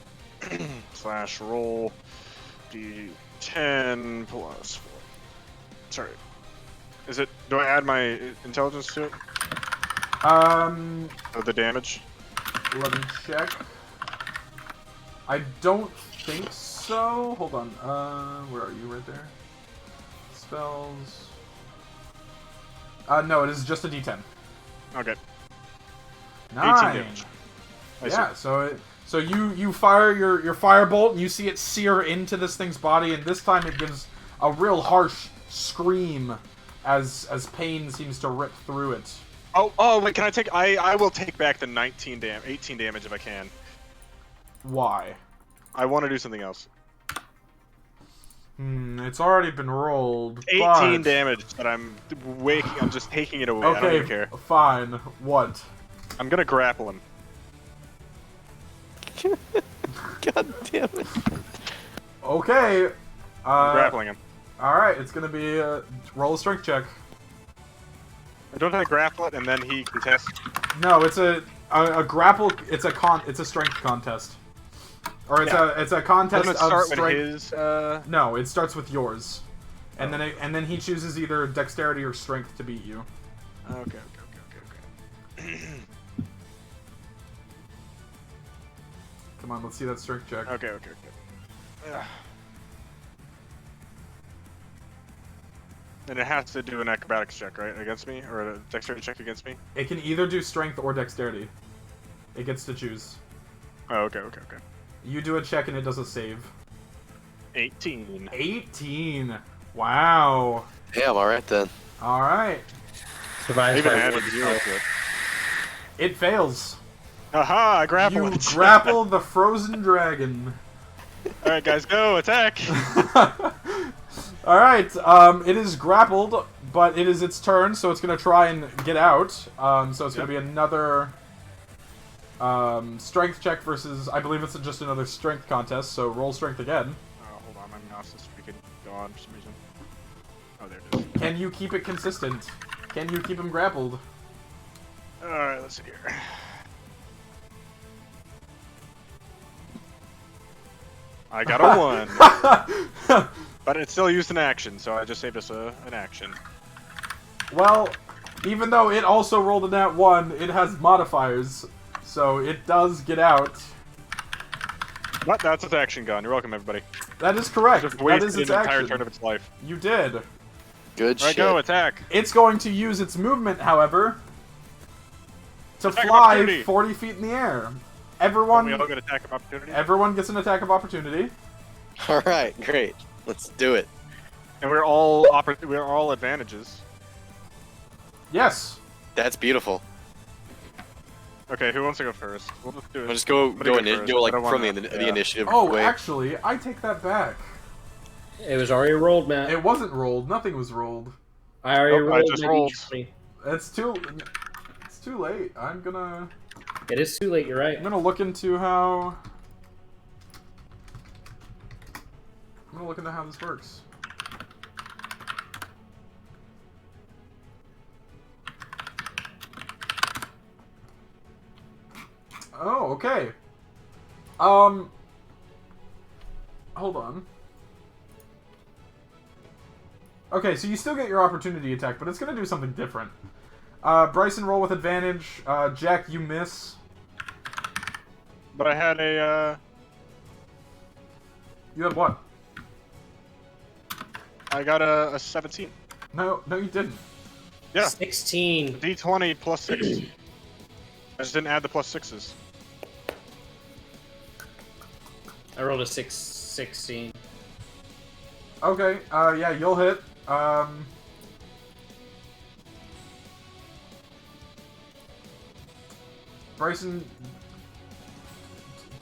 Slash roll d10 plus 4. Sorry. Is it? Do I add my intelligence to it? Of the damage? Let me check. I don't think so. Hold on. Where are you? Right there. Spells. No, it is just a D10. Okay. 9. 18 damage. Yeah. So you fire your firebolt and you see it sear into this thing's body, and this time it gives a real harsh scream as pain seems to rip through it. Oh wait, can I take? I will take back the 18 damage if I can. Why? I want to do something else. It's already been rolled. 18 damage, but I'm just taking it away. Okay, I don't even care. Fine. What? I'm gonna grapple him. God damn it. Okay. I'm grappling him. Alright, it's gonna be roll a strength check. Don't I grapple it and then he contests? No, it's a grapple. It's a strength contest, or it's a contest of start strength. With his, No, it starts with yours, and then he chooses either dexterity or strength to beat you. Okay. Come on, let's see that strength check. Okay. And it has to do an acrobatics check, right, against me, or a dexterity check against me. It can either do strength or dexterity. It gets to choose. Oh, okay. You do a check and it does a save. 18. 18. Wow. Yeah, I'm alright then. All right. Survives Even by added 1 0 to it. It fails. Aha! I grapple You it. grapple the frozen dragon. All right, guys, go attack! All right. It is grappled, but it is its turn, so it's gonna try and get out. So it's gonna be another strength check versus. I believe it's just another strength contest. So roll strength again. Oh, hold on, my mouse is freaking gone for some reason. Oh, there it is. Can you keep it consistent? Can you keep him grappled? All right, let's see here. I got a 1. But it still used an action, so I just saved us an action. Well, even though it also rolled a nat 1, it has modifiers, so it does get out. But that's its action gone. You're welcome, everybody. That is correct. Just That wasted is its an entire action. turn of its life. You did. Good All right, shit. go attack. It's going to use its movement, however, to Attack of fly opportunity. 40 feet in the air. We Everyone all get attack of opportunity. Everyone gets an attack of opportunity. Alright, great. Let's do it. And we're all advantages. Yes. That's beautiful. Okay, who wants to go first? We'll just do it. I'll just go like from the initiative Oh, way. actually, I take that back. It was already rolled, Matt. It wasn't rolled. Nothing was rolled. I already rolled. I just rolled. It's too late. I'm gonna. It is too late. You're right. I'm gonna look into how. This works. Oh, okay. Hold on. Okay, so you still get your opportunity attack, but it's gonna do something different. Bryson, roll with advantage. Jack, you miss. But I had a, You had what? I got a 17. No, you didn't. Yeah. 16. D20 plus 6. I just didn't add the plus 6s. I rolled a 16. Okay, yeah, you'll hit. Bryson,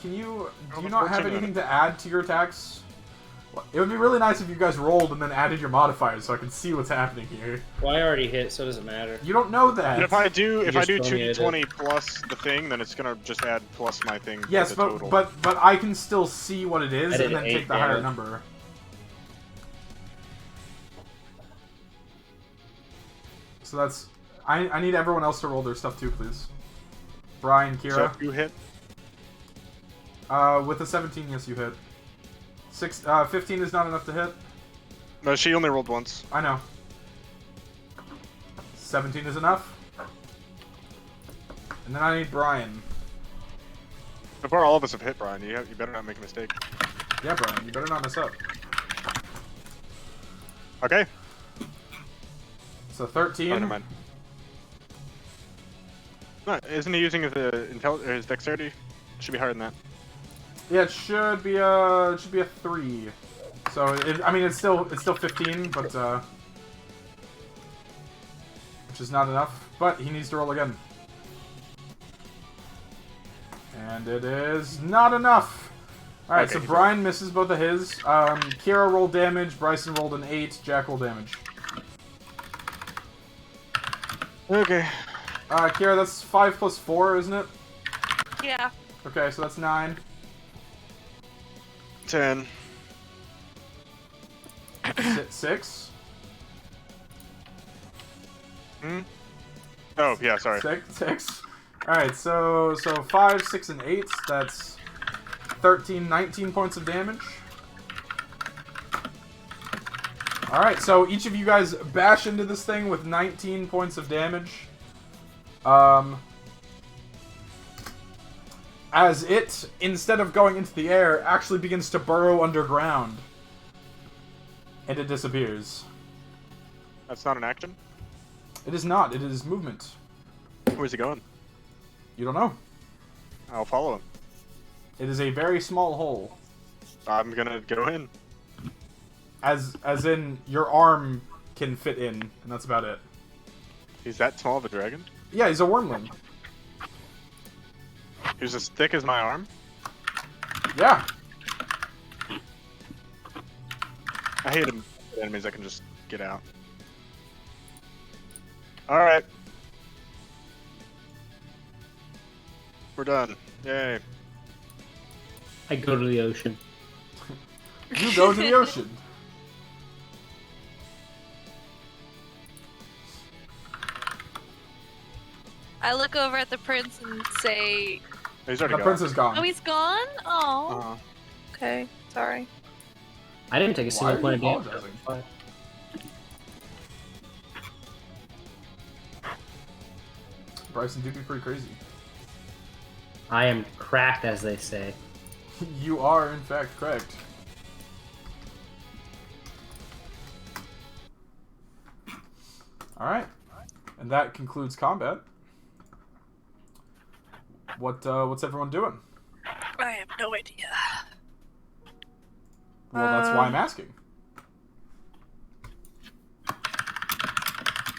do you not have anything to add to your attacks? It would be really nice if you guys rolled and then added your modifiers so I can see what's happening here. Well, I already hit, so it doesn't matter. You don't know that. And if I do 2d20 2d20 plus the thing, then it's gonna just add plus my thing. Yes, to the total. but I can still see what it is I did and then 8 take the higher damage. number. So that's... I need everyone else to roll their stuff too, please. Brian, Kira. So you hit. With a 17, yes, you hit. 15 is not enough to hit. No, she only rolled once. I know. 17 is enough. And then I need Brian. So far, all of us have hit, Brian. You better not make a mistake. Yeah, Brian, you better not mess up. Okay. So 13. Oh, never mind. No, isn't he using his dexterity? Should be higher than that. Yeah, it should be a 3. So I mean it's still 15, but which is not enough. But he needs to roll again. And it is not enough. All right, Okay, so he's Brian misses both of his. Kira rolled damage. Bryson rolled an 8. Jack rolled damage. Okay. Kira, that's 5 plus 4, isn't it? Yeah. Okay, so that's 9. 10. 6. Hmm? Oh, yeah, sorry. 6. Alright, so 5, 6, and 8. That's 13, 19 points of damage. Alright, so each of you guys bash into this thing with 19 points of damage. As it, instead of going into the air, actually begins to burrow underground. And it disappears. That's not an action? It is not, it is movement. Where's he going? You don't know. I'll follow him. It is a very small hole. I'm gonna go in. As in, your arm can fit in, and that's about it. He's that small of a dragon? Yeah, he's a wormling. He's as thick as my arm? Yeah. I hate him. Enemies I can just get out. Alright. We're done. Yay. I go to the ocean. You go to the ocean. I look over at the prince and say, He's already The gone. prince is gone. "Oh, he's gone. Oh, Uh-huh. okay. Sorry." I didn't take a Why single are point of you damage. apologizing? Bryson, do be pretty crazy. I am cracked, as they say. You are, in fact, correct. Alright. And that concludes combat. What's everyone doing? I have no idea. Well, that's why I'm asking.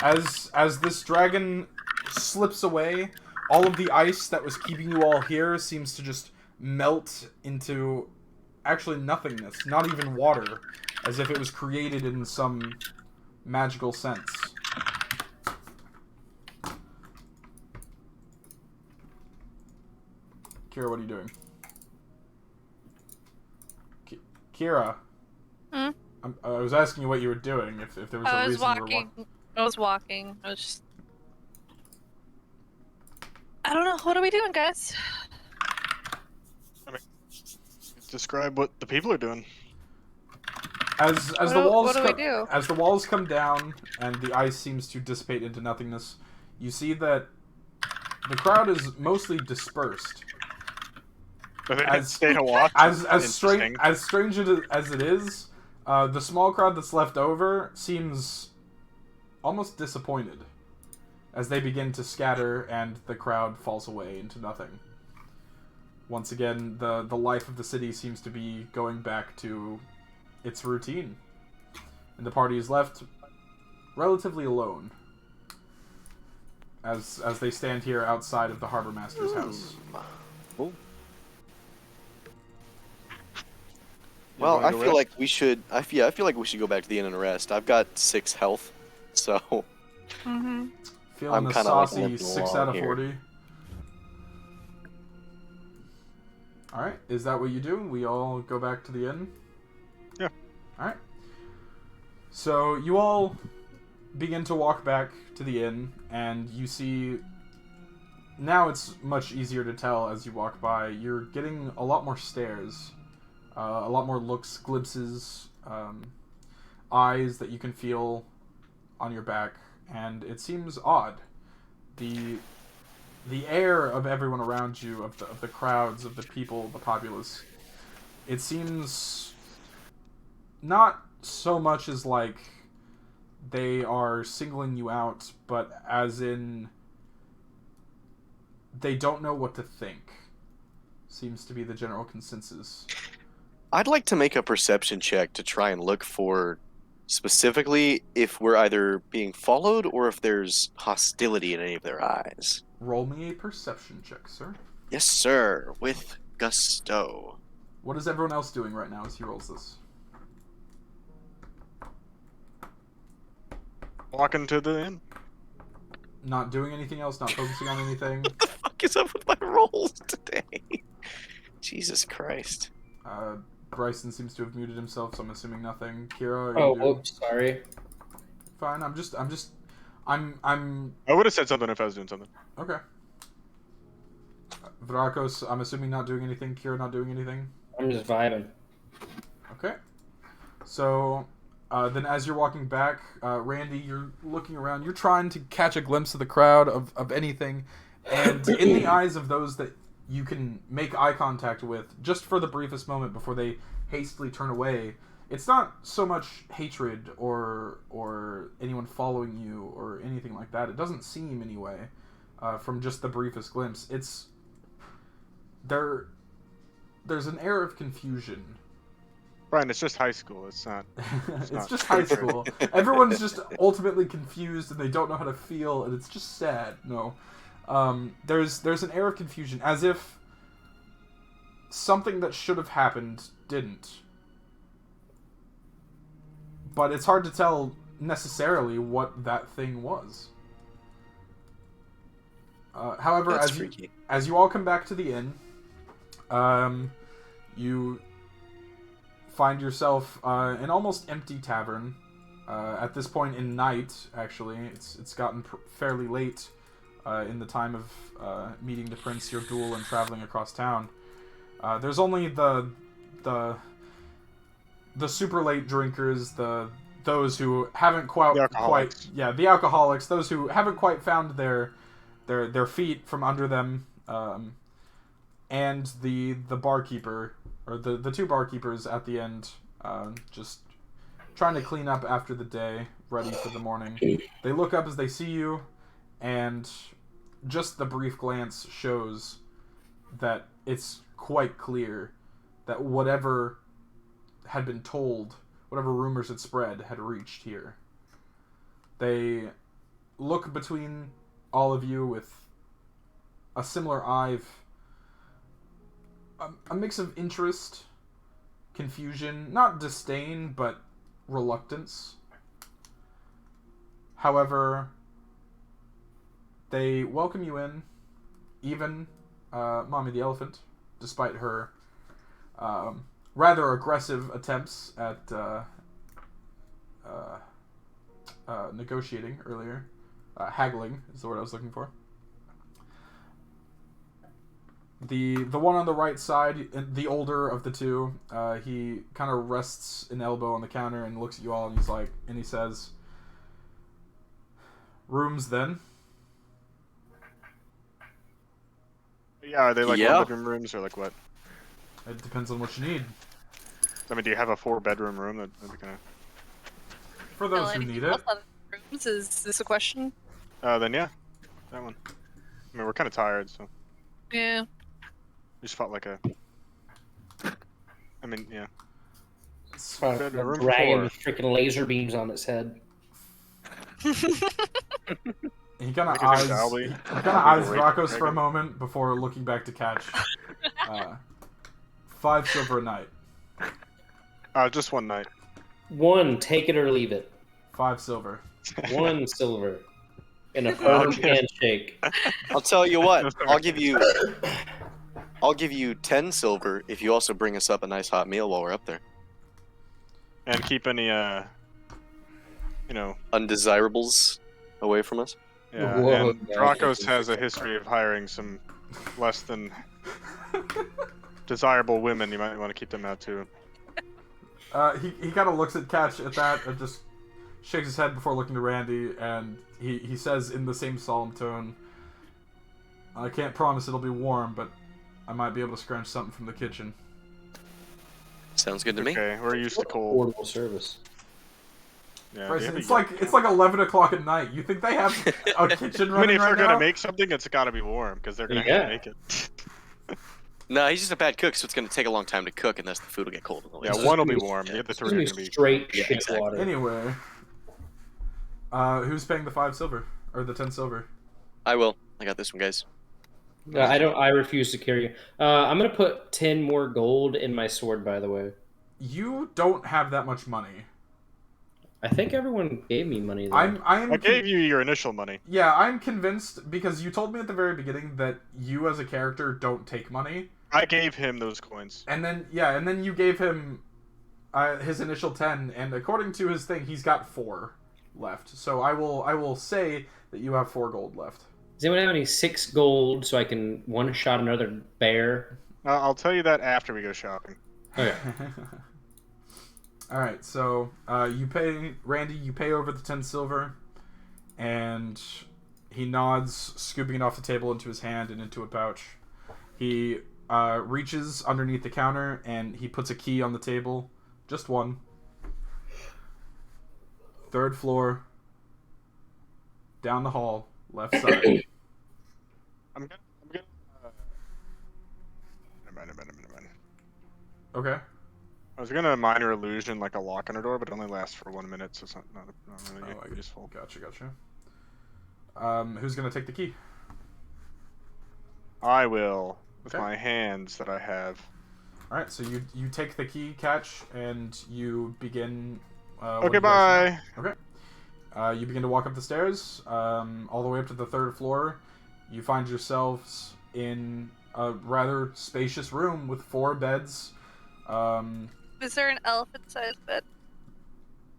As this dragon slips away, all of the ice that was keeping you all here seems to just melt into actually nothingness, not even water, as if it was created in some magical sense. Kira, what are you doing? Kira? Hmm? I was asking you what you were doing, if there was a reason you were walking. I was walking. I was just... I don't know. What are we doing, guys? I mean, describe what the people are doing. As What do we do? As the walls come down and the ice seems to dissipate into nothingness, you see that the crowd is mostly dispersed. As strange as it is, the small crowd that's left over seems almost disappointed as they begin to scatter and the crowd falls away into nothing. Once again, the life of the city seems to be going back to its routine, and the party is left relatively alone as they stand here outside of the harbor master's house. Cool. Well, I feel like we should. I feel like we should go back to the inn and rest. I've got 6 health, so Mm-hmm. Feeling I'm the kind of saucy like 6 out of here. 40. All right, is that what you do? We all go back to the inn. Yeah. All right. So you all begin to walk back to the inn, and you see. Now it's much easier to tell as you walk by. You're getting a lot more stares. A lot more looks, glimpses, eyes that you can feel on your back, and it seems odd. The air of everyone around you, of the crowds, of the people, the populace, it seems not so much as like they are singling you out, but as in they don't know what to think. Seems to be the general consensus. I'd like to make a perception check to try and look for specifically if we're either being followed or if there's hostility in any of their eyes. Roll me a perception check, sir. Yes, sir, with gusto. What is everyone else doing right now as he rolls this? Walking to the inn. Not doing anything else, not focusing on anything. What the fuck is up with my rolls today? Jesus Christ. Bryson seems to have muted himself, so I'm assuming nothing. Kira, Oh, oops, sorry. Fine. I'm I would have said something if I was doing something. okay. Vrakos, I'm assuming not doing anything. Kira, not doing anything. I'm just vibing. Okay. So, then as you're walking back, Randy, you're looking around. You're trying to catch a glimpse of the crowd, of anything. And in the eyes of those that you can make eye contact with, just for the briefest moment before they hastily turn away, it's not so much hatred or anyone following you or anything like that. It doesn't seem anyway, from just the briefest glimpse. It's... There's an air of confusion. Brian, it's just high school. It's not. It's just high school. Everyone's just ultimately confused and they don't know how to feel, and it's just sad. No. There's an air of confusion, as if something that should have happened didn't. But it's hard to tell necessarily what that thing was. However, as you all come back to the inn, you find yourself an almost empty tavern. At this point in night, actually, it's gotten fairly late in the time of meeting the prince, your duel, and traveling across town. There's only the super late drinkers, those who haven't the alcoholics, those who haven't quite found their feet from under them, and the barkeeper, or the 2 barkeepers at the end, just trying to clean up after the day, ready for the morning. They look up as they see you, and just the brief glance shows that it's quite clear that whatever had been told, whatever rumors had spread, had reached here. They look between all of you with a similar eye, a mix of interest, confusion, not disdain, but reluctance. However, they welcome you in, even Mommy the Elephant, despite her rather aggressive attempts at negotiating earlier. Haggling is the word I was looking for. The one on the right side, the older of the two, he kind of rests an elbow on the counter and looks at you all, and he says, "Rooms then?" Yeah, are they like one-bedroom rooms or like what? It depends on what you need. I mean, do you have a 4-bedroom room that'd be kind of? For those who need it. Rooms? Is this a question? Then yeah, that one. I mean, we're kind of tired, so. Yeah. We just felt like a. I mean, yeah. A dragon with freaking laser beams on its head. He kind of eyes Rakos for a moment before looking back to Catch. 5 silver a night. Just one night. 1, take it or leave it. 5 silver. 1 silver. And a firm handshake. I'll tell you what. I'll give you 10 silver if you also bring us up a nice hot meal while we're up there. And keep any, undesirables away from us. Yeah, Whoa, and Drakos has a history of hiring some less than desirable women. You might want to keep them out too. He kind of looks at Catch at that and just shakes his head before looking to Randy, and he says in the same solemn tone, "I can't promise it'll be warm, but I might be able to scrounge something from the kitchen." Sounds good to me. Okay, we're used to cold. Portable service. Yeah, Bryson, it's like 11 o'clock at night. You think they have a kitchen I mean, running if right they're now? gonna make something, it's gotta be warm because they're gonna have to make it. No, he's just a bad cook, so it's going to take a long time to cook, and thus the food will get cold. Yeah, one will be warm. The other three are gonna be straight Yeah, shit exactly. water. Anyway, who's paying the 5 silver or the 10 silver? I will. I got this one, guys. I refuse to carry. I'm gonna put 10 more gold in my sword. By the way, You don't have that much money. I think everyone gave me money. Though. I gave you your initial money. Yeah, I'm convinced because you told me at the very beginning that you as a character don't take money. I gave him those coins. And then you gave him his initial 10, and according to his thing, he's got 4 left. So I will say that you have 4 gold left. Does anyone have any 6 gold so I can one-shot another bear? I'll tell you that after we go shopping. Okay. All right, so you pay Randy. You pay over the 10 silver, and he nods, scooping it off the table into his hand and into a pouch. He reaches underneath the counter and he puts a key on the table, just one. 3rd floor, down the hall, left side. I'm gonna. Never mind. Okay. I was gonna minor illusion like a lock on a door, but it only lasts for 1 minute, so it's not really useful. Gotcha. Who's gonna take the key? I will, with Okay. my hands that I have. All right, so you take the key, Catch, and you begin. Okay, bye. Okay. You begin to walk up the stairs, all the way up to the 3rd floor. You find yourselves in a rather spacious room with 4 beds. Is there an elephant-sized bed?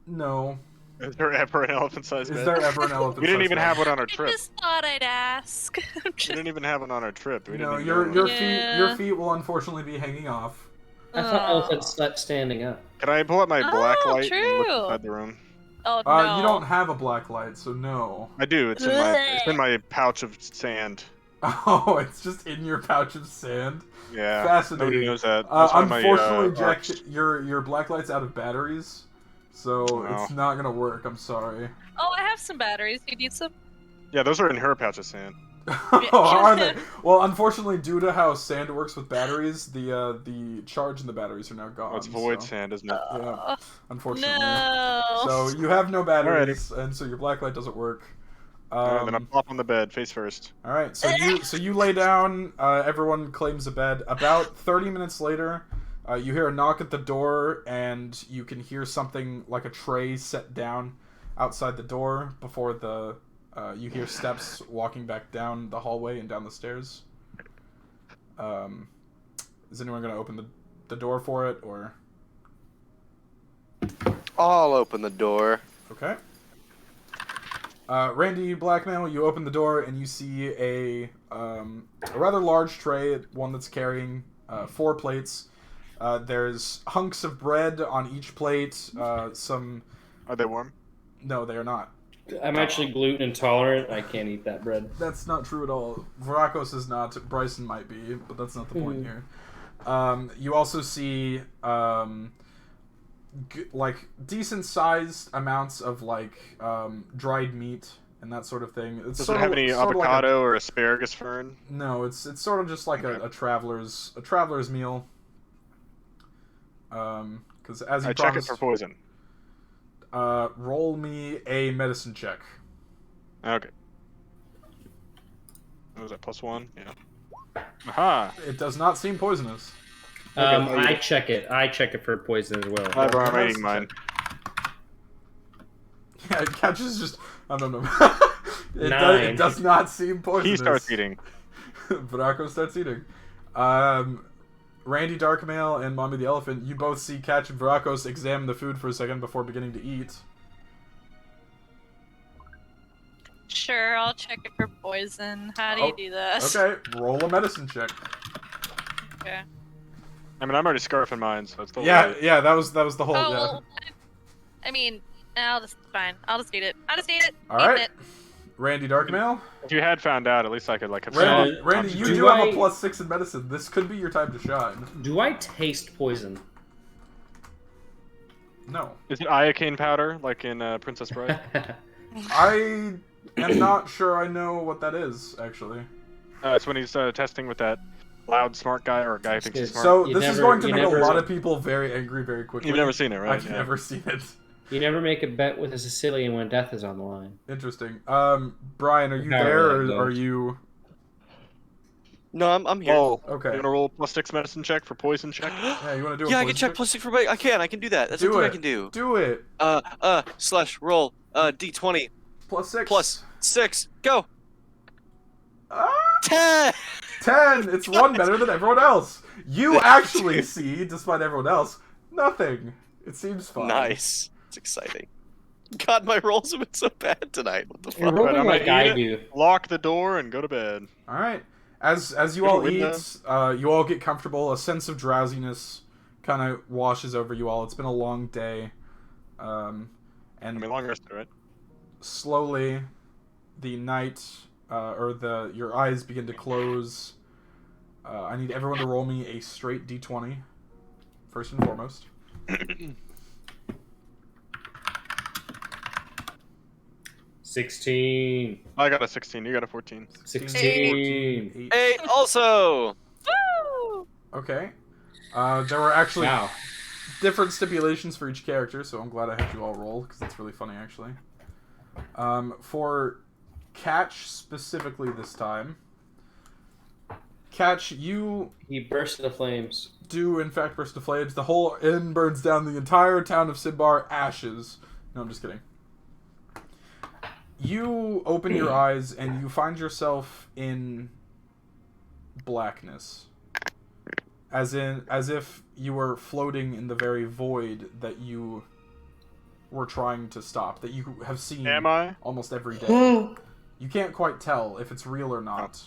No. Is there ever an elephant-sized bed? Is there ever an elephant? We didn't even have one on our I trip. just thought I'd ask. We didn't even have one on our trip. We No, didn't your Yeah. feet will unfortunately be hanging off. I thought elephants slept standing up. Can I pull up my black Oh, light and look true. inside the room? Oh no. You don't have a black light, so no. I do. It's in my pouch of sand. Oh, it's just in your pouch of sand. Yeah. Fascinating. Nobody knows that. That's why my, Unfortunately, Jack, arcs- your black light's out of batteries, so it's not gonna work. I'm sorry. Oh, I have some batteries. You need some? Yeah, those are in her pouch of sand. Oh, are they? Well, unfortunately, due to how sand works with batteries, the charge in the batteries are now gone. Oh, it's void so, sand, isn't it? Yeah, unfortunately. No. So you have no batteries, and so your black light doesn't work. Alright, then I plop on the bed, face first. All right, so you lay down. Everyone claims a bed. About 30 minutes later, you hear a knock at the door, and you can hear something like a tray set down outside the door before the. You hear steps walking back down the hallway and down the stairs. Is anyone going to open the door for it, or? I'll open the door. Okay. Randy Blackmail, you open the door and you see a rather large tray, one that's carrying 4 plates. There's hunks of bread on each plate. Some. Are they warm? No, they are not. I'm actually gluten intolerant. I can't eat that bread. That's not true at all. Varakos is not. Bryson might be, but that's not the point here. You also see like decent-sized amounts of like dried meat and that sort of thing. It's Does it have any avocado or asparagus fern? No, it's sort of just like a traveler's meal. Because as you I promised, check it for poison. roll me a medicine check. Okay. What was that, +1? Yeah. Aha! It does not seem poisonous. I check it. I check it for poison as well. I've already eating mine. Yeah, it catches just. I don't know. Nine. It does not seem poisonous. He starts eating. Braco starts eating. Randy Darkmail and Mommy the Elephant, you both see Catch and Varakos examine the food for a second before beginning to eat. Sure, I'll check it for poison. How do you do this? Okay, roll a medicine check. Okay. I mean, I'm already scarfing mine, so it's the Yeah, that was the whole. Oh, yeah. well, I mean, I'll just fine. I'll just eat it. All right. Randy Darkmail. If you had found out, at least I could like have Randy, you do have a +6 in medicine. This could be your time to shine. Do I taste poison? No. Is it iocane powder, like in Princess Bride? I am not sure I know what that is, actually. It's when he's testing with that loud smart guy, or a guy who thinks he's smart. So this is going to make a lot of people very angry very quickly. You've never seen it, right? I've never seen it. You never make a bet with a Sicilian when death is on the line. Interesting. Brian, are you there, or are you... No, I'm here. Oh, okay. You want to roll a +6 medicine check for poison check? Yeah, you want to do a Yeah, I poison can check +6 for I can do that. That's do something it. I can do. Do it. Slash roll D20 +6. +6. Go. 10! 10! It's one better than everyone else. You actually see, despite everyone else, nothing. It seems fine. Nice. It's exciting. God, my rolls have been so bad tonight. What the You're fuck? rolling I'm gonna like I eat do. Lock the door and go to bed. Alright. As you You all don't eat, win you all get comfortable. A sense of drowsiness kind of washes over you all. It's been a long day. And I mean, long rest, right? slowly, the night, your eyes begin to close. I need everyone to roll me a straight D20, first and foremost. 16. I got a 16. You got a 14. 16. 14, 8 also. Woo! Okay. There were actually Wow. different stipulations for each character, so I'm glad I had you all roll, because that's really funny, actually. For Catch specifically this time, Catch, you He burst into flames. do in fact burst into flames. The whole inn burns down. The entire town of Sidbar ashes. No, I'm just kidding. You open your eyes and you find yourself in blackness. As if you were floating in the very void that you were trying to stop, that you have seen Am I? almost every day. You can't quite tell if it's real or not.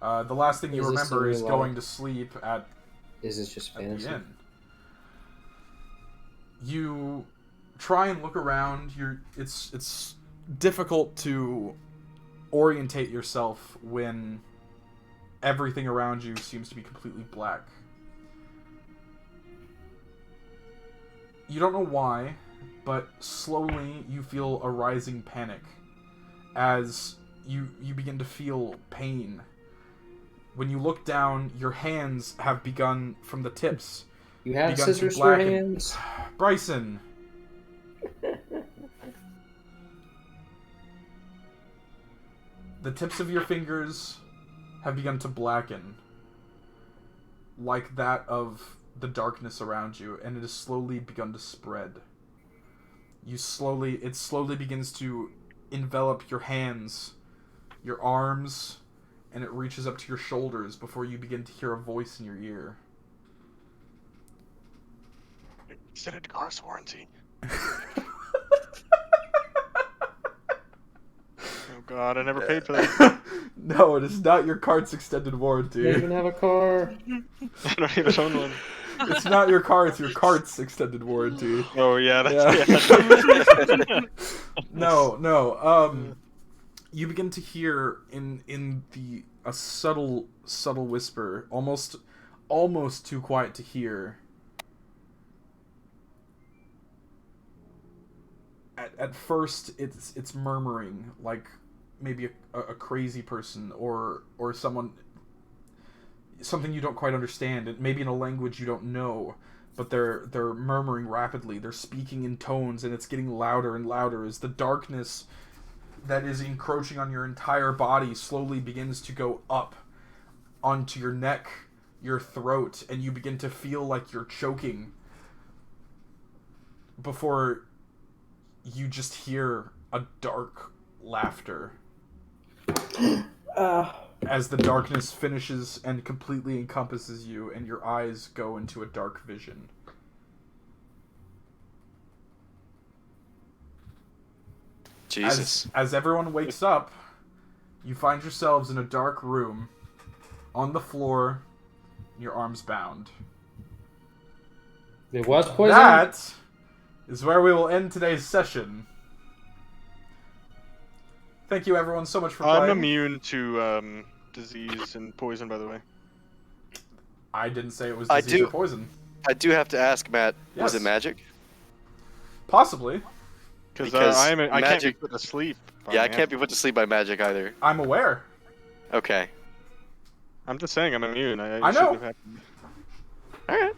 The last thing you Is this remember the is real going life? to sleep at Is this just the fantasy? inn. You try and look around. It's difficult to orientate yourself when everything around you seems to be completely black. You don't know why, but slowly you feel a rising panic as you begin to feel pain. When you look down, your hands have begun from the tips. You have begun to scissors for blacken. hands? Bryson. The tips of your fingers have begun to blacken, like that of the darkness around you, and it has slowly begun to spread. It slowly begins to envelop your hands, your arms, and it reaches up to your shoulders before you begin to hear a voice in your ear. Extended car's warranty. Oh god, I never paid for that. No, it is not your cart's extended warranty. You don't even have a car. I don't even own one. It's not your car, it's your cart's extended warranty. Oh yeah, Yeah. No. You begin to hear in a subtle whisper, almost too quiet to hear. At first, it's murmuring, like maybe a crazy person or something you don't quite understand. Maybe in a language you don't know, but they're murmuring rapidly. They're speaking in tones, and it's getting louder and louder as the darkness that is encroaching on your entire body slowly begins to go up onto your neck, your throat, and you begin to feel like you're choking before you just hear a dark laughter as the darkness finishes and completely encompasses you, and your eyes go into a dark vision. Jesus. As everyone wakes up, you find yourselves in a dark room, on the floor, your arms bound. It was poison. That is where we will end today's session. Thank you, everyone, so much for playing. I'm immune to disease and poison, by the way. I didn't say it was disease or poison. I do have to ask, Matt. Yes. Was it magic? Possibly. Because I can't be magic- put to sleep. Yeah, I can't be put to sleep by magic either. I'm aware. Okay. I'm just saying I'm immune. I know. shouldn't have happened. Alright.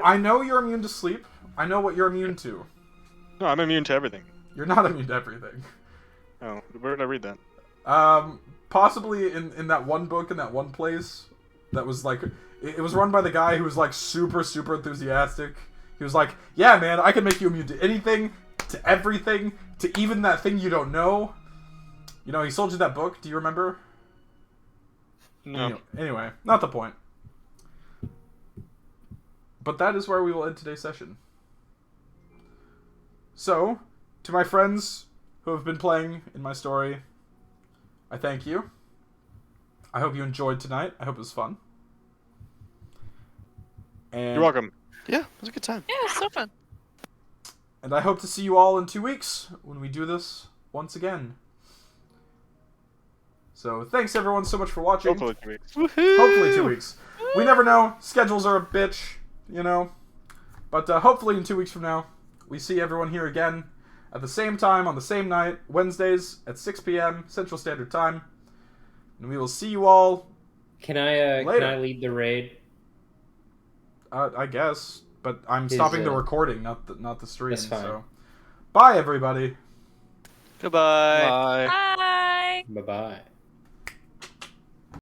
I know you're immune to sleep. I know what you're immune to. No, I'm immune to everything. You're not immune to everything. Oh, where did I read that? Possibly in that one book in that one place that was like, it was run by the guy who was like super enthusiastic. He was like, yeah, man, I can make you immune to anything, to everything, to even that thing you don't know. You know, he sold you that book. Do you remember? No. Anyway, not the point. But that is where we will end today's session. So, to my friends who have been playing in my story, I thank you. I hope you enjoyed tonight. I hope it was fun. And, You're welcome. Yeah, it was a good time. Yeah, it's so fun. and I hope to see you all in 2 weeks when we do this once again. So, thanks everyone so much for watching. Hopefully 2 weeks. Hopefully 2 weeks. We never know. Schedules are a bitch, you know. But hopefully in 2 weeks from now, we see everyone here again at the same time on the same night, Wednesdays at 6 p.m. Central Standard Time. And we will see you all Can I later. lead the raid? I guess. But I'm stopping the recording, not the stream. That's fine. So, bye everybody. Goodbye. Bye. Bye. Bye-bye.